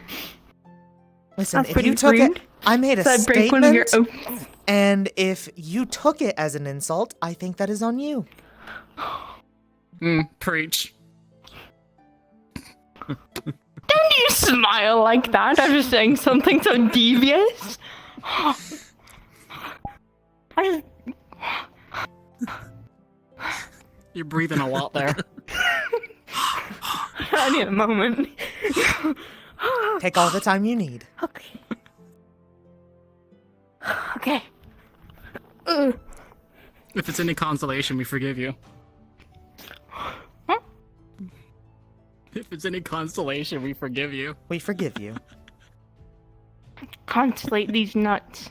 Listen, That's if pretty you took rude. it, I made a So I break one of your statement, and if you took it as an insult, I think that is on you. Preach. Don't you smile like that after saying something so devious? I just... You're breathing a lot there. I need a moment. Take all the time you need. Okay. Okay. If it's any consolation, we forgive you. Huh? If it's any consolation, we forgive you. We forgive you. Consolate these nuts.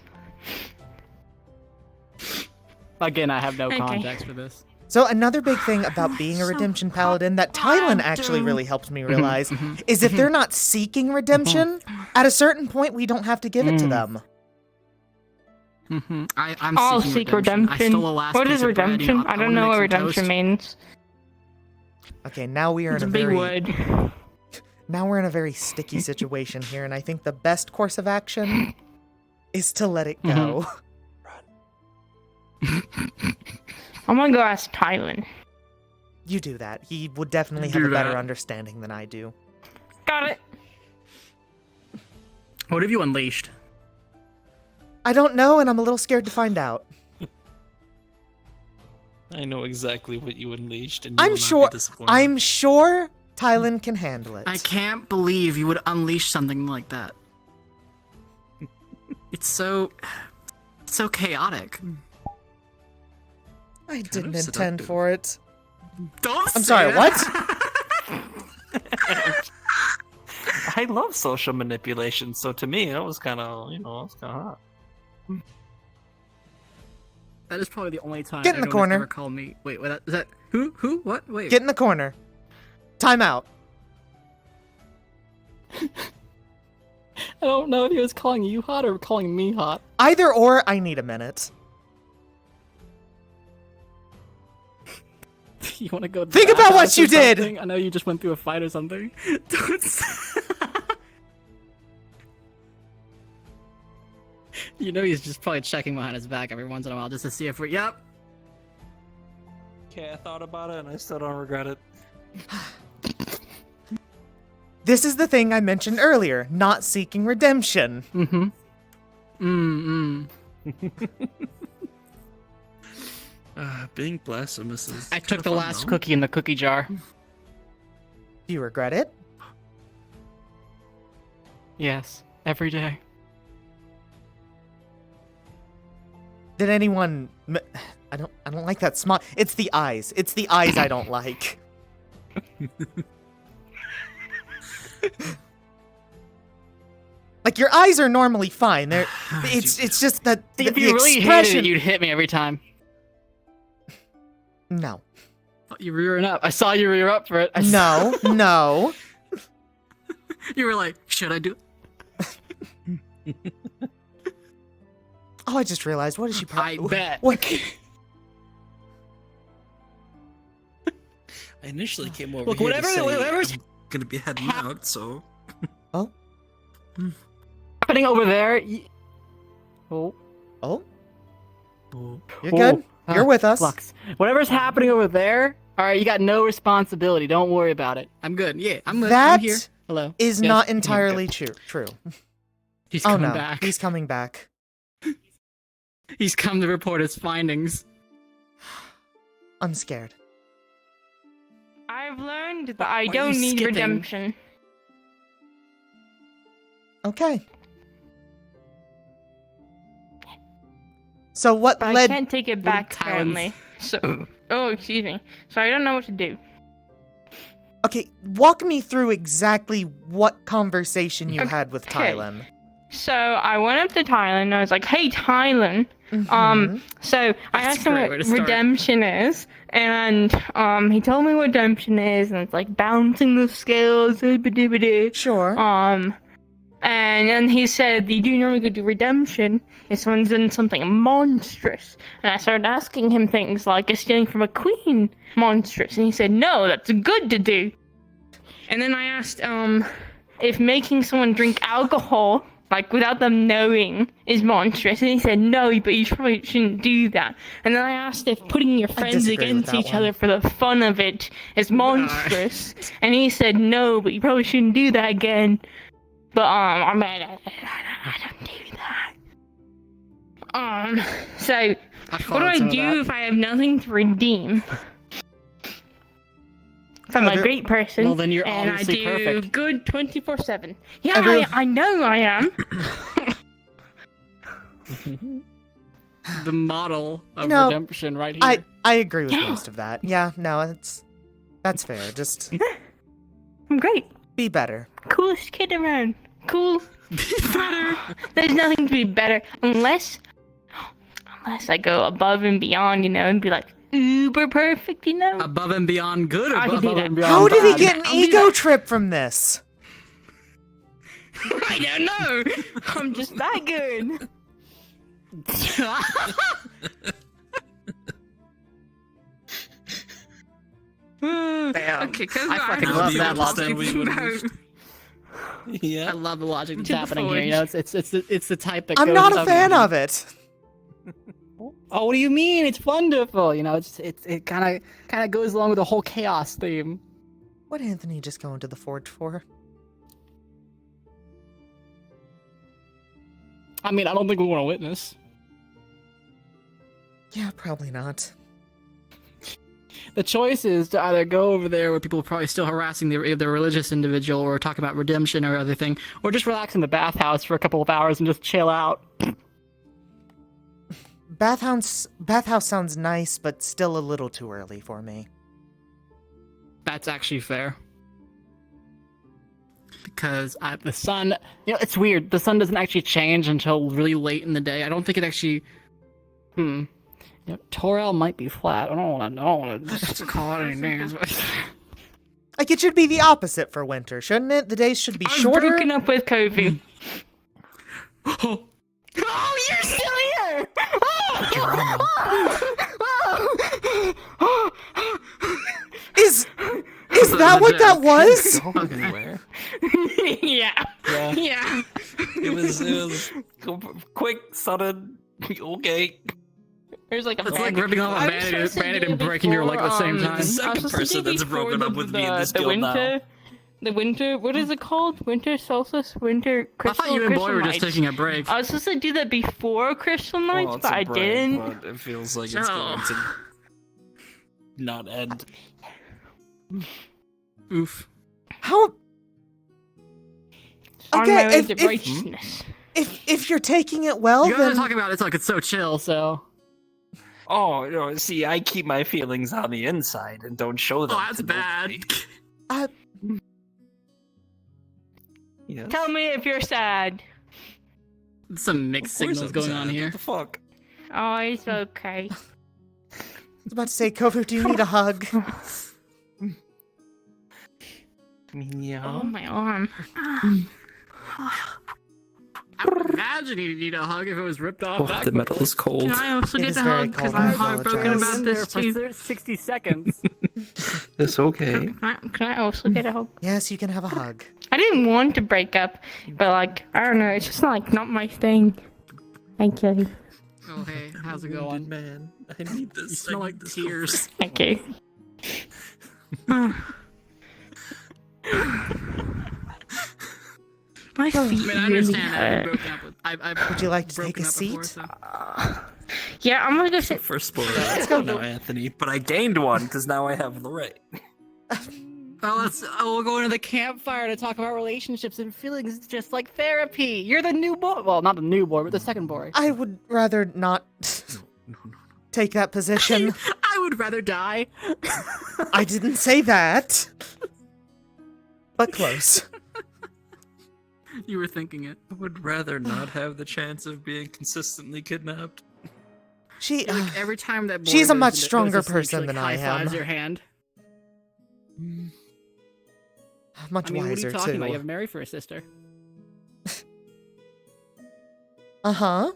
Again, I have no Okay. context for this. So another big thing about being a redemption paladin that Tylen actually really helped me realize is if they're not seeking redemption, at a certain point we don't have to give it to them. I'm I'll seeking seek redemption. I redemption. stole a last What piece is of bread, you redemption? know, I don't wanna know make what some redemption toast. means. Okay, now we are It's in a a big very word. now we're in a very sticky situation here, and I think the best course of action is to let it go. I'm gonna go ask Tylen. You do that. He would definitely have Do a better that. understanding than I do. Got it. What have you unleashed? I don't know, and I'm a little scared to find out. I know exactly what you unleashed, and you I'm will not sure. be disappointed. I'm sure Tylen can handle it. I can't believe you would unleash something like that. It's so chaotic. I didn't of intend seductive. for it. Don't I'm say sorry, that. what? I love social manipulation, so to me, that was kind of, it's kind of hot. That is probably the only time Get in the anyone has corner. ever called me. Wait, is that who? Who? What? Wait. Get in the corner. Time out. I don't know if he was calling you hot or calling me hot. Either or, I need a minute. You want to go? Think about what bathhouse you or did! something? I know you just went through a fight or something. Don't. You know he's just probably checking behind his back every once in a while just to see if we're. Yep. Okay, I thought about it, and I still don't regret it. This is the thing I mentioned earlier, not seeking redemption. Being blasphemous is. I kind took of the fun, last though. cookie in the cookie jar. Do you regret it? Yes, every day. Did anyone? I don't like that smile. It's the eyes. It's the eyes I don't like. Like your eyes are normally fine. They're. It's just that the, If you really expression. hated it, you'd hit me every time. No. You rearing up. I saw you rear up for it. No, no. You were like, should I do it? Oh, I just realized. What is she? I bet. What? I initially came over Look, here whatever, to say whatever's I'm gonna be heading out, so... Oh? happening over there... Oh. Oh? Oh. You're good? You're with us. Flux. Whatever's happening over there, alright, you got no responsibility. Don't worry about it. I'm good. Yeah, I'm good. I'm here. Hello. Is Yes, not I'm entirely good. true. He's Oh, coming no. back. He's coming back. He's come to report his findings. I'm scared. I've learned that I Why are don't you need skipping? redemption. Okay. So what But I led? can't take it back currently. So, oh, excuse me. So I don't know what to do. Okay, walk me through exactly what conversation you had with Okay. Tylen. So I went up to Tylen and I was like, "Hey, Tylen." So I asked him great what way to start. redemption is, and he told me what redemption is, and it's like balancing the scales. Sure. And then he said, "You do normally go to redemption if someone's done something monstrous." And I started asking him things like, "Is stealing from a queen monstrous?" And he said, "No, that's good to do." And then I asked, if making someone drink alcohol, like without them knowing, is monstrous. And he said, "No, but you probably shouldn't do that." And then I asked if putting your friends disagree with against that each one. other for the fun of it is monstrous. And he said, "No, but you probably shouldn't do that again." But I mean, I don't do that. So what do I do if I have nothing to redeem? If I'm a great person, Well, then you're and I obviously do perfect. good 24/7. Yeah, Every- I know I am. The model of You know, redemption right here. I agree with most of that. Yeah, no, that's fair. Just I'm great. be better. Coolest kid around. Cool. Better. There's nothing to be better unless I go above and beyond, and be like uber perfect, Above and beyond good or I can above do that. and beyond How did he bad? get an ego trip from this? I don't know. I'm just that good. Damn. Okay, because I fucking love that logic. Yeah. I love the logic that's To the happening here. forge. It's the type that I'm goes not a up- fan of it. Oh, what do you mean? It's wonderful. It kind of goes along with the whole chaos theme. What did Anthony just go into the forge for? I mean, I don't think we want to witness. Yeah, probably not. The choice is to either go over there where people are probably still harassing the religious individual or talk about redemption or other thing, or just relax in the bathhouse for a couple of hours and just chill out. Bathhouse sounds nice, but still a little too early for me. That's actually fair. Because the sun, it's weird. The sun doesn't actually change until really late in the day. I don't think it actually. Torel might be flat. I don't want to call it any names. Like, it should be the opposite for winter, shouldn't it? The days should be I'm shorter. broken up with Kofi. Oh, you're still here! Is that what that was? Everywhere. Yeah. Yeah. It was quick, sudden. Okay. There's like a It's like ripping off a bandit and breaking your leg at the same time. The second person that's broken up with me in this guild now. The winter, what is it called? Winter solstice? Winter crystal? I thought you and crystal Boy were just nights. taking a break. I was supposed to do that before crystal nights, Well, it's but a I break, didn't. but it feels like it's going to not end. Oof. How? On my way Okay, to righteousness. if you're taking it well, You guys are then talking about it's like it's so chill, so. Oh, no, see, I keep my feelings on the inside and don't show them. Oh, that's bad. Yes. Tell me if you're sad. Some mixed Of course signals I'm going sad. on here. What the fuck? Oh, it's okay. I was about to say, Kofu, do you need a hug? Yeah. Oh, my arm. I would imagine you need a hug if it was ripped off. Oh, that the metal is cold. Can I also It get is a very hug? Because cold, I I'm heartbroken apologize. about this too. 60 seconds. It's okay. Can I also get a hug? Yes, you can have a hug. I didn't want to break up, but like, I don't know, it's just like not my thing. Thank you. Oh, hey, how's it going? Man, I need this. You smell like tears. Thank you. My feet I mean, I really understand that. I've hurt. broken up with. I've Would you like to take broken a up before, seat? so- Yeah, I'm gonna go sit. First spoiler. Let's go. No, Anthony. But I gained one because now I have Lorraine. We'll go into the campfire to talk about relationships and feelings. It's just like therapy. You're the new boy. Well, not the new boy, but the second boy. I would rather not take that position. I would rather die. I didn't say that. But close. You were thinking it. I would rather not have the chance of being consistently kidnapped. She. Like every time that boy She's a goes much to stronger sleep, she, person like, than I am. high-fives your hand. Much I mean, what are wiser you talking too. about? You have Mary for a sister. Uh-huh.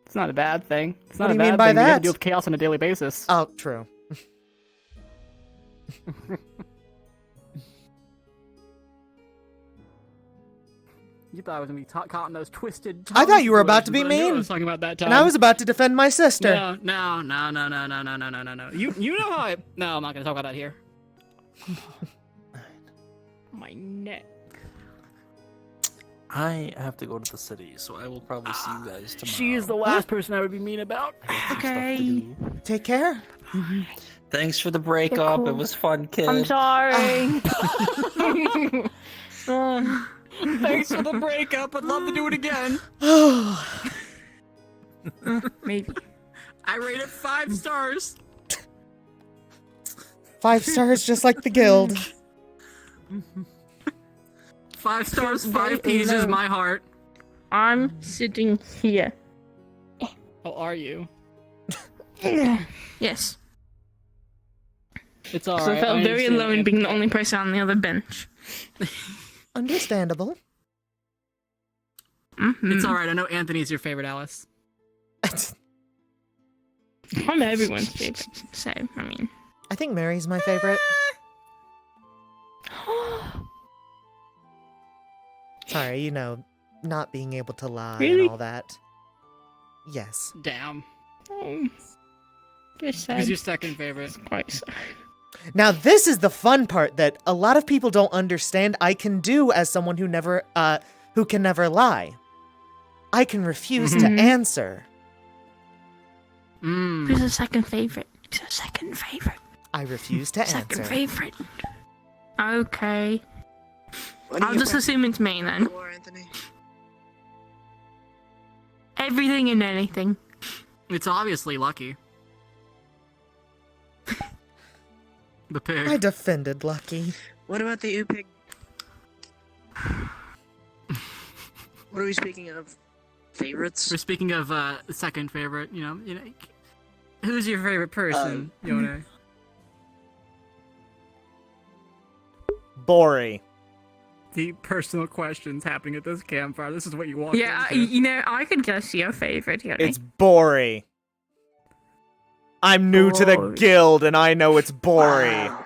It's not a bad thing. It's not What a do you bad mean by thing. You have that? to deal with chaos on a daily basis. Oh, true. You thought I was gonna be caught in those twisted. I thought you were about to situations, be but I knew I mean. was talking about that time. And I was about to defend my sister. No. You know how I. No, I'm not gonna talk about that here. My neck. I have to go to the city, so I will probably see you guys tomorrow. She is the last person I would be mean about. Okay. Take care. Thanks for the breakup. cool. It was fun, kid. I'm sorry. Thanks for the breakup. I'd love to do it again. Maybe. I rate it 5 stars. 5 stars, just like the guild. 5 stars, Very 5 pieces, low. my heart. I'm sitting here. How are you? Yes. It's So alright. I felt very alone being the only person on the other bench. Understandable. Mm-hmm. It's alright. I know Anthony's your favorite, Alice. I'm everyone's favorite, so, I mean. I think Mary's my favorite. Sorry, you know, not being able to lie Really? and all that. Yes. Damn. Just sad. Who's your second favorite? Quite sad. Now this is the fun part that a lot of people don't understand I can do as someone who can never lie. I can refuse to answer. Who's the second favorite? Who's the second favorite? I refuse to Second answer. favorite. Okay. What do I'll you just think assume it's me then. for, Anthony? Everything and anything. It's obviously Lucky. The pig. I defended Lucky. What about the Upig? What are we speaking of? Favorites? We're speaking of second favorite. You know, who's your favorite person, Yone? Bori. Deep personal questions happening at this campfire. This is what you want. Yeah, you know, I could guess your favorite, Yoni. It's Bori. I'm new to the Bori. guild and I know it's Bori. Wow.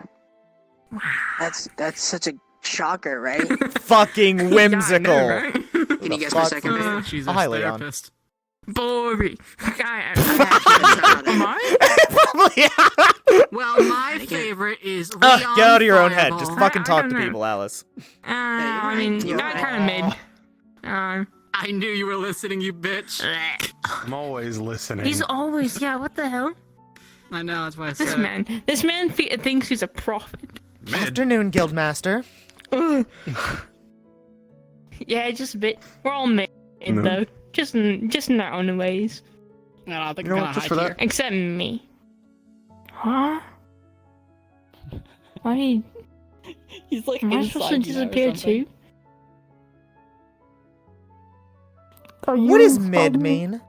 That's such a shocker, right? Fucking whimsical. Yeah, I know, right? Can you guess my second favorite? She's Oh, a hi, Leon. therapist. Bori. Am I? Probably. Well, my favorite is Leon Ugh, get out of your own head. Fireball. Just fucking I talk don't to know. people, Alice. I mean, You're that right. kind of mid. I knew you were listening, you bitch. I'm always listening. He's always, yeah, what the hell? I know, that's why I said This man thinks he's a prophet. Afternoon, Guildmaster. Yeah, just a bit. We're all mid No. though. Just in our own ways. No, I think You know I'm what, kind just of for high that- tier. Except me. Huh? Why? He's like Am I supposed to inside you now or disappear something. too? Are you What is inside mid me? mean?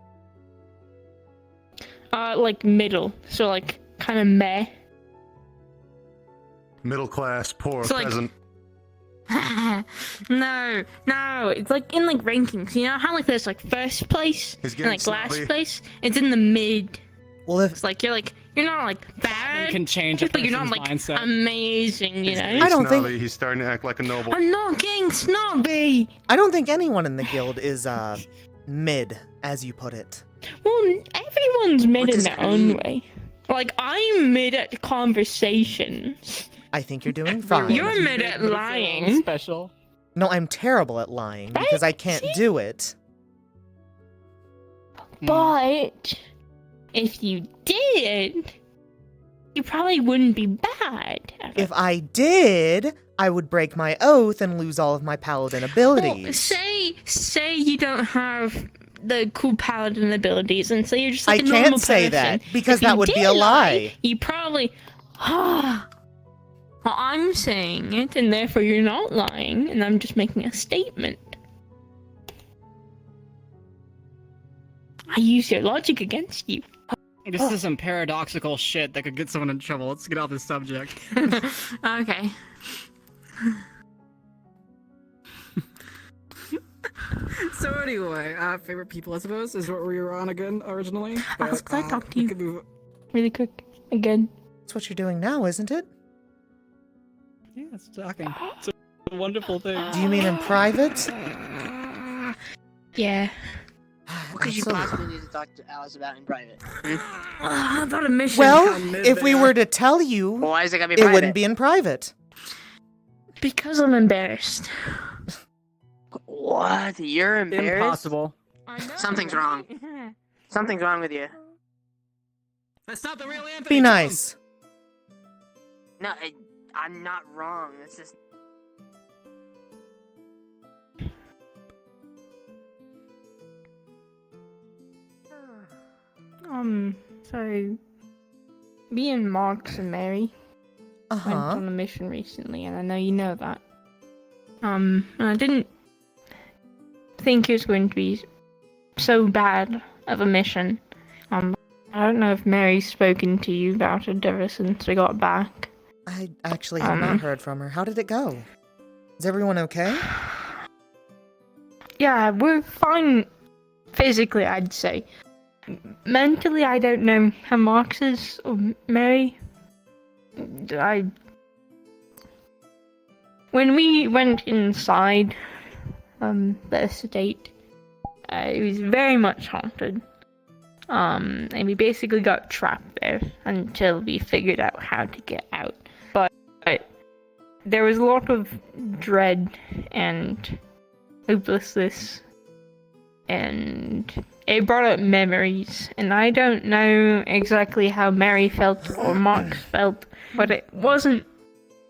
Like middle. So like kind of meh. Middle class, poor So, like- peasant. no, it's like in like rankings. You know how like there's like first place He's and getting like last snobby. place. It's in the mid. Well, if It's like you're not like bad, Can change a but you're not person's like mindset. amazing. You He's know. getting I don't think- snobby. He's starting to act like a noble. I'm not getting snobby. I don't think anyone in the guild is mid, as you put it. Well, everyone's mid What in does their that own mean? way. Like I'm mid at conversations. I think you're doing fine. You're mid at lying. Special. No, I'm terrible at lying because I can't do it. But if you did, you probably wouldn't be bad. at If it. I did, I would break my oath and lose all of my paladin abilities. Well, say you don't have the cool paladin abilities, and say you're just like I a normal can't say person. that, because If that you would be did a lie. You probably. Well, I'm saying it, and therefore you're not lying, and I'm just making a statement. I use your logic against you. This is some paradoxical shit that could get someone in trouble. Let's get off this subject. Okay. So anyway, favorite people, I suppose, is what we were on again originally. Alex, But, can I talk to we you? could move- Really quick. Again. That's what you're doing now, isn't it? Yeah, it's talking. It's a wonderful thing. Do you mean in private? Yeah. What could you Absolutely. possibly need to talk to Alice about in private? I thought a mission. Well, if we were to tell you, Why is it gonna be it private? wouldn't be in private. Because I'm embarrassed. What? You're embarrassed? Impossible. Something's wrong. Something's wrong with you. That's not the real Anthony. Be nice. No, I'm not wrong. It's just. So me and Marks and Mary went Uh-huh. on a mission recently, and I know you know that. And I didn't think it was going to be so bad of a mission. I don't know if Mary's spoken to you about it ever since we got back. I actually have not heard from her. How did it go? Is everyone okay? Yeah, we're fine physically, I'd say. Mentally, I don't know how Marks is or Mary. When we went inside the estate, it was very much haunted. And we basically got trapped there until we figured out how to get out. But there was a lot of dread and hopelessness, and it brought up memories. And I don't know exactly how Mary felt or Marks felt, but it wasn't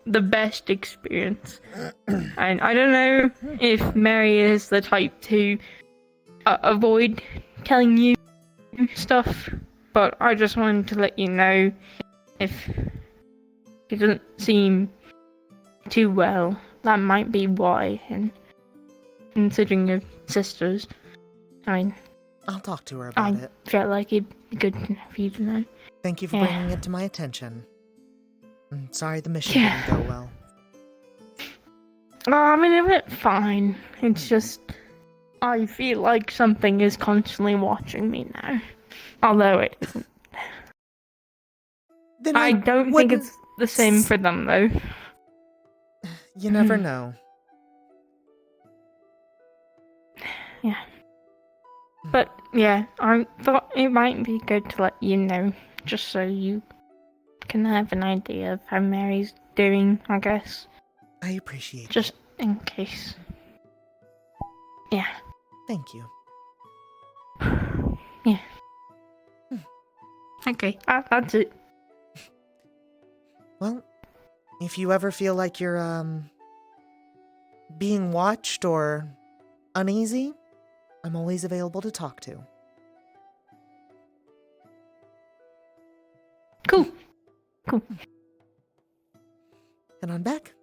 the best experience. And I don't know if Mary is the type to avoid telling you stuff, but I just wanted to let you know if it doesn't seem too well, that might be why. And considering your sisters, I mean, I'll talk to her about it. I felt like it'd be good for you to know. Thank you for Yeah. bringing it to my attention. I'm sorry the mission didn't go well. I mean, it went fine. It's just, I feel like something is constantly watching me now. Although it isn't. Then I don't think wouldn't it's the same for them, though. You never know. Yeah. But, yeah, I thought it might be good to let you know, just so you can have an idea of how Mary's doing, I guess. I appreciate it. Just in case. Yeah. Thank you. Yeah. Okay, that's it. Well, if you ever feel like you're, being watched or uneasy, I'm always available to talk to. Cool. Cool. And on back?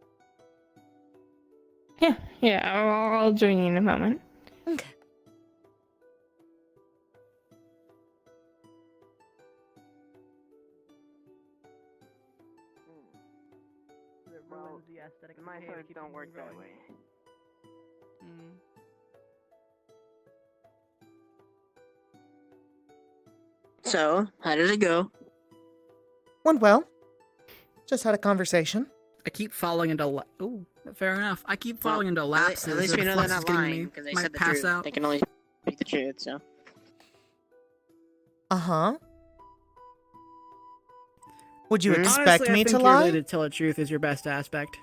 Yeah, I'll join you in a moment. Okay. Well, my hair don't work that way. So, how did it go? Went well. Just had a conversation. I keep falling into oh, fair enough. I keep falling into lapses. At least we know they're not lying because they Might said the pass truth. out. They can only speak the truth. So. Uh-huh. Would you Honestly, expect I me think to your lie? ability to tell the truth is your best aspect.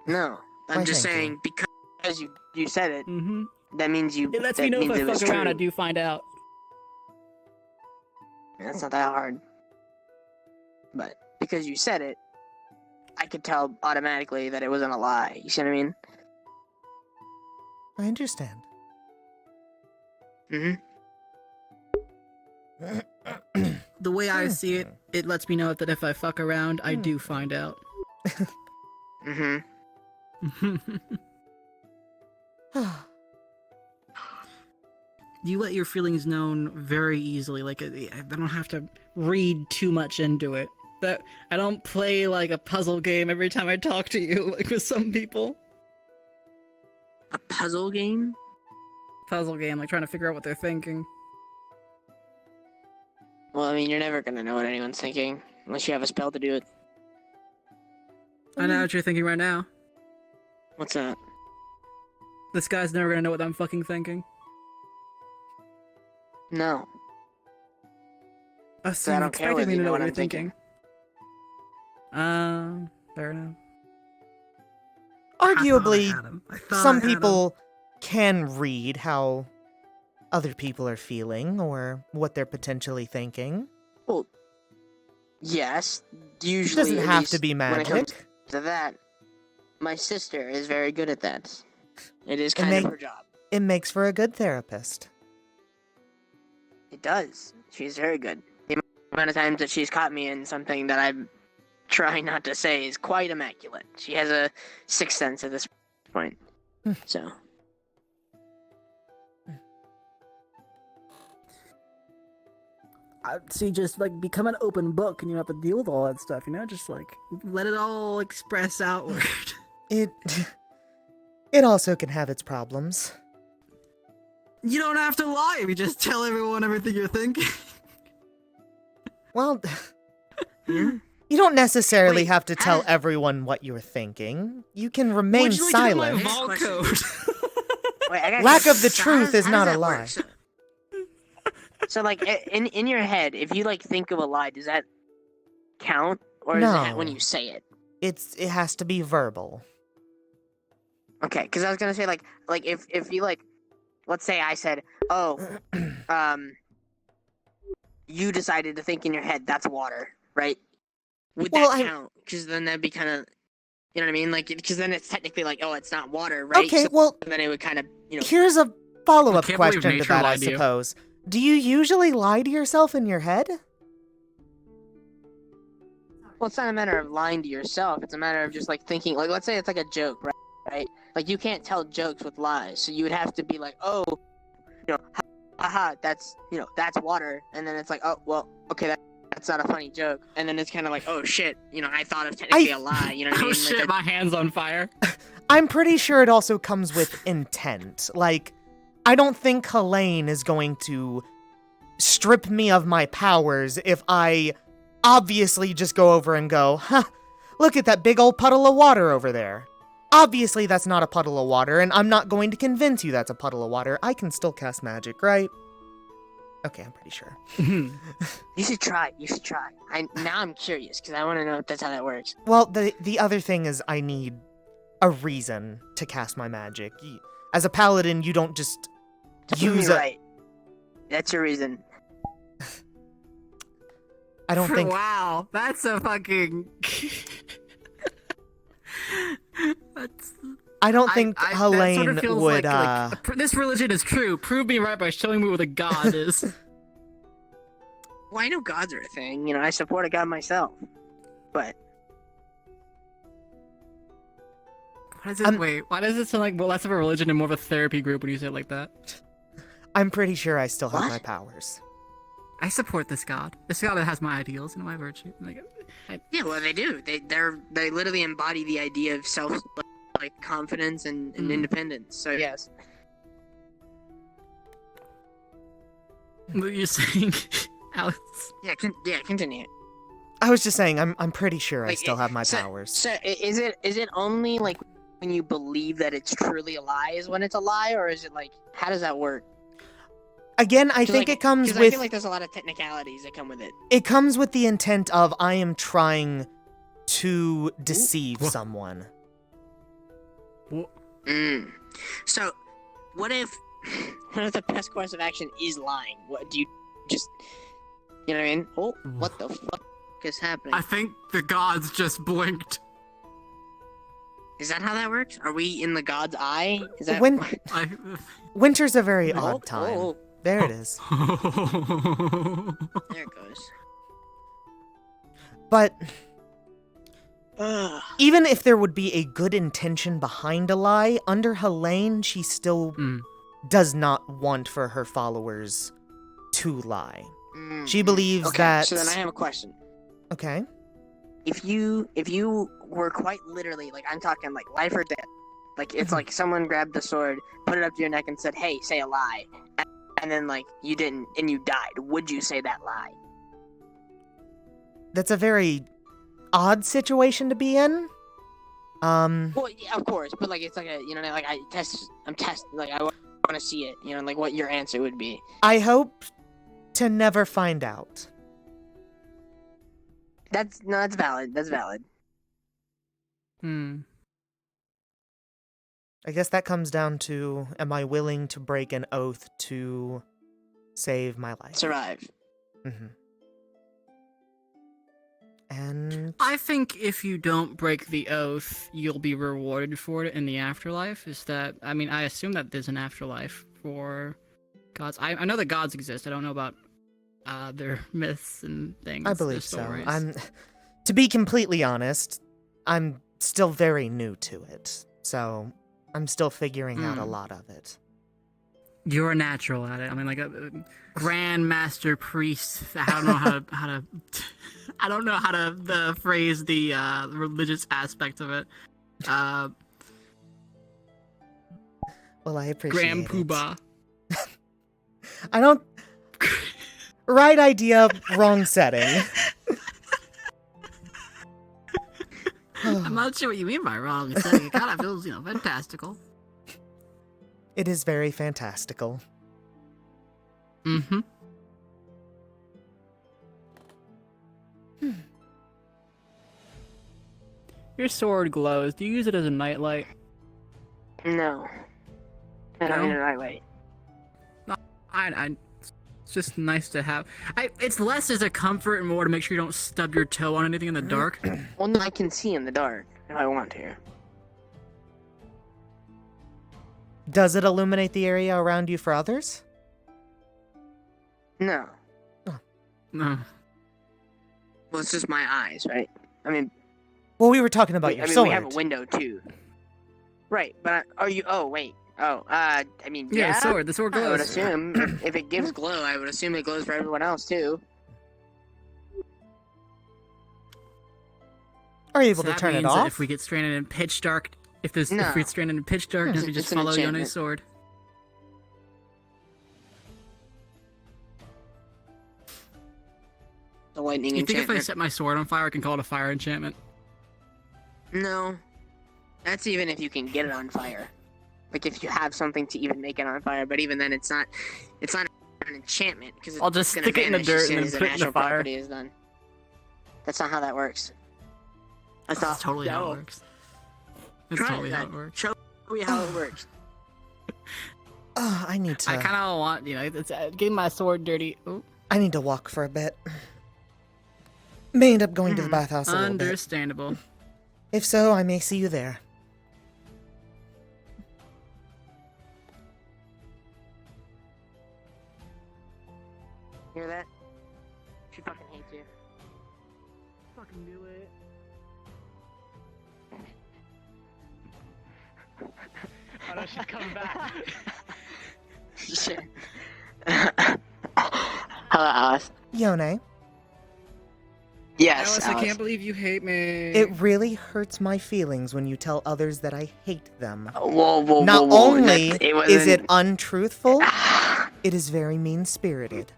No, I'm Why, just thank saying because you said it. Mm-hmm. That means you. It lets that me know if means I it was fuck around, true. I do find out. That's not that hard. But because you said it, I could tell automatically that it wasn't a lie. You see what I mean? I understand. Mm-hmm. The way I see it, it lets me know that if I fuck around, I do find out. Mm-hmm. You let your feelings known very easily. Like I don't have to read too much into it. That I don't play like a puzzle game every time I talk to you, like with some people. A puzzle game? Puzzle game, like trying to figure out what they're thinking. Well, I mean, you're never gonna know what anyone's thinking unless you have a spell to do it. I know what you're thinking right now. What's that? This guy's never gonna know what I'm fucking thinking. No. So I you don't care expected whether me you to know know what what you're I'm thinking. Fair enough. Arguably, I thought some I had him. people can read how other people are feeling or what they're potentially thinking. Well, yes. Usually, Doesn't at have least to be when it comes magic. to that, my sister is very good at that. It is It kind make- of her job. It makes for a good therapist. It does. She's very good. The amount of times that she's caught me in something that I'm trying not to say is quite immaculate. She has a sixth sense at this point. So. See, just like become an open book and you don't have to deal with all that stuff, you know? Just like let it all express outward. It also can have its problems. You don't have to lie if you just tell everyone everything you're thinking. Well, you don't necessarily have to tell everyone what you're thinking. You can remain Would you like to know my silent. vault code? Wait, I got Lack of the so truth is how not does a that lie. work? So like in your head, if you like think of a lie, does that count, or is that No. when you say it? It has to be verbal. Okay, because I was gonna say like if you like, let's say I said, oh, you decided to think in your head that's water, right? Would Well, that count? Because then that'd be kind of, you know what I mean? Like, because then it's technically like, oh, it's not water, right? Okay, So well, then it would kind of, you know. Here's a follow-up I can't believe question to nature that, I lied to you. suppose. Do you usually lie to yourself in your head? Well, it's not a matter of lying to yourself. It's a matter of just like thinking. Like, let's say it's like a joke, right? Right? Like, you can't tell jokes with lies, so you would have to be like, oh, you know, haha, that's, you know, that's water, and then it's like, oh, well, okay, that's not a funny joke, and then it's kind of like, oh shit, you know, I thought of technically a lie, you know what I mean? Oh Like, shit, my hand's on fire. I'm pretty sure it also comes with intent. Like, I don't think Helene is going to strip me of my powers if I obviously just go over and go, huh, look at that big old puddle of water over there. Obviously that's not a puddle of water, and I'm not going to convince you that's a puddle of water. I can still cast magic, right? Okay, I'm pretty sure. You should try. You should try. Now I'm curious because I want to know if that's how that works. Well, the other thing is I need a reason to cast my magic. As a paladin, you don't just use You're a... right. That's your reason. I don't think... Wow, that's a fucking. That's. I don't think that Helene sort of feels would. this religion is true. Prove me right by showing me what a god is. Well, I know gods are a thing. You know, I support a god myself. But wait, why does it sound like less of a religion and more of a therapy group when you say it like that? I'm pretty sure I still have my powers. I support this god. This god has my ideals and my virtue. yeah, well, they do. They literally embody the idea of self, like confidence and independence. So yes. What are you saying, Alex? Yeah, continue. I was just saying, I'm pretty sure I Like, still have my so- powers. So is it only like when you believe that it's truly a lie is when it's a lie, or is it like how does that work? Again, I 'Cause, think like, it comes 'cause with. I feel like there's a lot of technicalities that come with it. It comes with the intent of I am trying to deceive someone. So, what if the best course of action is lying? What do you just, you know what I mean? Oh, what the fuck is happening? I think the gods just blinked. Is that how that works? Are we in the god's eye? Is that Winter's a very Oh, odd time. oh. There it is. There it goes. But even if there would be a good intention behind a lie, under Helene, she still does not want for her followers to lie. She believes okay, that. So then I have a question. Okay. If you were quite literally, like I'm talking like life or death, like it's like someone grabbed the sword, put it up to your neck and said, "Hey, say a lie," and then like you didn't and you died, would you say that lie? That's a very odd situation to be in. Well, yeah, of course, but like it's like a, you know, like I'm like I want to see it, you know, like what your answer would be. I hope to never find out. That's valid. That's valid. I guess that comes down to, am I willing to break an oath to save my life? Survive. Mm-hmm. And I think if you don't break the oath, you'll be rewarded for it in the afterlife. I assume that there's an afterlife for gods. I know that gods exist. I don't know about their myths and things. I their believe so. stories. To be completely honest, I'm still very new to it, so I'm still figuring out a lot of it. You're a natural at it. I mean, like a grand master priest. I don't know how to I don't know how to phrase the religious aspect of it. Well, I appreciate Grand Poobah. I don't. Right idea, wrong setting. I'm not sure what you mean by wrong setting. It kind of feels, fantastical. It is very fantastical. Mm-hmm. Your sword glows. Do you use it as a nightlight? No. I don't need a nightlight. No, it's just nice to have. It's less as a comfort and more to make sure you don't stub your toe on anything in the dark. Well, no, I can see in the dark if I want to. Does it illuminate the area around you for others? No. Oh. No. Well, it's just my eyes, right? I mean... Well, we were talking about your sword. We have a window, too. Right, but wait. I mean, Yeah, yeah. the sword glows. I would assume, if it gives glow, I would assume it glows for everyone else, too. Are you able So to that turn it means that off? if we get stranded in pitch dark, if we No. get stranded in pitch darkness, we It's just an follow enchantment. Yone's sword. The lightning You think if I enchantment. set my sword on fire, I can call it a fire enchantment? No. That's even if you can get it on fire. Like, if you have something to even make it on fire, but even then, it's not an enchantment, because I'll just it's stick it in the vanish as dirt soon and as then the put it in the natural fire. property is done. That's not how that works. That's totally how it works. That's Try totally it how then. it works. Show me how it works. I need to. I kind of want, it's getting my sword dirty. Ooh. I need to walk for a bit. May end up going to the bathhouse a little bit. Understandable. If so, I may see you there. Hear that? She fucking hates you. Fucking do it. Oh no, she's coming back. Sure. Hello, Alice. Yone, Yes, Alice, I can't believe you hate me. it really hurts my feelings when you tell others that I hate them. Whoa, Not whoa. only It is it wasn't- untruthful, it is very mean-spirited.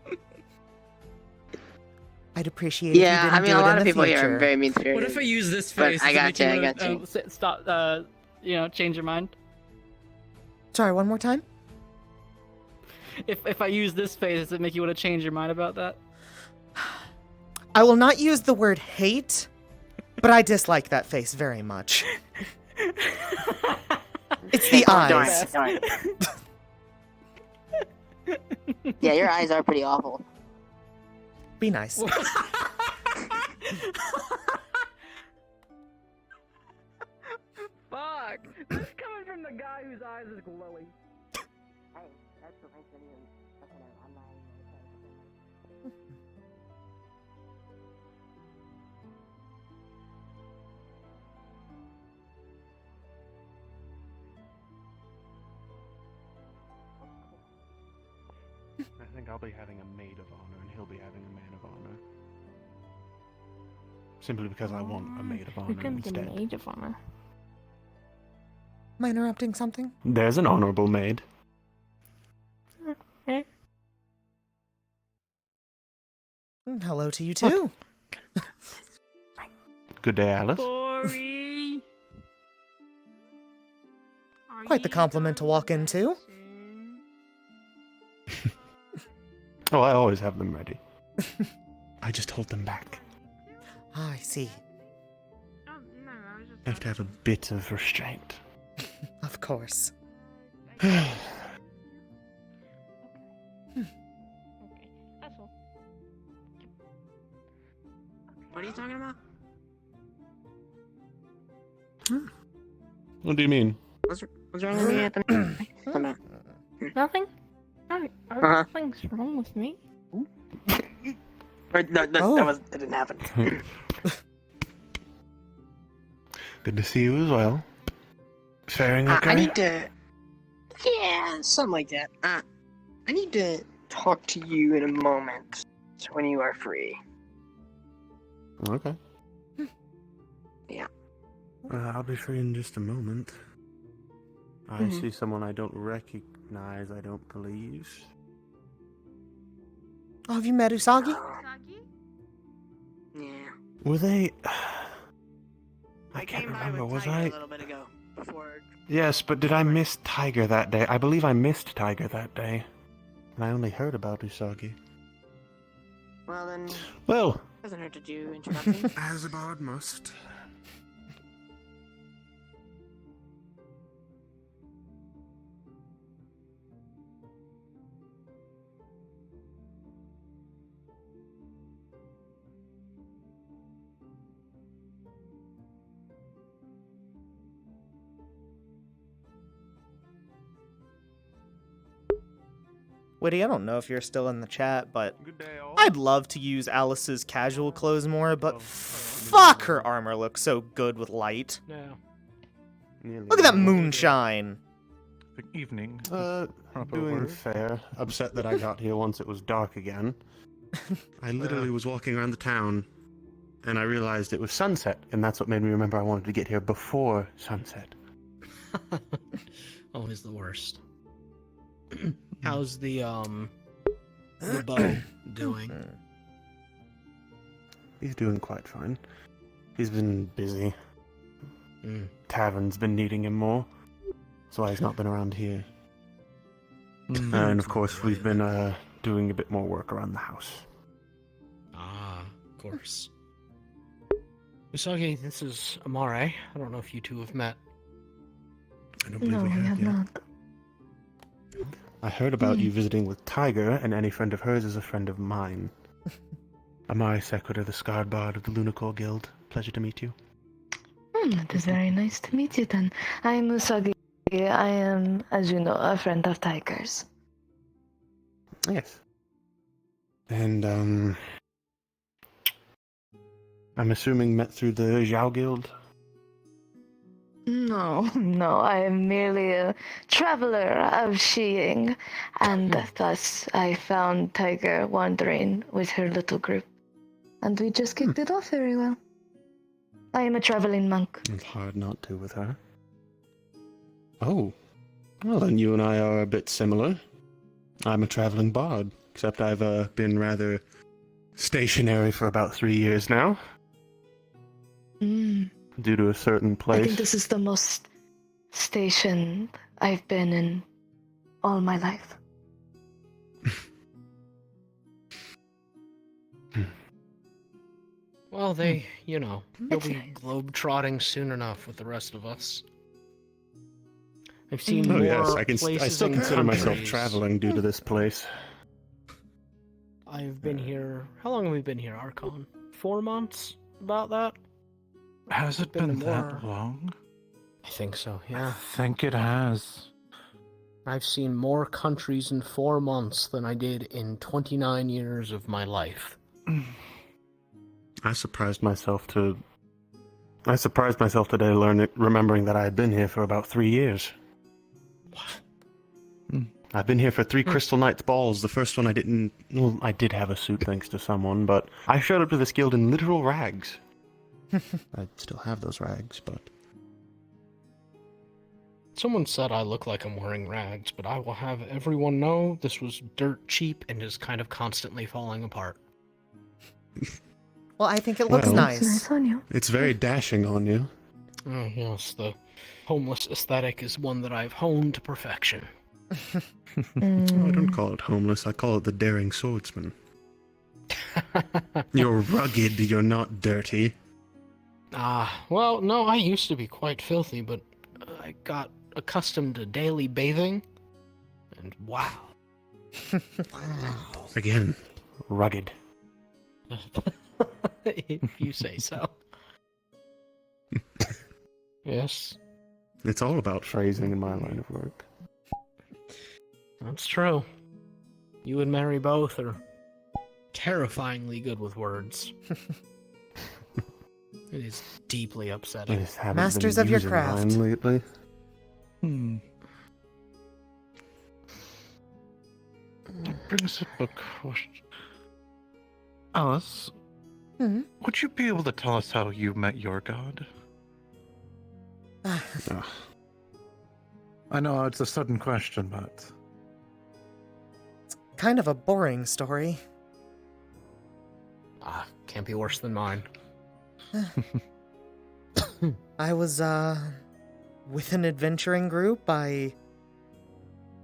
I'd appreciate if you Yeah, didn't I mean, do a it lot in of the people here future. are very mean-spirited. What if I use this But face I to got make you, you I wanna, got you. stop, change your mind? Sorry, one more time? If I use this face, does it make you want to change your mind about that? I will not use the word hate, but I dislike that face very much. It's the eyes. Don't worry. Yeah, your eyes are pretty awful. Be nice. Fuck! This is coming from the guy whose eyes is glowing. Hey, that's the thing that even fucking I'm not even I think I'll be having a maid of honor, and he'll be having a man of honor. Simply because I want a maid of honor You're gonna get instead. an Maid of Honor. Am I interrupting something? There's an honorable maid. Okay. Hello to you too. Good day, Alice. Sorry. Quite the compliment to walk into. Oh, I always have them ready. I just hold them back. Ah, I see. I have to have a bit of restraint. Of course. Okay, that's all. What are you talking about? What do you mean? What's wrong with me, Anthony? Come on. Nothing? Nothing's wrong with me. Or, no, that didn't happen. Good to see you as well. Faring okay? I need to... Yeah, something like that. I need to talk to you in a moment when you are free. Okay. Yeah. I'll be free in just a moment. I Mhm. see someone I don't recognize, I don't believe. Oh, have you met Usagi? Yeah. Were they... I I can't came by remember, with was Tiger I... a little bit ago, before... Yes, but did I miss Tiger that day? I believe I missed Tiger that day. And I only heard about Usagi. Well, then... Well... Doesn't hurt to do introductions. As a bard must. Witty, I don't know if you're still in the chat, but I'd love to use Alice's casual clothes more, but fuck, her armor looks so good with light. Yeah. Look at that moonshine. Good evening. Doing fair. Upset that I got here once it was dark again. I literally was walking around the town, and I realized it was sunset, and that's what made me remember I wanted to get here before sunset. Always the worst. How's the bow doing? He's doing quite fine. He's been busy. Tavern's been needing him more. That's why he's not been around here. And of course, we've been doing a bit more work around the house. Ah, of course. Usagi, this is Amare. I don't know if you two have met. I don't No, we have not. I heard about you visiting with Tiger, and any friend of hers is a friend of mine. Amari Sequitur, the Scarred Bard of the Lunacore Guild. Pleasure to meet you. It is very nice to meet you then. I am Usagi. I am, as you know, a friend of Tiger's. Yes. And, I'm assuming met through the Zhao Guild? No, no, I am merely a traveler of Xiying, and thus I found Tiger wandering with her little group, and we just kicked it off very well. I am a traveling monk. It's hard not to with her. Oh. Well, then you and I are a bit similar. I'm a traveling bard, except I've been rather stationary for about 3 years now. Due to a certain place. I think this is the most stationed I've been in all my life. Well, you'll be globe-trotting soon enough with the rest of us. I've seen more yes, I places still and consider myself countries. traveling due to this place. I've been here... How long have we been here, Archon? 4 months? About that? Has it been that more... long? I think so, yeah. I think it has. I've seen more countries in 4 months than I did in 29 years of my life. I surprised myself today remembering that I had been here for about 3 years. I've been here for 3 Crystal Knights balls. The first one I didn't... Well, I did have a suit thanks to someone, but I showed up to this guild in literal rags. I still have those rags, but... Someone said I look like I'm wearing rags, but I will have everyone know this was dirt cheap and is kind of constantly falling apart. Well, I think it looks nice. Nice on you. It's very dashing on you. Oh, yes, the homeless aesthetic is one that I've honed to perfection. I don't call it homeless, I call it the daring swordsman. You're rugged, you're not dirty. Well, no, I used to be quite filthy, but I got accustomed to daily bathing, and wow. Again, rugged. If you say so. Yes. It's all about phrasing in my line of work. That's true. You and Mary both are terrifyingly good with words. It is deeply upsetting. Masters of your craft. Lately. That brings up a question. Alice, would you be able to tell us how you met your god? I know it's a sudden question, but... Kind of a boring story. Can't be worse than mine. I was, with an adventuring group. I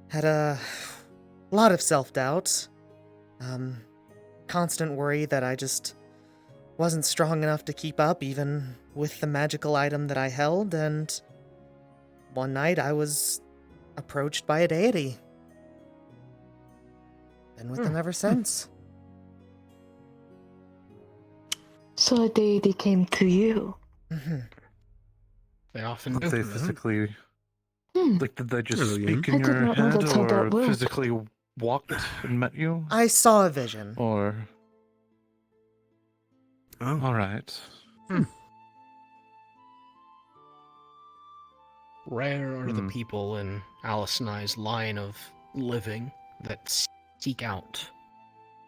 had a lot of self-doubt. Constant worry that I just wasn't strong enough to keep up, even with the magical item that I held, and one night I was approached by a deity. Been with them ever since. So a deity came to you. They often Did they physically... Like, did they just speak I in did your not know head, that's how that or worked. physically walked and met you? I saw a vision. Or... Oh. Alright. Rare are the people in Alice and I's line of living that seek out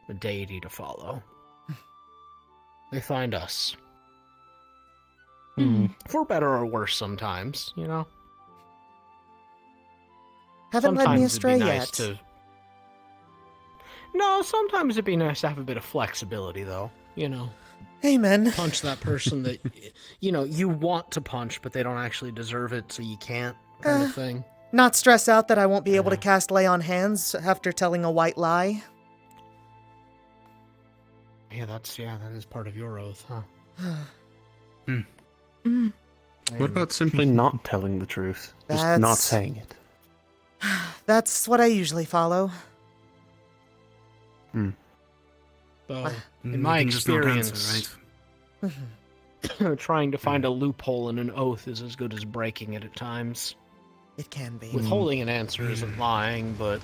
a deity to follow. They find us. For better or worse sometimes, you know? Haven't led me Sometimes astray it'd be nice yet. to... No, sometimes it'd be nice to have a bit of flexibility, though. You know? Amen. Punch that person that, you know, you want to punch, but they don't actually deserve it, so you can't, kind of thing. Not stress out that I won't be able to cast Lay on Hands after telling a white lie. Yeah, that is part of your oath, huh? What about simply not telling the truth? Just not That's- saying it. That's what I usually follow. Though, in my can just not answer, experience, trying to find a loophole in an oath is as good as breaking it at times. It can be. Withholding an answer isn't lying, but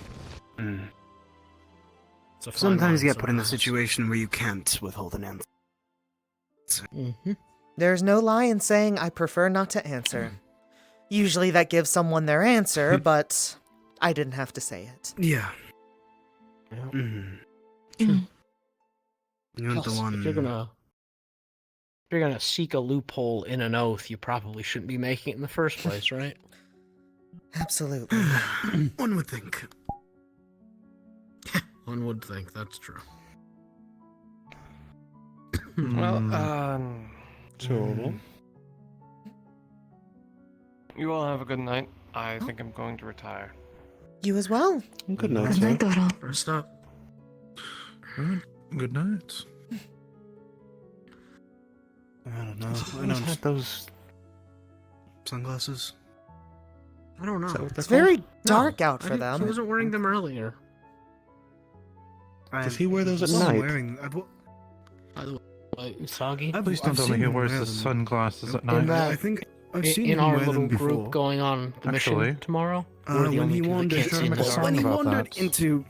Sometimes you get put in the situation where you can't withhold an answer. There's no lie in saying I prefer not to answer. Usually that gives someone their answer, but I didn't have to say it. Yeah. Mm. You're the Plus, one. if you're gonna seek a loophole in an oath, you probably shouldn't be making it in the first place, right? Absolutely. One would think. One would think, that's true. Well, so you all have a good night. I think I'm going to retire. You as well. Good night, Good night, Doro. First up. Good night. I don't know. I Who's don't. had those Sunglasses? I don't know. Is that what It's they're very called? dark out I for didn't- them. He wasn't wearing them earlier. Does he wear those at wasn't night? Wearing, By the way, Usagi? Please don't tell me he wears the sunglasses at In night. that, I think I've seen in him our wear little them before. group going on the Actually, mission tomorrow, we're the when only he two that wandered, can't see in the dark. when he about wandered that. into,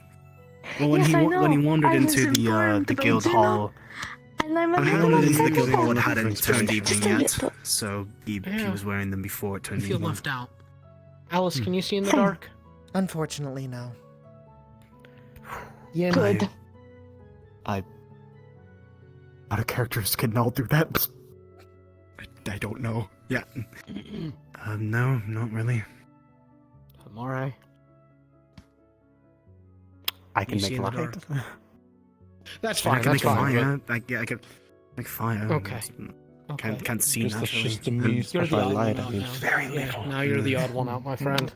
well, when Yes, he I when he know. wandered I was into informed, the but guild you know, hall. And I'm a When he little wandered into the upset guild hall, about it it. hadn't turned Just evening a yet, little. so he was wearing them before it I turned feel evening. left out. Alice, can you see in the Hmm. dark? Unfortunately, no. Yeah, Good. Out of characters can all do that. I don't know. Yeah. No, not really. I'm alright. I can You make see in the light. dark. That's I fine, can that's make fine. fire. I can make fire. Okay. Okay. Can't see Just the naturally. just the me You're the odd light, one I out mean, now. very Yeah, little. now you're the odd one out, my friend.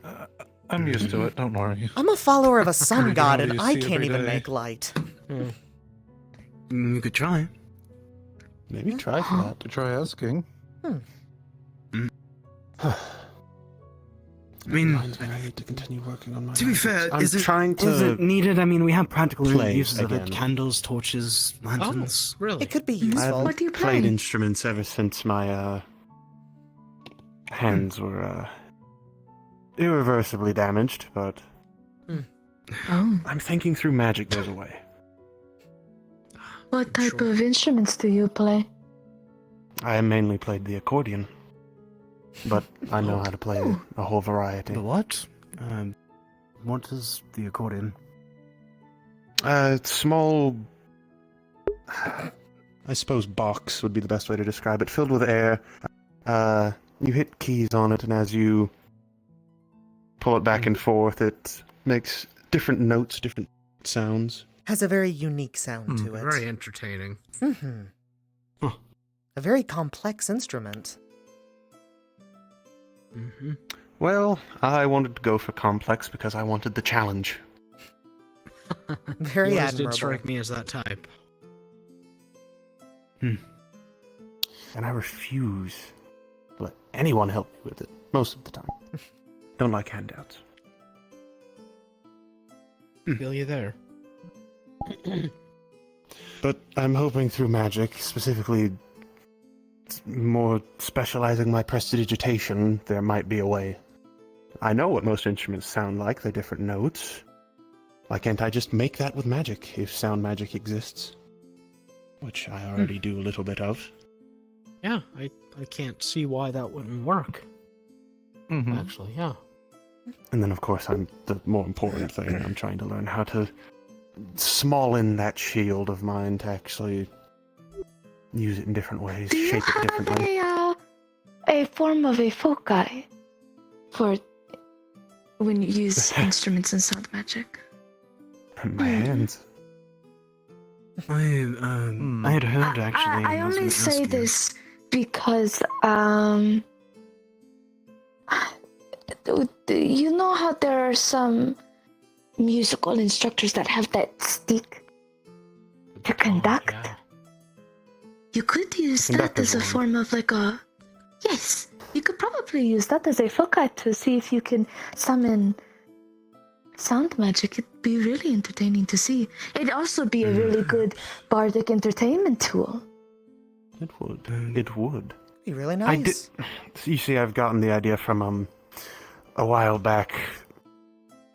I'm used to it. Don't worry. I'm a follower of a sun god, How do and you I see can't every even day? make light. You could try. Maybe try for that. To try asking. I mean, I need to continue working on my. to be fair, I'm is trying to it needed? I mean, we have practical play uses of it: again. candles, torches, lanterns. Really? It could be I useful. haven't What do you played play? instruments ever since my hands were irreversibly damaged, but Oh. I'm thinking through magic there's a way. What type of instruments do you play? I mainly played the accordion, but I know how to play a whole variety. The what? What is the accordion? Small, I suppose box would be the best way to describe it, filled with air. You hit keys on it, and as you pull it back and forth, it makes different notes, different sounds. Has a very unique sound to it. Very entertaining. Mm-hmm. A very complex instrument. Mm-hmm. Well, I wanted to go for complex because I wanted the challenge. Very Yours admirable. did strike me as that type. And I refuse to let anyone help me with it, most of the time. Don't like handouts. Feel you there. But I'm hoping through magic, specifically more specializing my prestidigitation, there might be a way. I know what most instruments sound like, they're different notes. Why can't I just make that with magic, if sound magic exists? Which I already do a little bit of. Yeah, I can't see why that wouldn't work. Actually, yeah. And then, of course, the more important thing, I'm trying to learn how to small-in that shield of mine to actually use it in different ways, Do you shape it have differently. a form of a foci for when you use instruments in sound magic? My hands. I had heard actually. I and was only gonna say ask you. this because you know how there are some musical instructors that have that stick to conduct. You could use that as a form of like a. Yes, you could probably use that as a foci to see if you can summon sound magic. It'd be really entertaining to see. It'd also be a really good bardic entertainment tool. It would. It would. Be really I did. nice. You see, I've gotten the idea from a while back.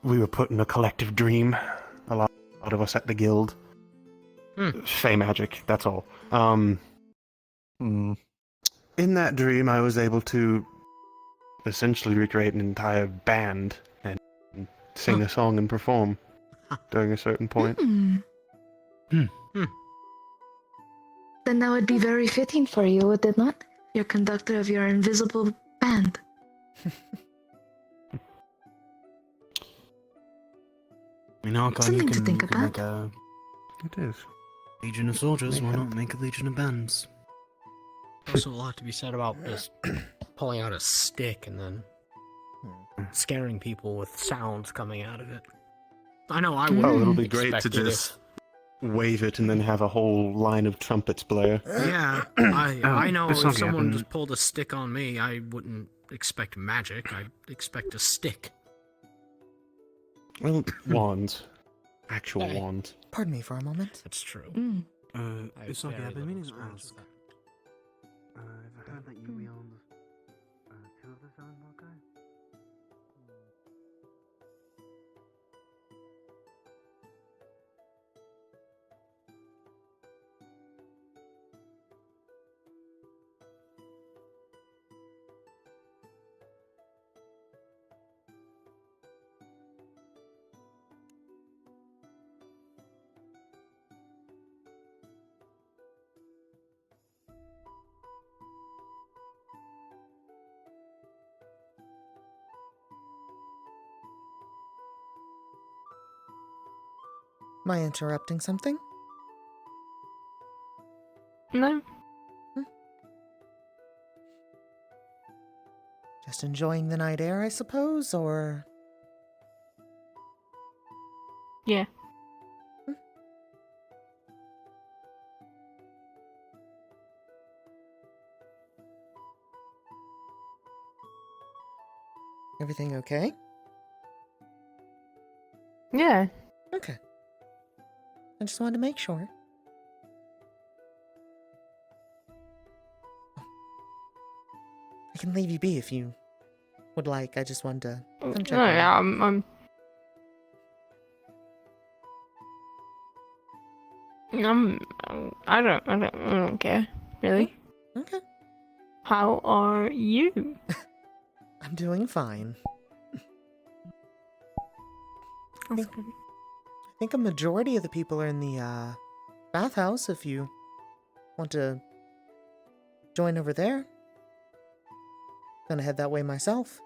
We were put in a collective dream. A lot lot of us at the guild. Fey magic, that's all. In that dream, I was able to essentially recreate an entire band and sing a song and perform during a certain point. Then that would be very fitting for you, would it not? You're conductor of your invisible band. You know, Archon, Something you to can, think you can about. make a It is. legion of soldiers. Why not make a legion of bands? Also, a lot to be said about just pulling out a stick and then scaring people with sounds coming out of it. I know I would. Oh, it'll be great to just wave it and then have a whole line of trumpets blare. Yeah, I know It's if not gonna someone happen. just pulled a stick on me, I wouldn't expect magic. I'd expect a stick. Well, wands. Actual Hey. wands. Pardon me for a moment. That's true. It's okay. I've been meaning to ask. I've heard that you wield 2 of the Seven Hawkeye. Am I interrupting something? No. Just enjoying the night air, I suppose, or... Yeah. Everything okay? Yeah. Okay. I just wanted to make sure. I can leave you be if you would like. I just wanted to come check No, on you. yeah, I'm I don't care, really. Okay. How are you? I'm doing fine. I think a majority of the people are in the bathhouse. If you want to join over there, gonna head that way myself.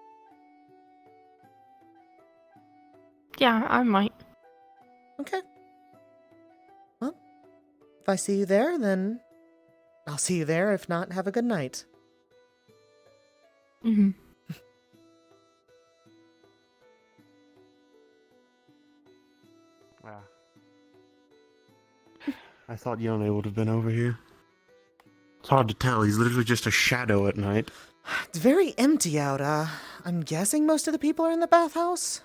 Yeah, I might. Okay. Well, if I see you there, then I'll see you there. If not, have a good night. Mm-hmm. Wow. I thought Yone would have been over here. It's hard to tell. He's literally just a shadow at night. It's very empty out. I'm guessing most of the people are in the bathhouse.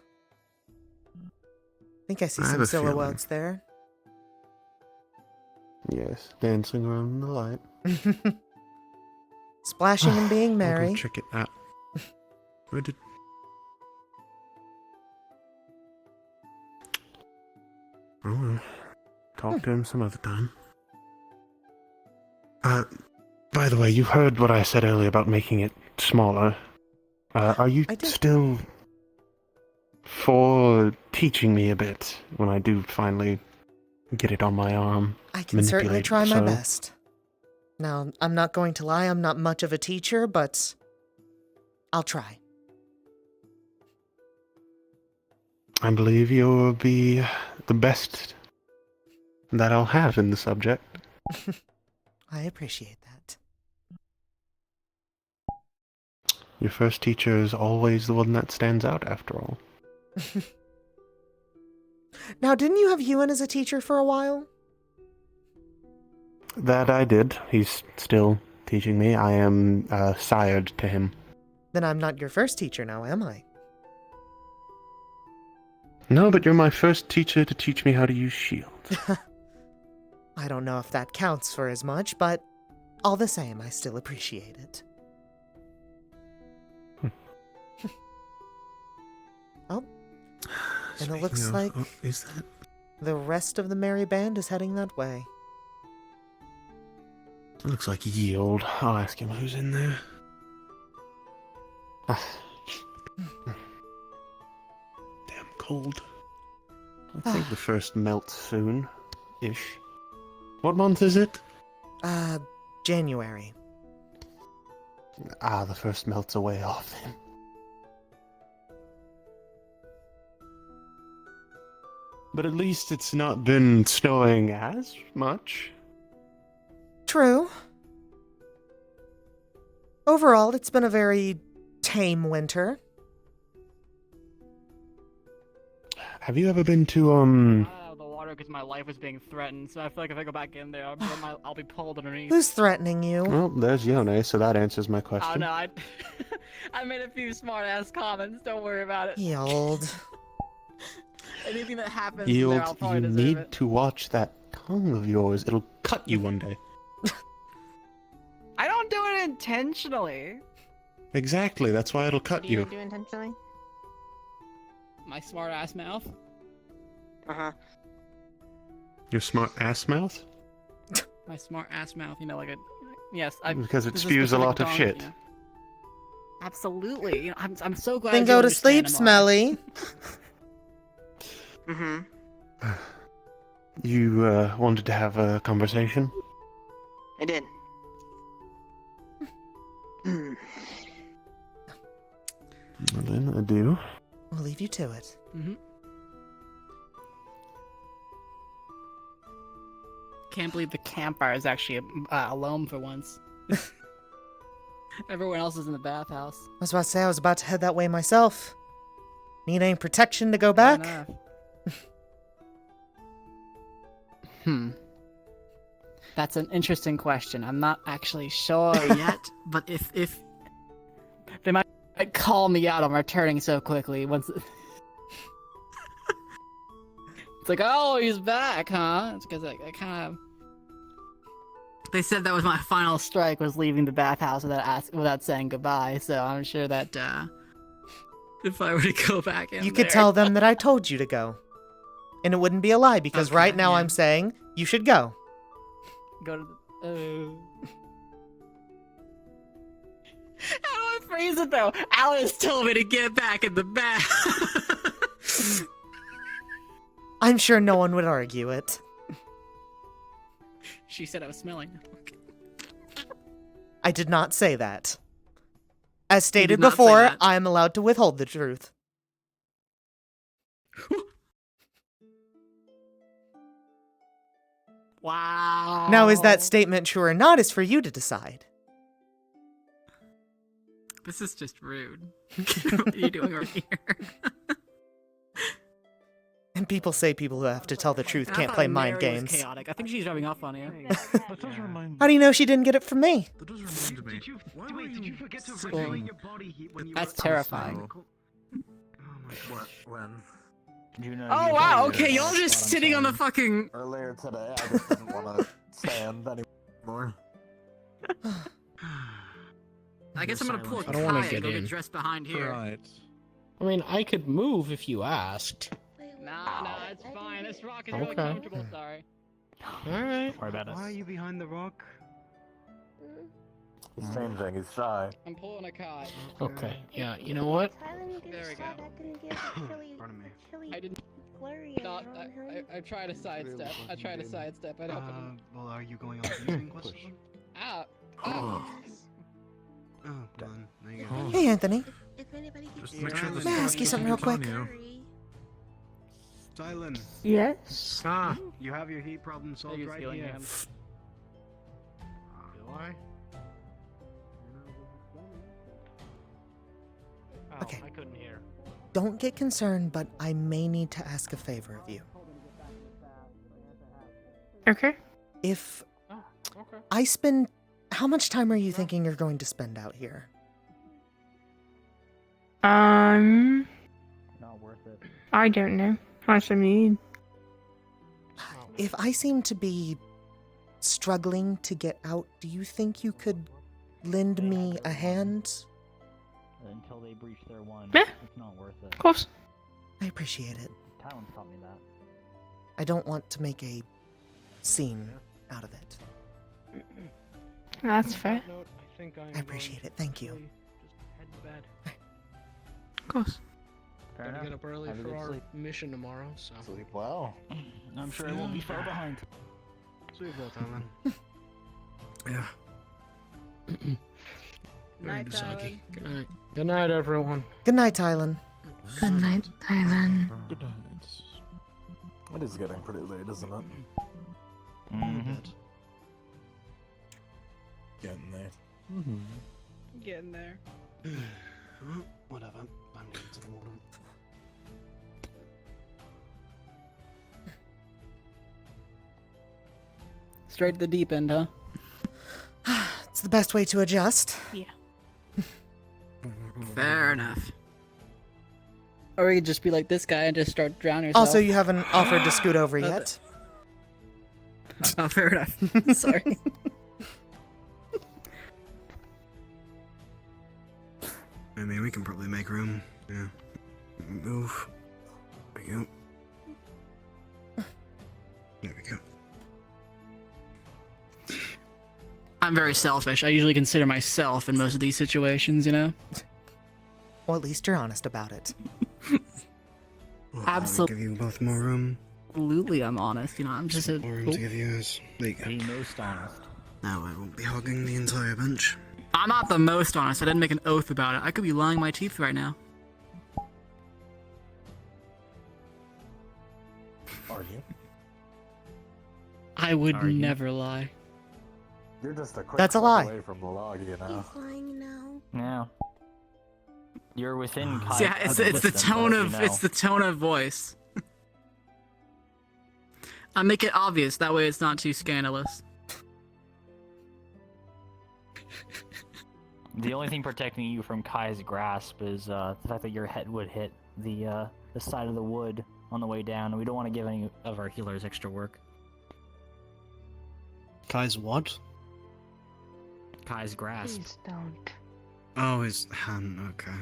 I think I see I have some a feeling. silhouettes there. Yes, dancing around in the light. Splashing and being I'll merry. go check it out. Where did... Oh well. Talk to him some other time. By the way, you heard what I said earlier about making it smaller. Are you still for teaching me a bit when I do finally get it on my arm? I can certainly manipulate try it my so? best. Now, I'm not going to lie, I'm not much of a teacher, but I'll try. I believe you'll be the best that I'll have in the subject. I appreciate that. Your first teacher is always the one that stands out, after all. Now, didn't you have Ewan as a teacher for a while? That I did. He's still teaching me. I am sired to him. Then I'm not your first teacher now, am I? No, but you're my first teacher to teach me how to use shield. I don't know if that counts for as much, but all the same, I still appreciate it. Oh, and it looks Speaking like... of, is that The rest of the merry band is heading that way. It looks like Yield. I'll ask him who's in there. Damn cold. I think the first melts soon-ish. What month is it? January. Ah, the first melt's a way off then. But at least it's not been snowing as much. True. Overall, it's been a very tame winter. Have you ever been to, Out of the water because my life was being threatened, so I feel like if I go back in there, I'll be pulled underneath. Who's threatening you? Well, there's Yone, so that answers my Oh question. no, I made a few smart-ass comments, don't worry about it. Yield. Anything that happens there, Yield, I'll probably you deserve need it. to watch that tongue of yours. It'll cut you one day. I don't do it intentionally. Exactly, that's why it'll cut you. do intentionally? My smart-ass mouth. Uh-huh. Your smart ass mouth? My smart-ass mouth, you know, like a... Yes, I... Because it there's spews a specific lot of tongue, shit. you know. Absolutely. You know, I'm so glad Then you go to understand, sleep, Amari. Smelly. Mm-hmm. You, wanted to have a conversation? I did. Well then, adieu. We'll leave you to it. Mm-hmm. Can't believe the campfire is actually alone for once. Everyone else is in the bathhouse. I was about to say I was about to head that way myself. Need any protection to go back? That's an interesting question. I'm not actually sure yet, but if they might call me out on returning so quickly once. It's like, oh, he's back, huh? It's because I kind of. They said that was my final strike, was leaving the bathhouse without saying goodbye. So I'm sure that if I were to go back in, You could tell them that I told you to go. And it wouldn't be a lie, because Okay, right now yeah. I'm saying you should go. Go to the. How do I phrase it though? Alice told me to get back in the bath. I'm sure no one would argue it. She said I was smelling. I did not say that. As stated not say before, that. I am allowed to withhold the truth. Wow. Now, is that statement true or not is for you to decide. This is just rude. What are you doing over here? And people say people who have to tell the truth I can't thought play Mary mind was games. chaotic. I think she's rubbing off on you. That does remind How do you know she didn't get it from me? That does remind me. Did you forget to Well, regulate your body heat when you That's were terrifying. When? You know, Oh wow, okay, y'all just sitting on the fucking. Earlier today, I just didn't want to stand anymore. I guess I'm gonna pull a I don't wanna Kai get and go in. get dressed behind here. Right. I mean, I could move if you asked. Nah, it's fine. This rock is really Okay. comfortable. Sorry. Alright. Worry about Why are you behind the rock? He's changing, he's shy. I'm pulling a Kai. Okay, yeah, you know what? There we go. Pardon me. I didn't. Not, I tried a sidestep. I tried a sidestep. I don't. Well, are you going on the evening quest? Ow. Oh, done. There you go. Hey, Anthony. If anybody Just keeps make sure trying the May I ask you something real quick? Stylen. Yes. Ah, you have your heat problem solved Use right healing here. hands. Do I? Oh, Okay. I couldn't hear. Don't get concerned, but I may need to ask a favor of you. Okay. If Okay. I spend... How much time are you thinking you're going to spend out here? Not worth it. I don't know. How much I need. If I seem to be struggling to get out, do you think you could lend me a hand? Until they breach their one, Yeah. it's not worth it. Of course. I appreciate it. Talon taught me that. I don't want to make a scene out of it. That's fair. I appreciate it. Thank you. Head to bed. Of course. Gotta get up early for our mission tomorrow, so. Sleep well. I'm sure I won't be far behind. Sleep well, Tylen. Yeah. Very Night, Misaki. Tylen. Good night. Good night, everyone. Good night, Tylen. Good night, Tylen. Good night. It is getting pretty late, isn't it? Mm-hmm. Getting there. Getting there. Whatever. I'm going to the water. Straight to the deep end, huh? It's the best way to adjust. Yeah. Fair enough. Or you could just be like this guy and just start drowning yourself. Also, you haven't offered to scoot over yet. Oh, fair enough. Sorry. I mean, we can probably make room. Yeah. Move. There we go. There we go. I'm very selfish. I usually consider myself in most of these situations, you know? Well, at least you're honest about it. Well, Absolutely. Give you both more room. Absolutely, I'm honest. You know, I'm just a. More room to give you as. There you go. Be most honest. Now I won't be hogging the entire bench. I'm not the most honest. I didn't make an oath about it. I could be lying my teeth right now. Are you? I would never lie. You're just a quick That's a step lie. away from the log, you know. Flying now. Yeah. You're within See, yeah, it's the tone of it's the tone of voice. I make it obvious. That way, it's not too scandalous. The only thing protecting you from Kai's grasp is the fact that your head would hit the side of the wood on the way down. We don't want to give any of our healers extra work. Kai's what? Kai's grasp. Please don't. Oh, his hand. Okay.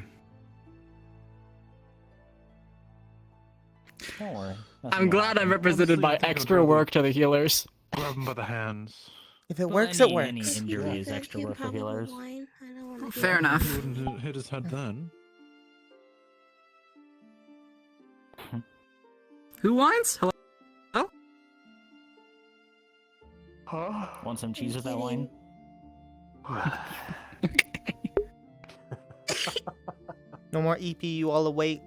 Don't worry. I'm glad I'm represented by extra work to the healers. Grab him by the hands. If it works, it works. Any injury is extra work for healers. Fair enough. He wouldn't hit his head then. Who whines? Hello? Want some cheese with that wine? No more EP, you all awake.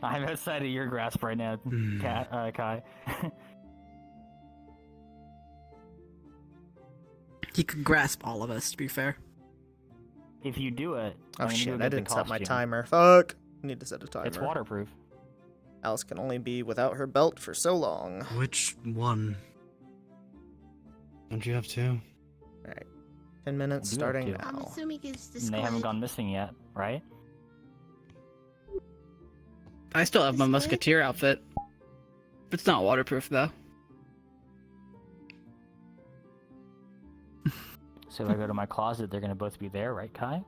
I'm outside of your grasp right now, Kai. He could grasp all of us, to be fair. If you do it... Oh I'm gonna shit, go I get the didn't set my costume. timer. Fuck. I need to set a timer. It's waterproof. Alice can only be without her belt for so long. Which one? Don't you have two? Alright. 10 minutes You do starting have two. I'm now. assuming it's the And they haven't squad. gone missing yet, right? I still have my musketeer outfit. It's not waterproof, though. So if I go to my closet, they're gonna both be there, right, Kai?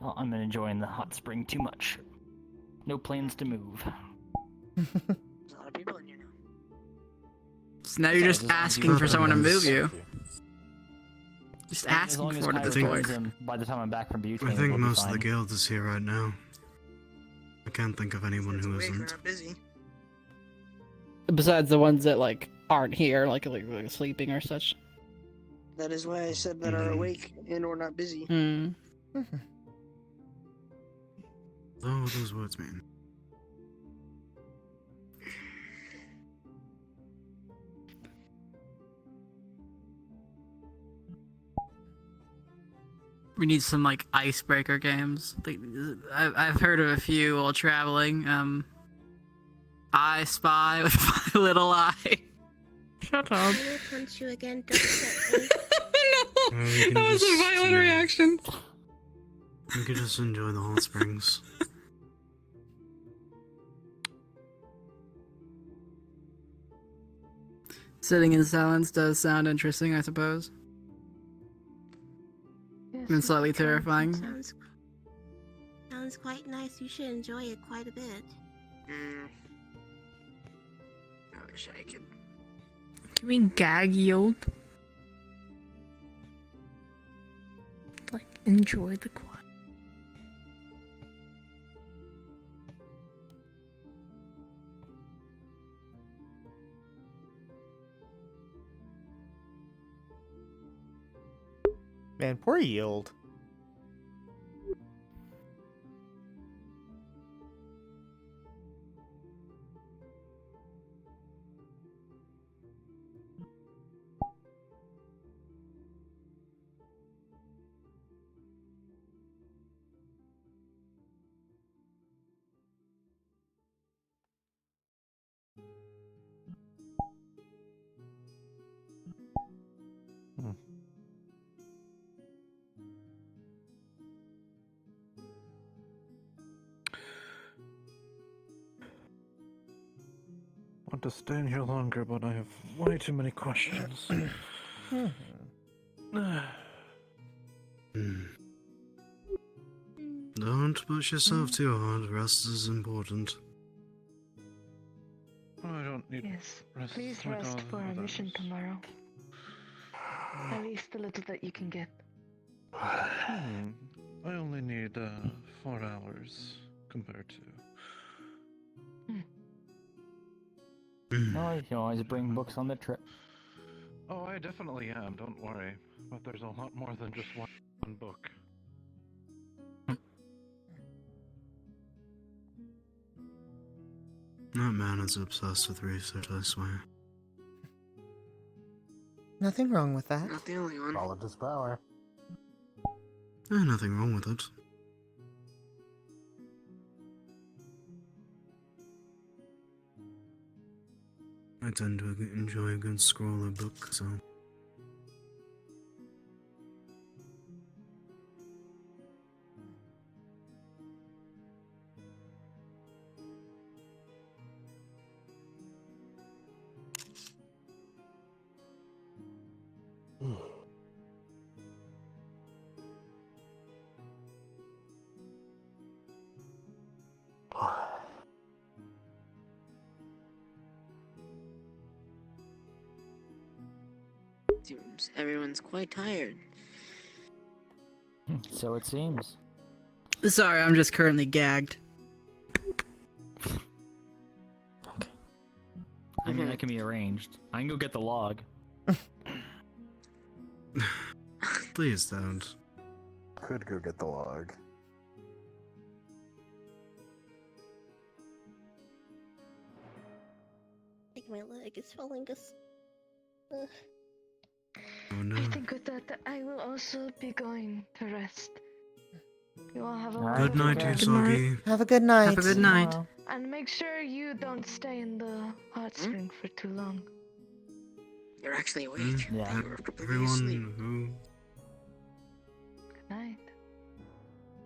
Well, I'm enjoying the hot spring too much. No plans to move. There's a lot of people in here now. So now you're just asking for someone to move you. Just As asking long as for it Kai at this records point. him by the time I'm back from Butane, I think we'll be most of the fine. guild is here right now. I can't think of anyone who isn't. busy. Besides the ones that like aren't here, like sleeping or such. That is why I said that are awake and or not busy. Hmm. Oh, what those words mean. We need some like icebreaker games. I've heard of a few while traveling. I Spy with my little eye. Shut up. I'm gonna punch you again. Don't set me. Or we can That was a just, violent you know, reaction. We could just enjoy the hot springs. Sitting in silence does sound interesting, I suppose. Yeah. and slightly terrifying. Sounds quite nice. You should enjoy it quite a bit. I wish I could. Can we gag yield? Like, enjoy the quiet. Man, poor Yield. Want to stay in here longer, but I have way too many questions. Don't push yourself too hard. Rest is important. I don't need Yes, rest. please like rest all for our others. mission tomorrow. At least the little that you can get. I only need 4 hours compared to. No, you can always bring books on the trip. Oh, I definitely am. Don't worry. But there's a lot more than just one book. That man is obsessed with research, I swear. Nothing wrong with that. Not the only one. Knowledge is power. Nothing wrong with it. I tend to enjoy a good scroller book, so... Seems everyone's quite tired. So it seems. Sorry, I'm just currently gagged. I mean, that can be arranged. I can go get the log. Please don't. Could go get the log. Like my leg is swelling us. Ugh. Oh no. I think with that, I will also be going to rest. You all have a Good night, wonderful Usagi. Have a good night. Have a good night. And make sure you don't stay in the hot spring for too long. You're actually awake. Yeah. You were completely asleep. Everyone Good night.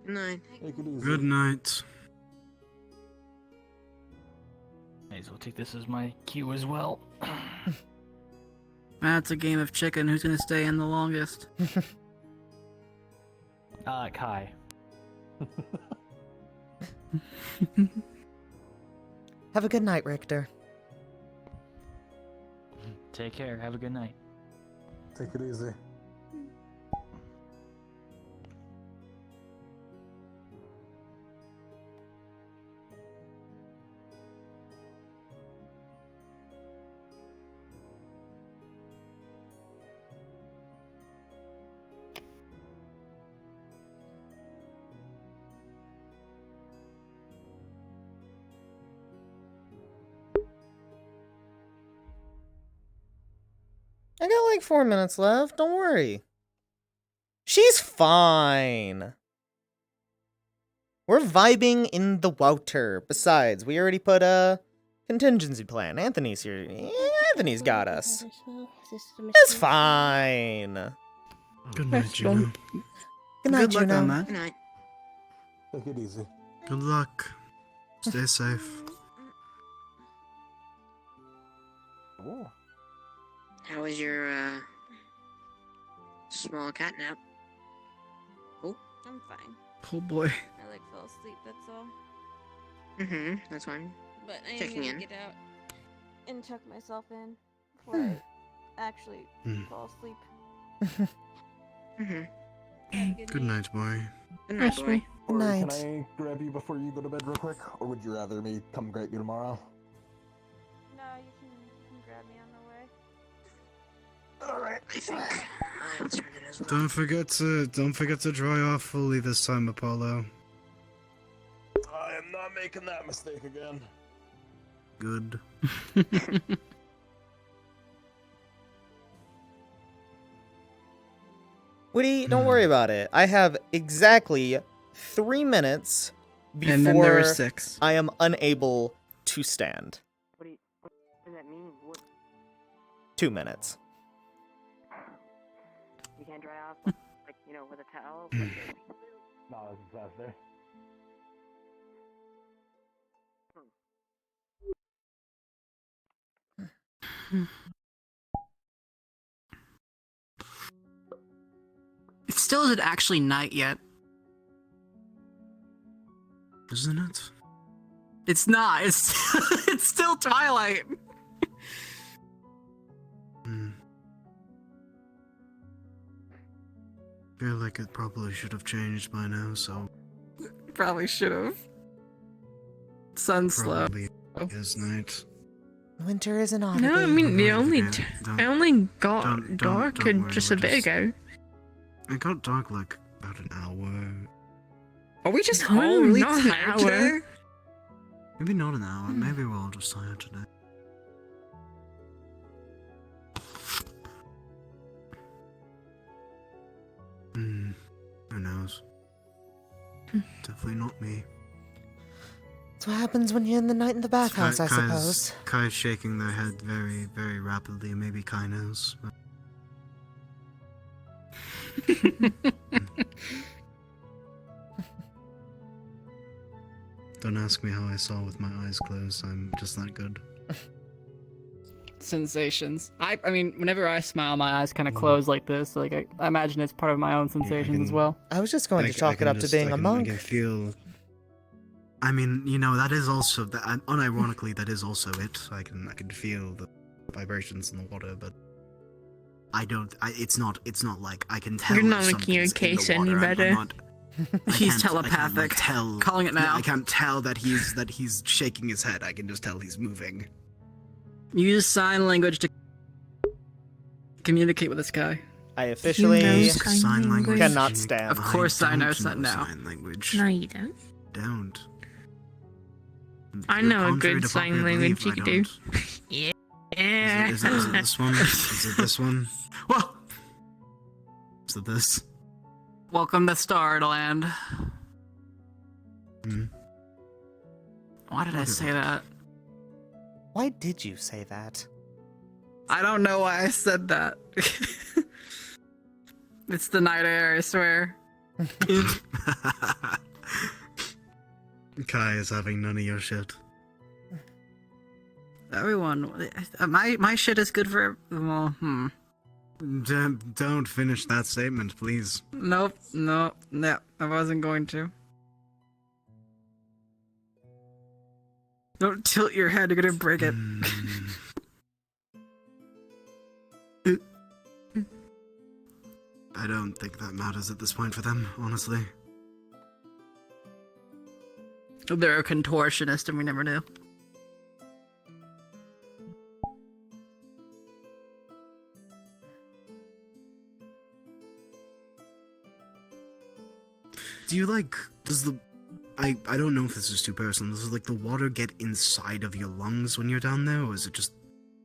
Good night. Take it easy. Good night. May as well take this as my cue as well. That's a game of chicken. Who's gonna stay in the longest? Kai. Have a good night, Richter. Take care. Have a good night. Take it easy. I got like 4 minutes left. Don't worry. She's fine. We're vibing in the water. Besides, we already put a contingency plan. Anthony's here. Anthony's got us. It's fine. Good night, Juno. Good night, Good luck Juno. on that. Good night. Take it easy. Good luck. Stay safe. Oh. How was your small cat nap? I'm fine. Oh boy. I like fell asleep, that's all. That's fine. But I am Checking gonna in. get out and tuck myself in before I actually fall asleep. Good night, boy. Good night, boy. Good Or night. can I grab you before you go to bed real quick? Or would you rather me come grab you tomorrow? No, you can grab me on the way. Alright, I think I'll turn it as well. Don't forget to dry off fully this time, Apollo. I am not making that mistake again. Good. Woody, don't worry about it. I have exactly 3 minutes before And then there are 6. I am unable to stand. What does that mean? 2 minutes. You can't dry off, like with a towel? No, that's a disaster. It still isn't actually night yet. Isn't it? It's not. It's it's still twilight. Feel like it probably should have changed by now, so Probably should have. Sun's slow. probably is night. Winter is an oddity. No, I mean Don't it only forget, I only got don't dark worry, just a we're bit ago. It got dark like about an hour. Are we just No, all really not an tired hour. today? Maybe not an hour. Maybe we're all just tired today. Who knows? Definitely not me. That's what happens when you're in the night in the bathhouse, I suppose. Kai's shaking their head very, very rapidly. Maybe Kai knows. But... Don't ask me how I saw with my eyes closed. I'm just that good. Sensations. I mean, whenever I smile, my eyes kind of close like this. Like I imagine it's part of my own sensations as well. I was just going to chalk it up to being a monk. I can feel. I mean, you know, that is also that. Unironically, that is also it. I can feel the vibrations in the water, but I don't. It's not like I can tell. You're not if making your something's case in the water. any I'm better. not- He's I can't, like, telepathic. tell. Calling it Yeah, now. I can't tell that he's shaking his head. I can just tell he's moving. Use sign language to communicate with this guy. I officially sign language. cannot stand. Of course I know that now. Sign language. No, you don't. Don't. I You're know a contrary good to sign popular language you belief, could I do. don't. Yeah. Is it this one? Is it this one? Whoa! Is it this? Welcome to Starland. Why did I say that? Why did you say that? I don't know why I said that. It's the night air, I swear. Kai is having none of your shit. Everyone, my shit is good for. Well, Don't finish that statement, please. Nope, no, I wasn't going to. Don't tilt your head, you're gonna break it. I don't think that matters at this point for them, honestly. They're a contortionist and we never knew. Do you does the I don't know if this is too personal. Does the water get inside of your lungs when you're down there, or is it just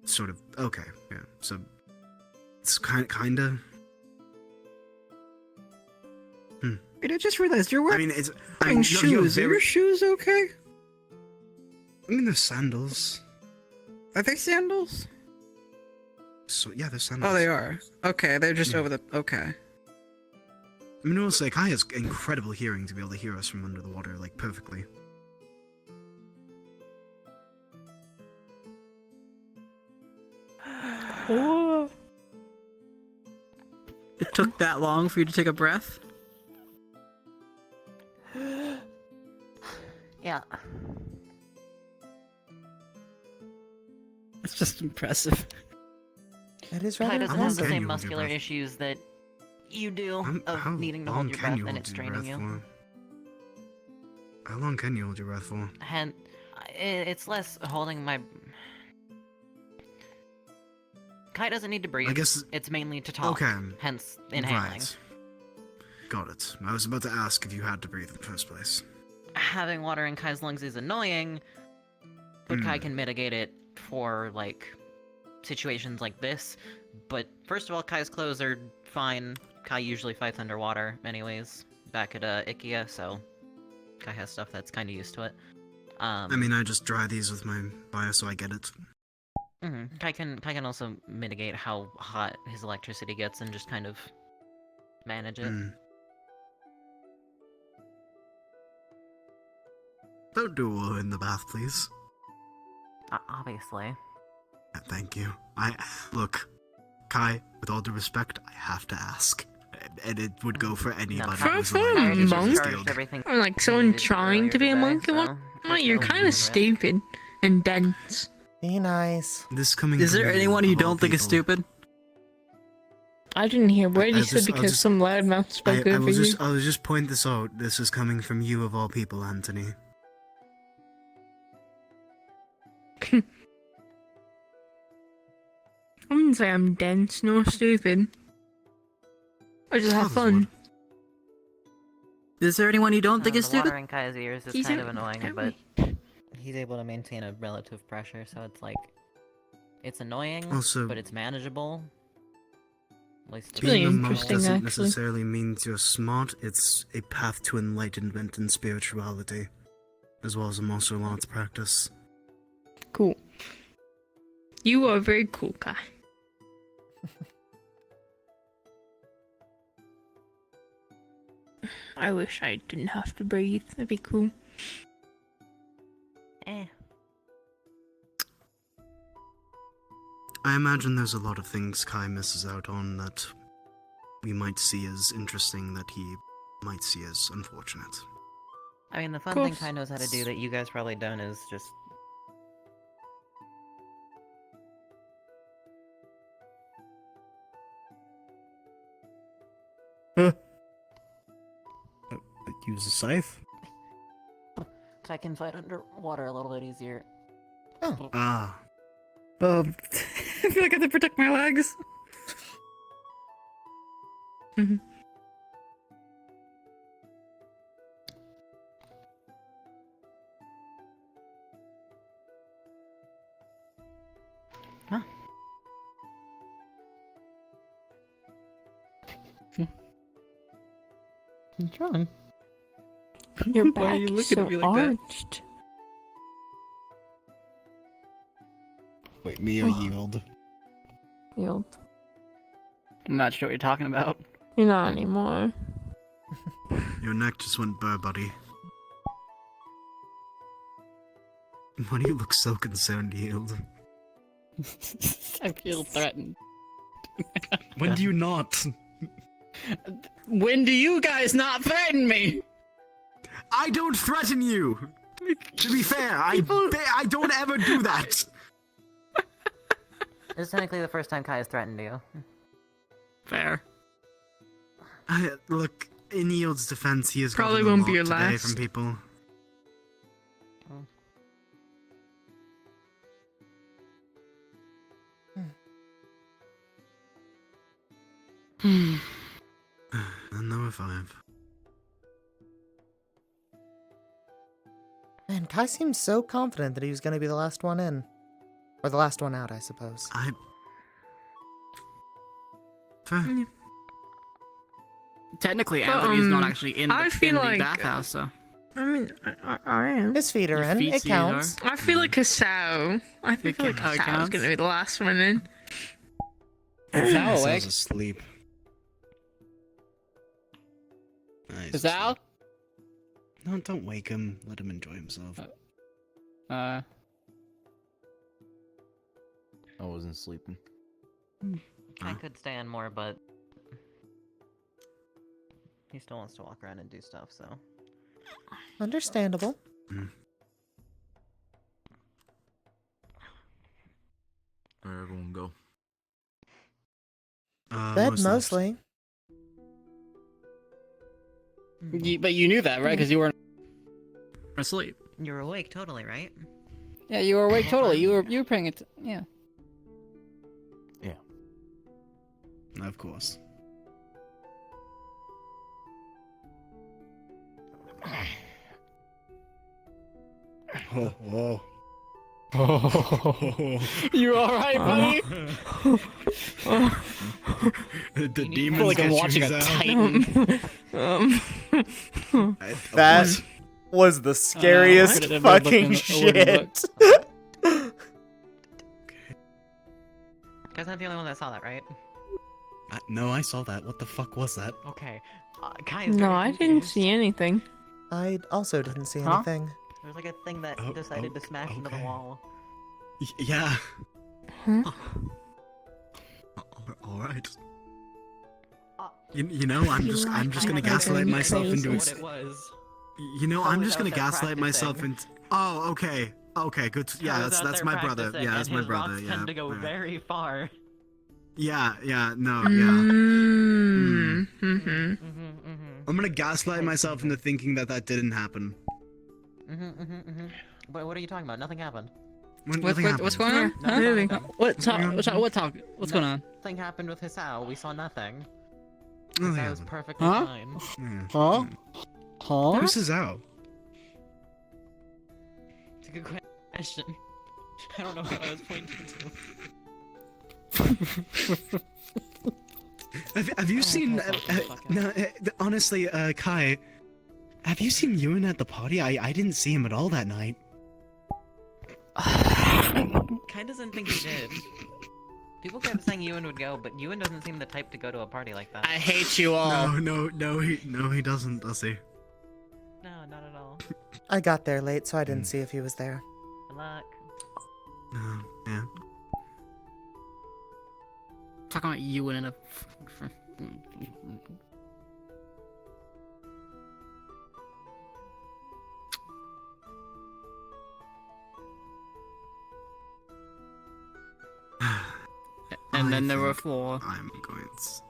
sort of okay? Yeah, so it's kinda. I just realized you're wearing you're shoes. Are your shoes okay? I mean, they're sandals. Are they sandals? So yeah, they're sandals. Oh, they are. Okay, they're just over the. Okay. I mean, also, Kai has incredible hearing to be able to hear us from under the water, perfectly. Oh. It took that long for you to take a breath? just impressive. It is Kai rather doesn't have the impressive. same muscular issues that you do of needing to hold your breath and it straining you. How long can you hold your breath for? It's less holding my... Kai doesn't need to breathe. I guess... It's mainly to talk, hence inhaling. Right. Got it. I was about to ask if you had to breathe in the first place. Having water in Kai's lungs is annoying, but Kai can mitigate it for, like, situations like this. But, first of all, Kai's clothes are fine. Kai usually fights underwater, anyways, back at Ikia, so Kai has stuff that's kind of used to it. I mean, I just dry these with my bio, so I get it. Kai can also mitigate how hot his electricity gets and just kind of manage it. Don't do all in the bath, please. Obviously. Thank you. Look, Kai, with all due respect, I have to ask. And it would go for anybody. For a monk, or like someone trying to be a monk, you're kind of stupid and dense. Be nice. Is there anyone you don't think is stupid? I didn't hear what you said because some loudmouth spoke over you. I was just point this out. This is coming from you of all people, Anthony. I wouldn't say I'm dense nor stupid. I just have fun. Is there anyone you don't think is The stupid? water in Kai's ears is kind of annoying, but he's able to maintain a relative pressure, so it's like... It's annoying, Also- but it's manageable. At least it's Being a monk doesn't necessarily mean you're smart. It's a path to enlightenment and spirituality, as well as a martial arts practice. Cool. You are very cool, Kai. I wish I didn't have to breathe. That'd be cool. I imagine there's a lot of things Kai misses out on that we might see as interesting that he might see as unfortunate. I mean, the fun thing Kai knows how to do that you guys probably don't is just... Use a scythe? Kai can fight underwater a little bit easier. Ah. I feel like I have to protect my legs. Huh. What's wrong? Your Why back are you is looking so at me like that? arched. Wait, me or yield? Yield. I'm not sure what you're talking about. You're not anymore. Your neck just went burr, buddy. Why do you look so concerned, Yield? I feel threatened. When do you not? When do you guys not threaten me? I don't threaten you! To be fair, I don't ever do that! This is technically the first time Kai has threatened you. Fair. Look, in Yield's defense, he has Probably gotten a won't be lot your today last. from people. And number 5. Man, Kai seemed so confident that he was going to be the last one in. Or the last one out, I suppose. Technically, But, Anthony's not actually in the, I feel in the like, bathhouse, so. I mean, I am. His feet are Your in. feet It counts. I feel like Kasao. I feel like How it Kasao's counts? gonna be the last one in. Kasao Sounds awake? asleep. Nice. Kasao? No, don't wake him. Let him enjoy himself. I wasn't sleeping. I could stay on more, but he still wants to walk around and do stuff, so. Understandable. everyone go? Bed most left. mostly. But you knew that, right? Because you weren't asleep. You're awake, totally, right? Yeah, you were awake totally. You were paying it. Yeah. Yeah. Of course. Oh. You alright, buddy? The I demons feel like I'm get watching you a out. Titan. That was the scariest Could've been fucking looking at a wooden shit. Guys, not the only one that saw that, right? No, I saw that. What the fuck was that? Okay. Guys, No, I didn't see anything. I also didn't see Huh? anything. There's like a thing that decided to smash into the wall. Yeah. Huh? All right. You know, I'm just gonna gaslight myself into. What it was. You know, I'm Probably just gonna out there gaslight myself practicing. into. Oh, okay. Okay, good. Yeah, Tyler's out that's there my brother. practicing, Yeah, that's and my his brother. rods Yeah. tend to go alright. very far. Yeah, no, yeah. Mm-hmm. I'm gonna gaslight myself into thinking that didn't happen. But what are you talking about? Nothing happened. What's going on? No, nothing happened. What's going on? Nothing happened with Hisao. We saw nothing. Nothing Hisao was happened. perfectly Huh? fine. Huh? Huh? Who's Hisao? It's a good question. I don't know what I was pointing to. Have you seen? No, honestly, Kai, have you seen Ewan at the party? I didn't see him at all that night. Kai doesn't think he did. People kept saying Ewan would go, but Ewan doesn't seem the type to go to a party like that. I hate you all. No, he doesn't, does he? No, not at all. I got there late, so I didn't see if he was there. Good luck. No, yeah. Talking about you in a. And then there were 4. I'm going to.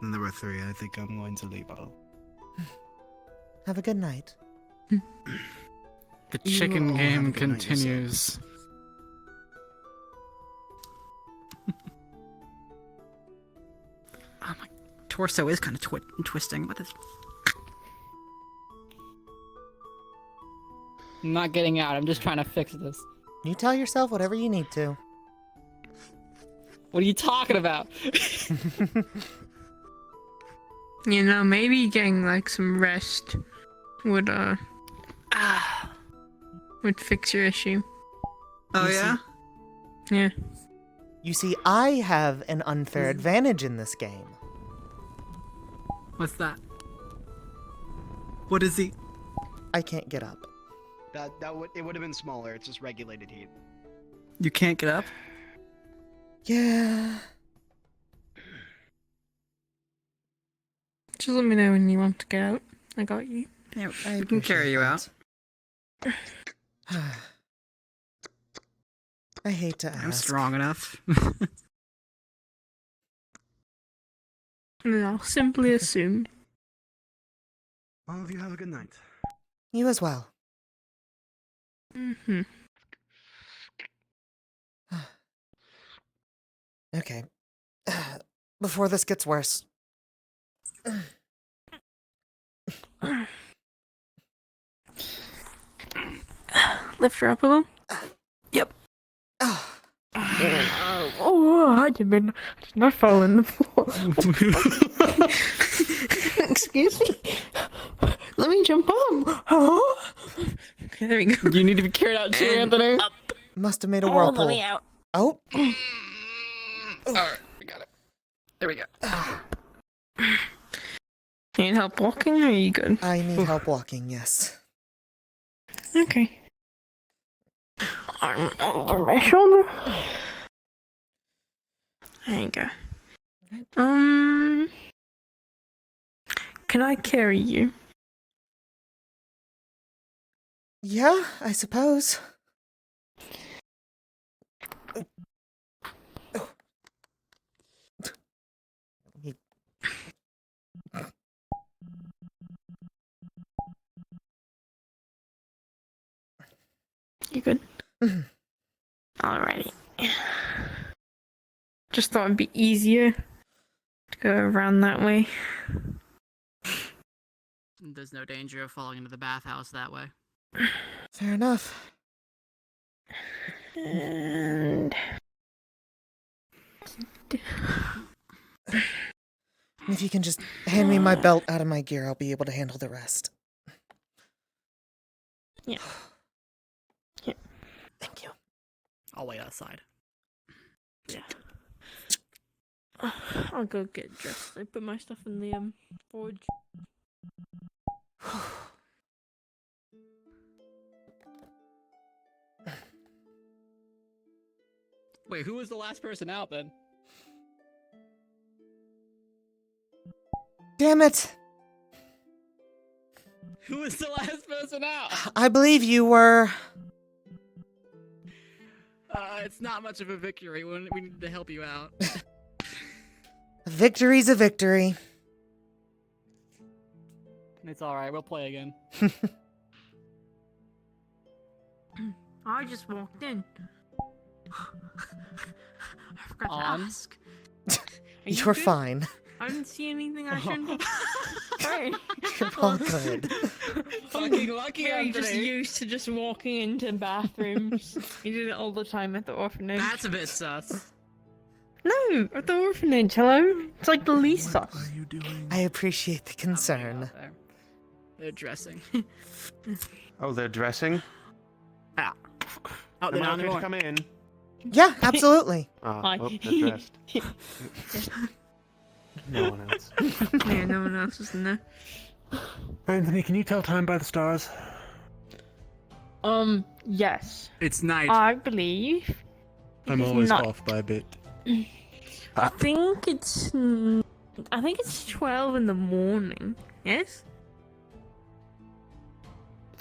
Then there were 3. I think I'm going to leave out. Have a good night. The chicken game continues. Oh my torso is kind of twisting. What is? I'm not getting out. I'm just trying to fix this. You tell yourself whatever you need to. What are you talking about? You know, maybe getting like some rest would would fix your issue. Oh yeah? Yeah. You see, I have an unfair advantage in this game. What's that? What is he? I can't get up. It would have been smaller. It's just regulated heat. You can't get up? Yeah. Just let me know when you want to get out. I got you. Yeah, we can carry you out. I hate to ask. I'm strong enough. And I'll simply assume. All of you have a good night. You as well. Mm-hmm. Okay. Before this gets worse. Lift her up a little. Yep. Oh, I did not fall in the floor. Excuse me. Let me jump up. Oh. Okay, there we go. You need to be carried out too, Anthony. Must have made a Oh, whirlpool. let me out. Oh. Alright, we got it. There we go. Need help walking, or are you good? I need help walking, yes. Okay. Arm over my shoulder. There you go. Can I carry you? Yeah, I suppose. good. Alrighty. Just thought it'd be easier to go around that way. There's no danger of falling into the bathhouse that way. Fair enough. And if you can just hand me my belt out of my gear, I'll be able to handle the rest. Yeah. Yeah. Thank you. I'll wait outside. Yeah. I'll go get dressed. I put my stuff in the forge. Wait, who was the last person out then? Damn it! Who was the last person out? I believe you were. It's not much of a victory. We need to help you out. A victory's a victory. It's alright, we'll play again. I just walked in. I forgot to ask. You're fine. I didn't see anything I shouldn't have. Hey. You're all good. Fucking lucky Very I'm just today. used to just walking into bathrooms. You did it all the time at the orphanage. That's a bit sus. No, at the orphanage, hello? It's like the least sus. I appreciate the concern. They're dressing. Oh, they're dressing? Ah. Oh, Am they're I not okay to anymore. come in? Yeah, absolutely. Hi. Oh, they're dressed. No one else. Yeah, no one else is in there. Anthony, can you tell time by the stars? Yes. It's night. I believe. I'm it's always not- off by a bit. I think it's 12 in the morning. Yes?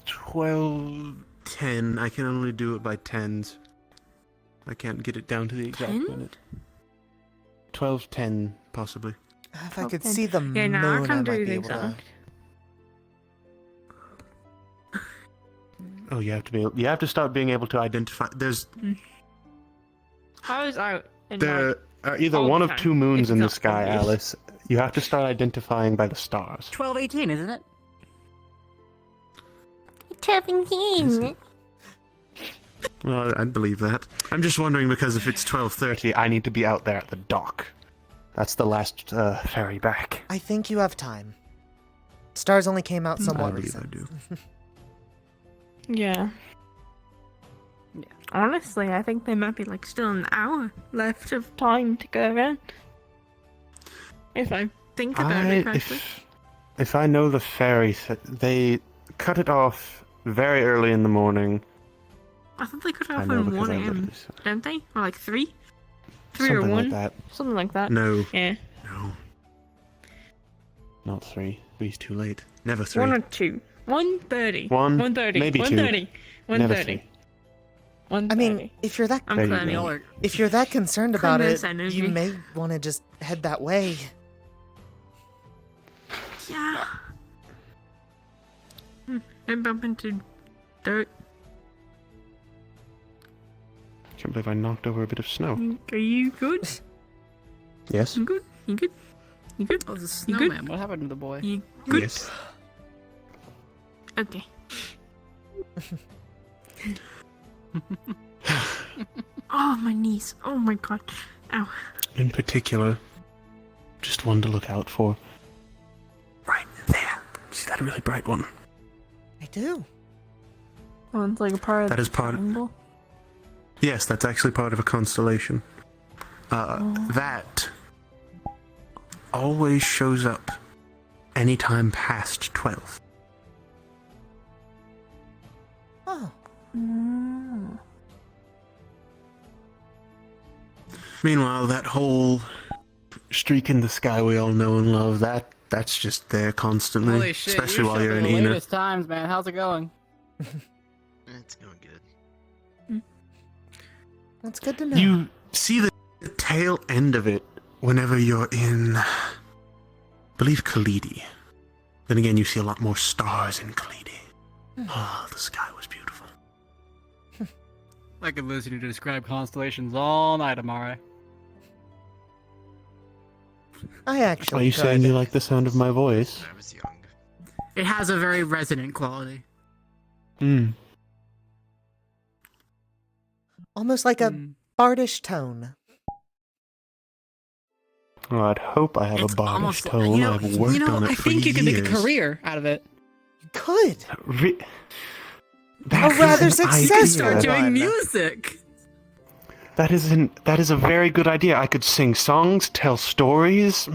12:10. I can only do it by tens. I can't get it down to the exact 10? minute. 12:10, possibly. If I could Okay. see the Yeah, no, I moon, I can't might do be the able to. exact. Oh, you have to start being able to identify. I was out. There are either one of two moons in the sky, Alice. You have to start identifying by the stars. 12:18, isn't it? 17. Well, I'd believe that. I'm just wondering because if it's 12:30, I need to be out there at the dock. That's the last ferry back. I think you have time. Stars only came out somewhat I believe recent. I do. Yeah. Honestly, I think there might be like still an hour left of time to go around. If I think about it correctly. If I know the ferry, they cut it off very early in the morning. I thought they cut I off know at because 1 I a.m. literally Don't they? Or like 3? 3 or Something 1? like that. Something like that. No. Yeah. No. Not 3. Be too late. Never 3. 1 or 2. 1:30. 1, 1:30. maybe 2. 1:30. Never 1:30. 3. 1:30. I mean, if you're that I'm There you planning. go. if you're that concerned about Goodness, it, I know you you. may want to just head that way. Yeah. I bump into dirt. Can't believe I knocked over a bit of snow. Are you good? Yes. You good? You good? You good? Oh, the You good? snowman. What happened to the boy? You good? Yes. Okay. Oh, my knees. Oh my god. Ow. In particular, just one to look out for. Right there. See that really bright one? I do. Oh, it's like a part of That is part of... Yes, that's actually part of a constellation. That always shows up anytime past 12. Oh. Meanwhile, that whole streak in the sky we all know and love, that's just there constantly. Holy shit, especially you're while you're in showing the Ena. latest times, man. How's it going? It's going good. That's good to know. You see the tail end of it whenever you're in, I believe, Khalidi. Then again, you see a lot more stars in Khalidi. Oh, the sky was beautiful. I could listen to you describe constellations all night, Amare. I actually Are you could. saying you like the sound of my voice? It has a very resonant quality. Hmm. Almost like a bardish tone. Well, I'd hope I have a bardish Almost, tone. I've worked on it I for think you years. could make a career out of it. You could. That A rather is an successful idea. Doing one. music. That is a very good idea. I could sing songs, tell stories.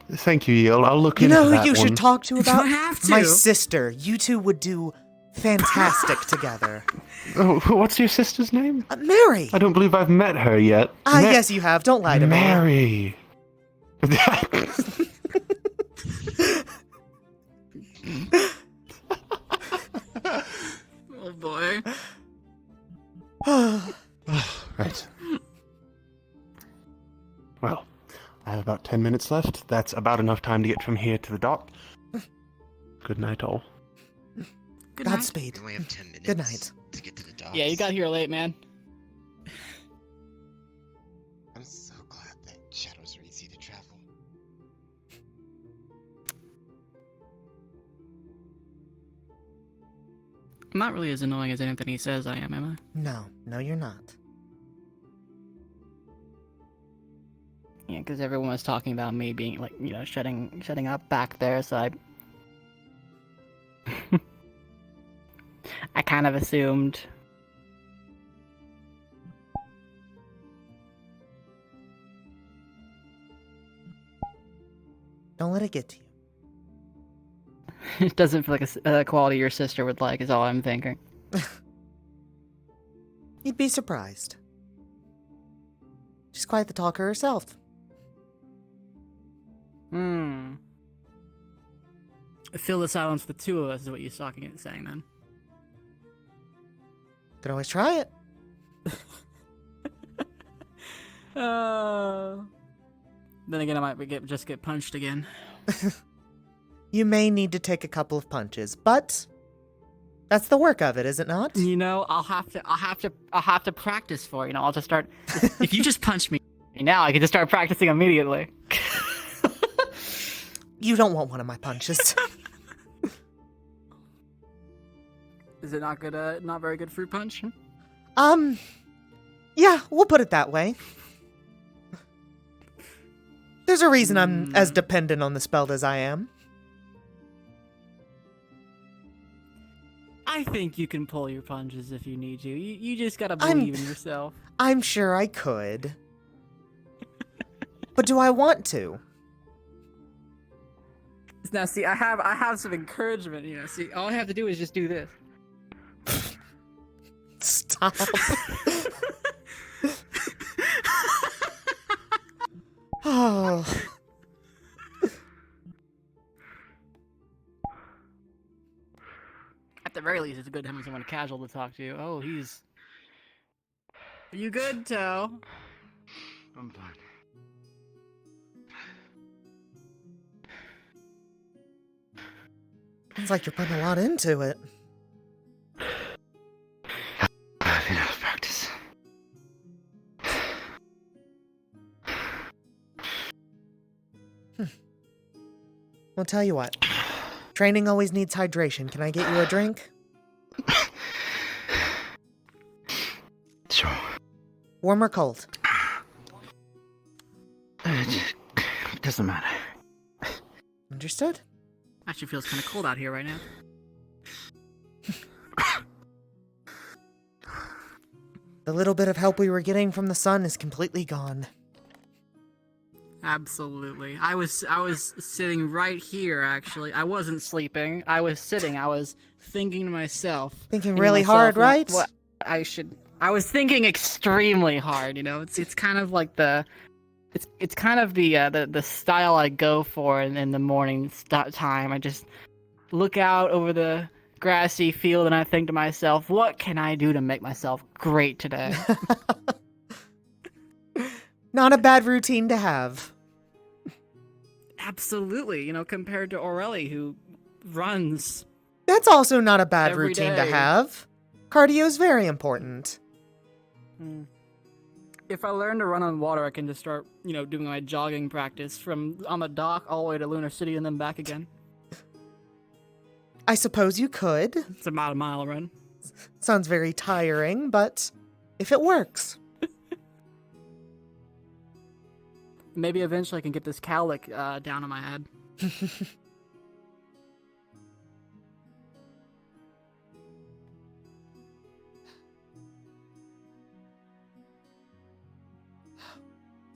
Thank you, Yield. I'll look You into know that who you one. should talk to about? I have to. My sister. You two would do fantastic together. Oh, what's your sister's name? Mary. I don't believe I've met her yet. Yes, you have. Don't lie to me. Mary. Oh boy. Right. Well, I have about 10 minutes left. That's about enough time to get from here to the dock. Good night, all. Good Godspeed. We only have 10 minutes Good night. to get to the dock. Yeah, you got here late, man. I'm so glad that shadows are easy to travel. I'm not really as annoying as anything he says I am I? No, you're not. Yeah, because everyone was talking about me being like, shutting up back there, so I kind of assumed. Don't let it get to you. It doesn't feel like a quality your sister would like, is all I'm thinking. You'd be surprised. She's quite the talker herself. Fill the silence with the two of us is what you're saying then. Could always try it. Then again, I might just get punched again. You may need to take a couple of punches, but that's the work of it, is it not? I'll have to practice for it. I'll just start. If you just punch me now, I can just start practicing immediately. You don't want one of my punches. Is it not good? Not very good fruit punch? Yeah, we'll put it that way. There's a reason I'm as dependent on the spell as I am. I think you can pull your punches if you need to. You just gotta believe in yourself. I'm sure I could. But do I want to? Now, see, I have some encouragement. See, all I have to do is just do this. Stop. Oh. At the very least, it's good having someone casual to talk to. Oh, he's. Are you good, Toe? I'm fine. Sounds like you're putting a lot into it. Enough practice. Well, tell you what. Training always needs hydration. Can I get you a drink? Sure. Warm or cold? It doesn't matter. Understood. Actually feels kind of cold out here right now. The little bit of help we were getting from the sun is completely gone. Absolutely. I was sitting right here, actually. I wasn't sleeping. I was sitting. I was thinking to myself. Thinking really hard, right? What I was thinking extremely hard, It's kind of like it's kind of the style I go for in the morning time. I just look out over the grassy field and I think to myself, what can I do to make myself great today? Not a bad routine to have. Absolutely, compared to Aureli, who runs That's also not a bad Every routine to day. have. Cardio is very important. If I learn to run on water, I can just start, doing my jogging practice from on the dock all the way to Lunar City and then back again. I suppose you could. It's about a mile run. Sounds very tiring, but if it works. Maybe eventually I can get this cowlick down on my head.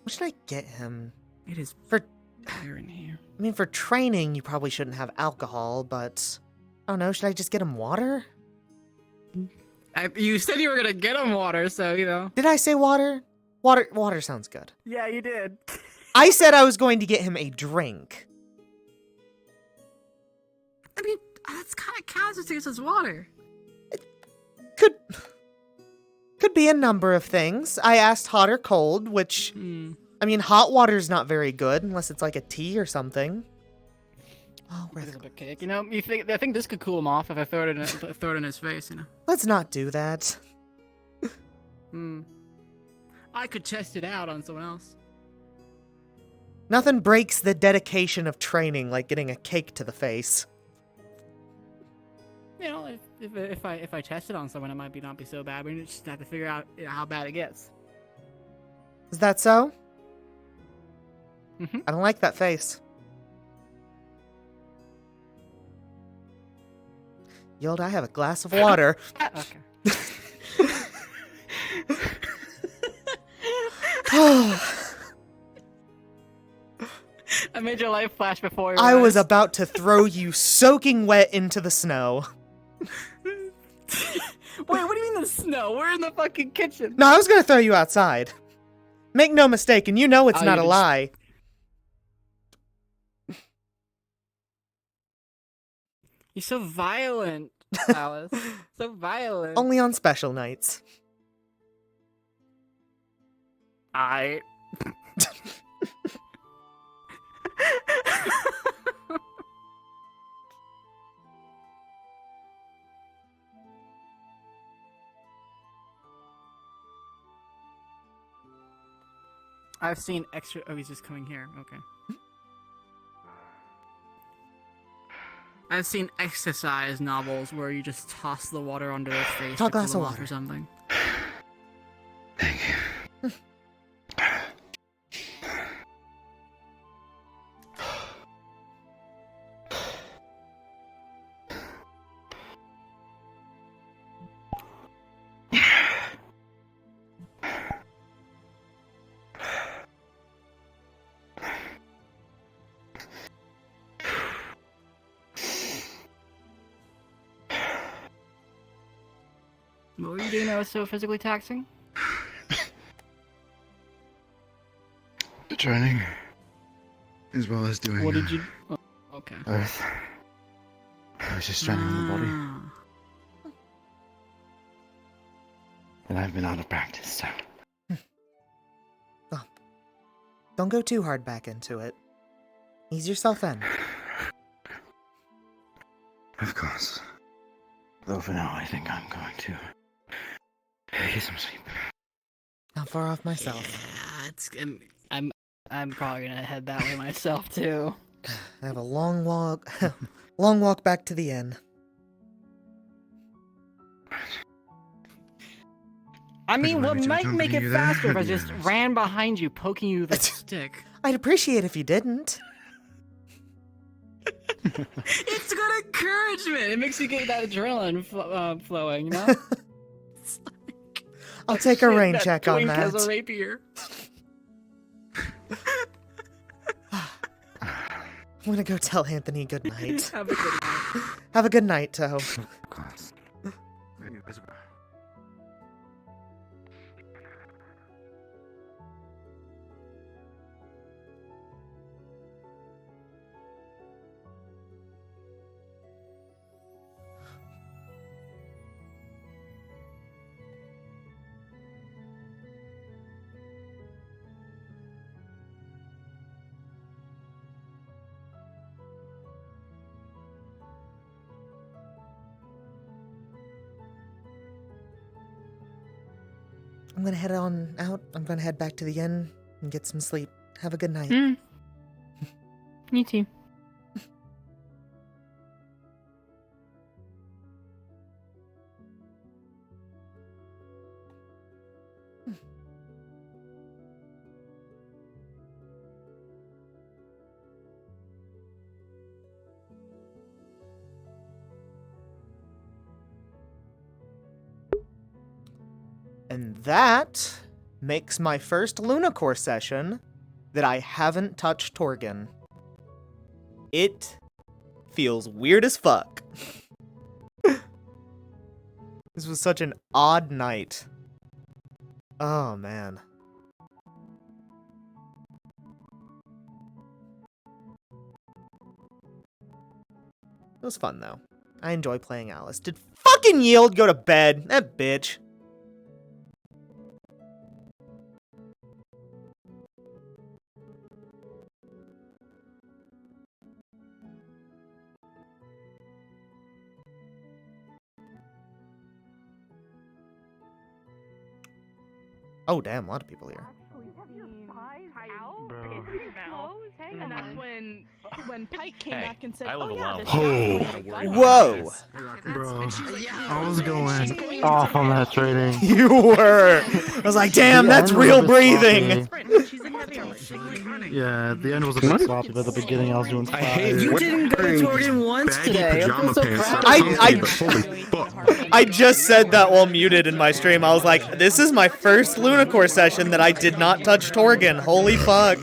What should I get him? It is for fire in here. I mean, for training, you probably shouldn't have alcohol, but I don't know. Should I just get him water? You said you were gonna get him water, so Did I say water? Water sounds good. Yeah, you did. I said I was going to get him a drink. I mean, that's kind of counts as water. Could be a number of things. I asked hot or cold, which, I mean, hot water's not very good unless it's like a tea or something. Oh, where's the cake? I think this could cool him off if I throw it in his face. Let's not do that. I could test it out on someone else. Nothing breaks the dedication of training like getting a cake to the face. If I test it on someone, it might not be so bad. We just have to figure out how bad it gets. Is that so? I don't like that face. Yield, I have a glass of water. Okay. I made your life flash before your I was eyes. about to throw you soaking wet into the snow. Wait, what do you mean the snow? We're in the fucking kitchen. No, I was gonna throw you outside. Make no mistake, and you know it's not a you lie. You're so violent, Alice. So violent. Only on special nights. I've seen extra. Oh, he's just coming here. Okay. I've seen exercise novels where you just toss the water onto their face Tall to cool glass them of off water. or something. What were you doing that was so physically taxing? The training, as well as doing. What did you? Oh, okay. Earth. I was just training the body, and I've been out of practice, so. Oh. Don't go too hard back into it. Ease yourself in. Of course. Though for now, I think I'm going to get some sleep. Not far off myself. Yeah, I'm probably gonna head that way myself too. I have a long walk, long walk back to the inn. I mean, what to might make accompany it you there? faster if I Yes. just ran behind you, poking you with a stick. I'd appreciate if you didn't. It's good encouragement. It makes you get that adrenaline flowing, you know? I'll take a rain That check on twink that. has a rapier. I'm gonna go tell Anthony good night. Have a good night. Have a good night, Toho. Of course. I'm gonna head on out. I'm gonna head back to the inn and get some sleep. Have a good night. Me too. And that makes my first Lunacore session that I haven't touched Torgen. It feels weird as fuck. This was such an odd night. Oh, man. It was fun, though. I enjoy playing Alice. Did fucking Yield go to bed? That bitch. Oh, damn, a lot of people here. And that's when Pike came back and said, I live alone. Whoa! Bro, I was going off on that trading. You were! I was like, damn, that's real breathing! Yeah, the end was a bit sloppy, but the beginning I was doing fine. You didn't go to Torgen once today. I'm so proud of you. I just said that while muted in my stream. I was like, this is my first Lunacore session that I did not touch Torgen. Holy fuck.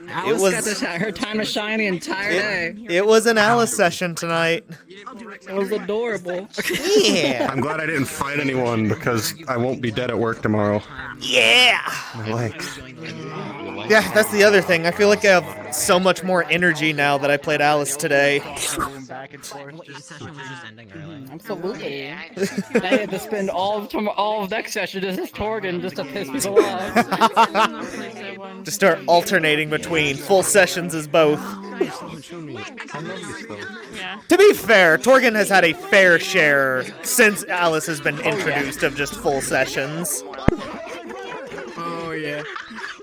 Alice got her time to shine the entire day. It was an Alice session tonight. It was adorable. Yeah. I'm glad I didn't fight anyone because I won't be dead at work tomorrow. Yeah. My legs. Yeah, that's the other thing. I feel like I have so much more energy now that I played Alice today. Absolutely. I had to spend all of next session just Torgen just to piss people off. To start alternating between full sessions as both. To be fair, Torgen has had a fair share since Alice has been introduced of just full sessions. Oh yeah.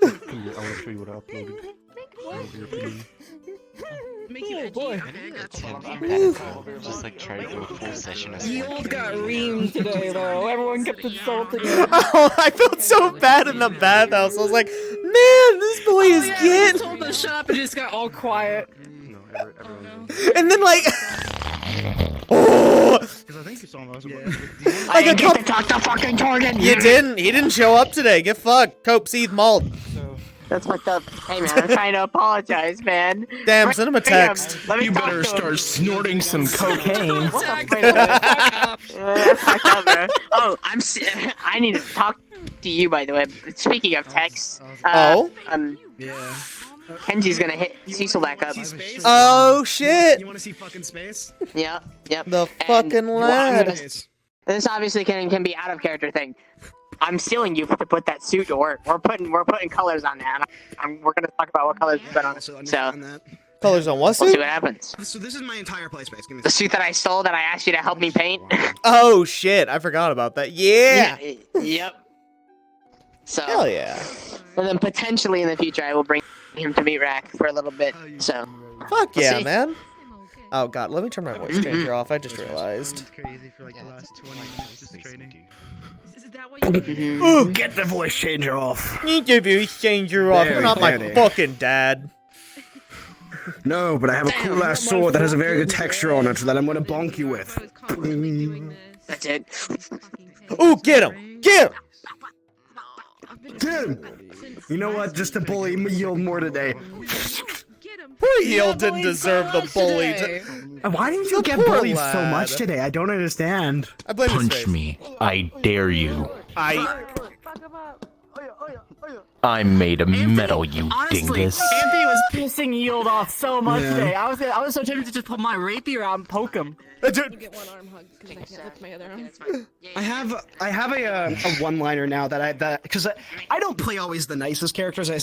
I want to show you what I uploaded. Oh boy. Just like try to do a full session of Yield got reamed today though. Everyone kept insulting him. Oh, I felt so bad in the bathhouse. I was like, man, this boy is getting. I told him to shut up and just got all quiet. And then like, oh, Because I think you saw those. like a couple. Talk to fucking Torgen. You didn't. He didn't show up today. Get fucked. Cope, seed, malt. That's fucked up. Hey man, I'm trying to apologize, man. Damn, send him a text. Let me You talk better to him. start snorting some cocaine. That's fucked up, bro. Oh, I need to talk to you, by the way. Speaking of texts. Oh? Yeah. Kenji's gonna hit Cecil back up. Oh shit! You want to see fucking space? Yeah, yep. The fucking lad. This obviously can be out of character thing. I'm stealing you to put that suit to work. We're putting colors on that. We're gonna talk about what colors we put on it. So Colors on what we'll suit? see what happens. So this is my entire play space. Give me The suit that I stole that I asked you to help me paint. Oh shit! I forgot about that. Yeah. Yep. So. Hell yeah. And then potentially in the future I will bring him to meet Rack for a little bit. So. Fuck We'll yeah, see. man. Oh god, let me turn my voice changer off. I just realized. crazy for like the last 20 minutes just training. Ooh, get the voice changer off. Get the voice changer off. You're not my fucking dad. No, but I have a cool ass sword that has a very good texture on it that I'm gonna bonk you with. That's it. Ooh, get him! Get him! Get him! You know what? Just to bully me, Yield more today. Poor Yield didn't deserve the bully. Why didn't you get poor bullied so lad. much today? I don't understand. I blame his Punch face. me. I dare you. I'm made of metal, you Honestly, dingus. Anthony was pissing Yield off so much Yeah. today. I was so tempted to just pull my rapier out and poke him. You get one arm hug because I can't lift my other arm. I have a one-liner now that because I don't play always the nicest characters. I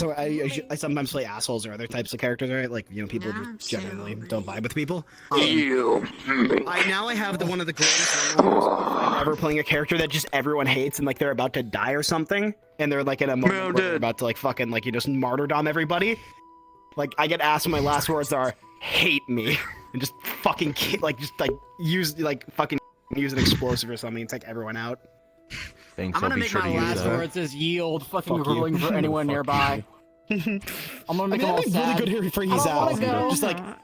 sometimes play assholes or other types of characters, right? Like, you know, people just generally don't vibe with people. I have one of the greatest one-liners if I'm ever playing a character that just everyone hates and like they're about to die or something, and they're like in a moment where they're about to like fucking like you just martyrdom everybody. Like I get asked, my last words are "hate me" and just fucking use an explosive or something and take everyone out. Thanks, I'm gonna make my last words as Yield fucking Fuck you. ruling for anyone nearby. I'm gonna make them all that'd be sad. really good for he's I don't out. wanna go.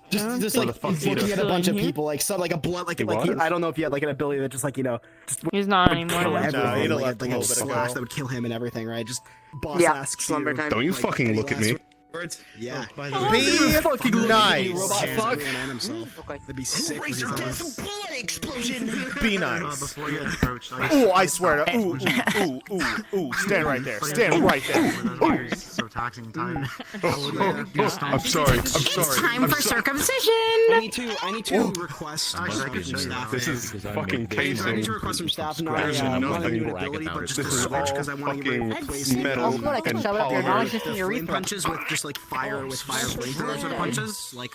Just looking at a bunch of people like some like a blood like I don't know if he had like an ability that just like just He's not would anymore. kill No, everyone, he'd have like, left a like a little bit slash ago. that would kill him and everything, right? Just boss Yeah, asks slumber you. time. Don't you like, fucking look at last me. words? Yeah. Be fucking look at you, nice. robot fuck. Himself. That'd be sick. when he's out. blood explosion. Be nice. Before you approached, Ooh, I swear to. Ooh. Stand right there. Stand right there. So taxing time. I'm sorry. Time for circumcision. I need to request from staff. This is fucking I casing. need to request from staff not There's a nothing new ability, but just a This is switch all because I want to fucking replace metal Oh, good, I can and shove it up your polymer. nose just in the your flame urethra. punches with just like fire flamethrower sort of punches, like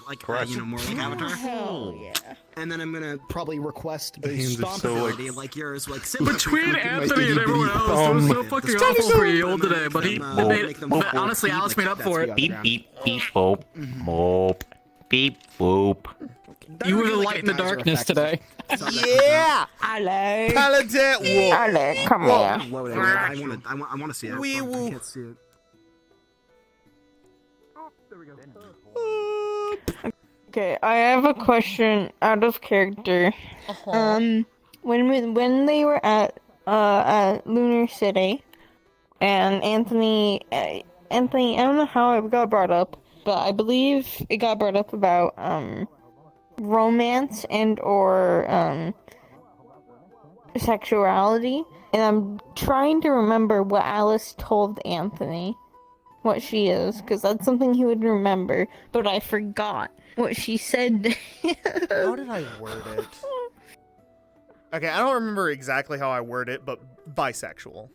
you know, more like Avatar. Hell yeah. And then I'm gonna probably request a hands are stomp so, like, ability like yours, like similar Between to Anthony and everyone else, it was so fucking awful for you today, but he made But honestly, Alice made up for it. Beep, beep, beep, boop, boop, beep, boop. You were the light in the darkness today. Yeah. Hello. Paladin. Whoa. Hello, come Whoa. here. I want to see it. Wee I woo. can't see it. Okay, I have a question out of character. When they were at Lunar City, and Anthony, I don't know how it got brought up, but I believe it got brought up about romance and or sexuality, and I'm trying to remember what Alice told Anthony, what she is, because that's something he would remember, but I forgot what she said. How did I word it? Okay, I don't remember exactly how I word it, but bisexual.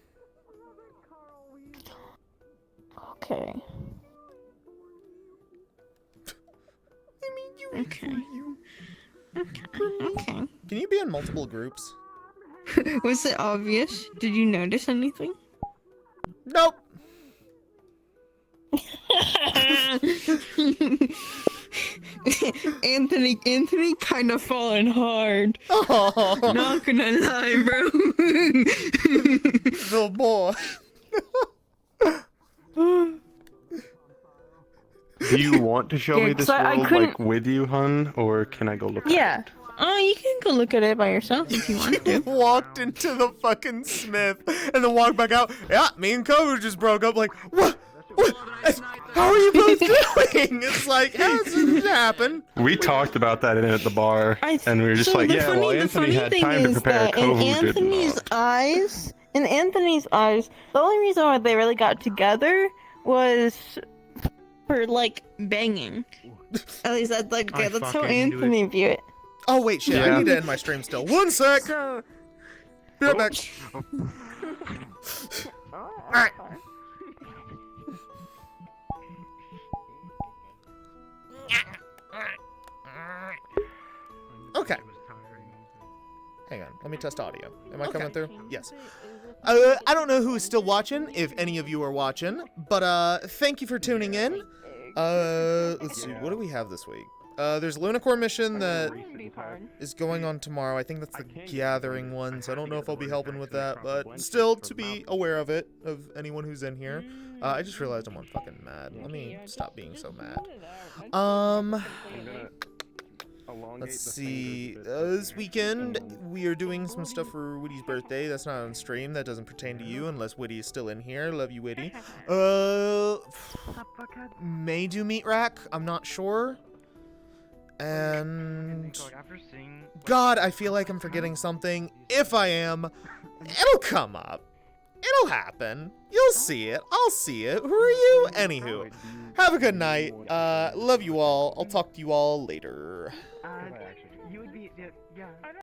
Okay. Okay. Okay. Can you be in multiple groups? Was it obvious? Did you notice anything? Nope. Anthony kind of falling hard. Oh. Not gonna lie, bro. The boy. Do you want to show Yeah, me this 'cause I world couldn't- like with you, hun, or can I go look? Yeah. Oh, you can go look at it by yourself if you want to. Walked into the fucking Smith and then walked back out. Yeah, me and Cover just broke up. Like, what? How are you both doing? It's like, how does this happen? We talked about that in at the bar, and we were just So like, the yeah, well, the Anthony funny had thing time to is prepare that Kovu did in Anthony's eyes, the only reason why they really got together was for like banging. At least that's like I that's how fucking knew Anthony view it. Oh, wait, shit. I need to end my stream still. One sec. So, Be right back. Alright. Okay. Hang on, let me test audio. Am I coming through? Yes. I don't know who is still watching, if any of you are watching, but thank you for tuning in. Let's see, what do we have this week? There's Lunacore mission that is going on tomorrow. I think that's the gathering one, so I don't know if I'll be helping with that, but still to be aware of it, of anyone who's in here. I just realized I'm on fucking mad. Let me stop being so mad. Let's see. This weekend we are doing some stuff for Witty's birthday. That's not on stream. That doesn't pertain to you unless Witty is still in here. Love you, Witty. May do meat rack. I'm not sure. And God, I feel like I'm forgetting something. If I am, it'll come up. It'll happen. You'll see it. I'll see it. Who are you? Anywho, have a good night. Love you all. I'll talk to you all later. You would be, yeah.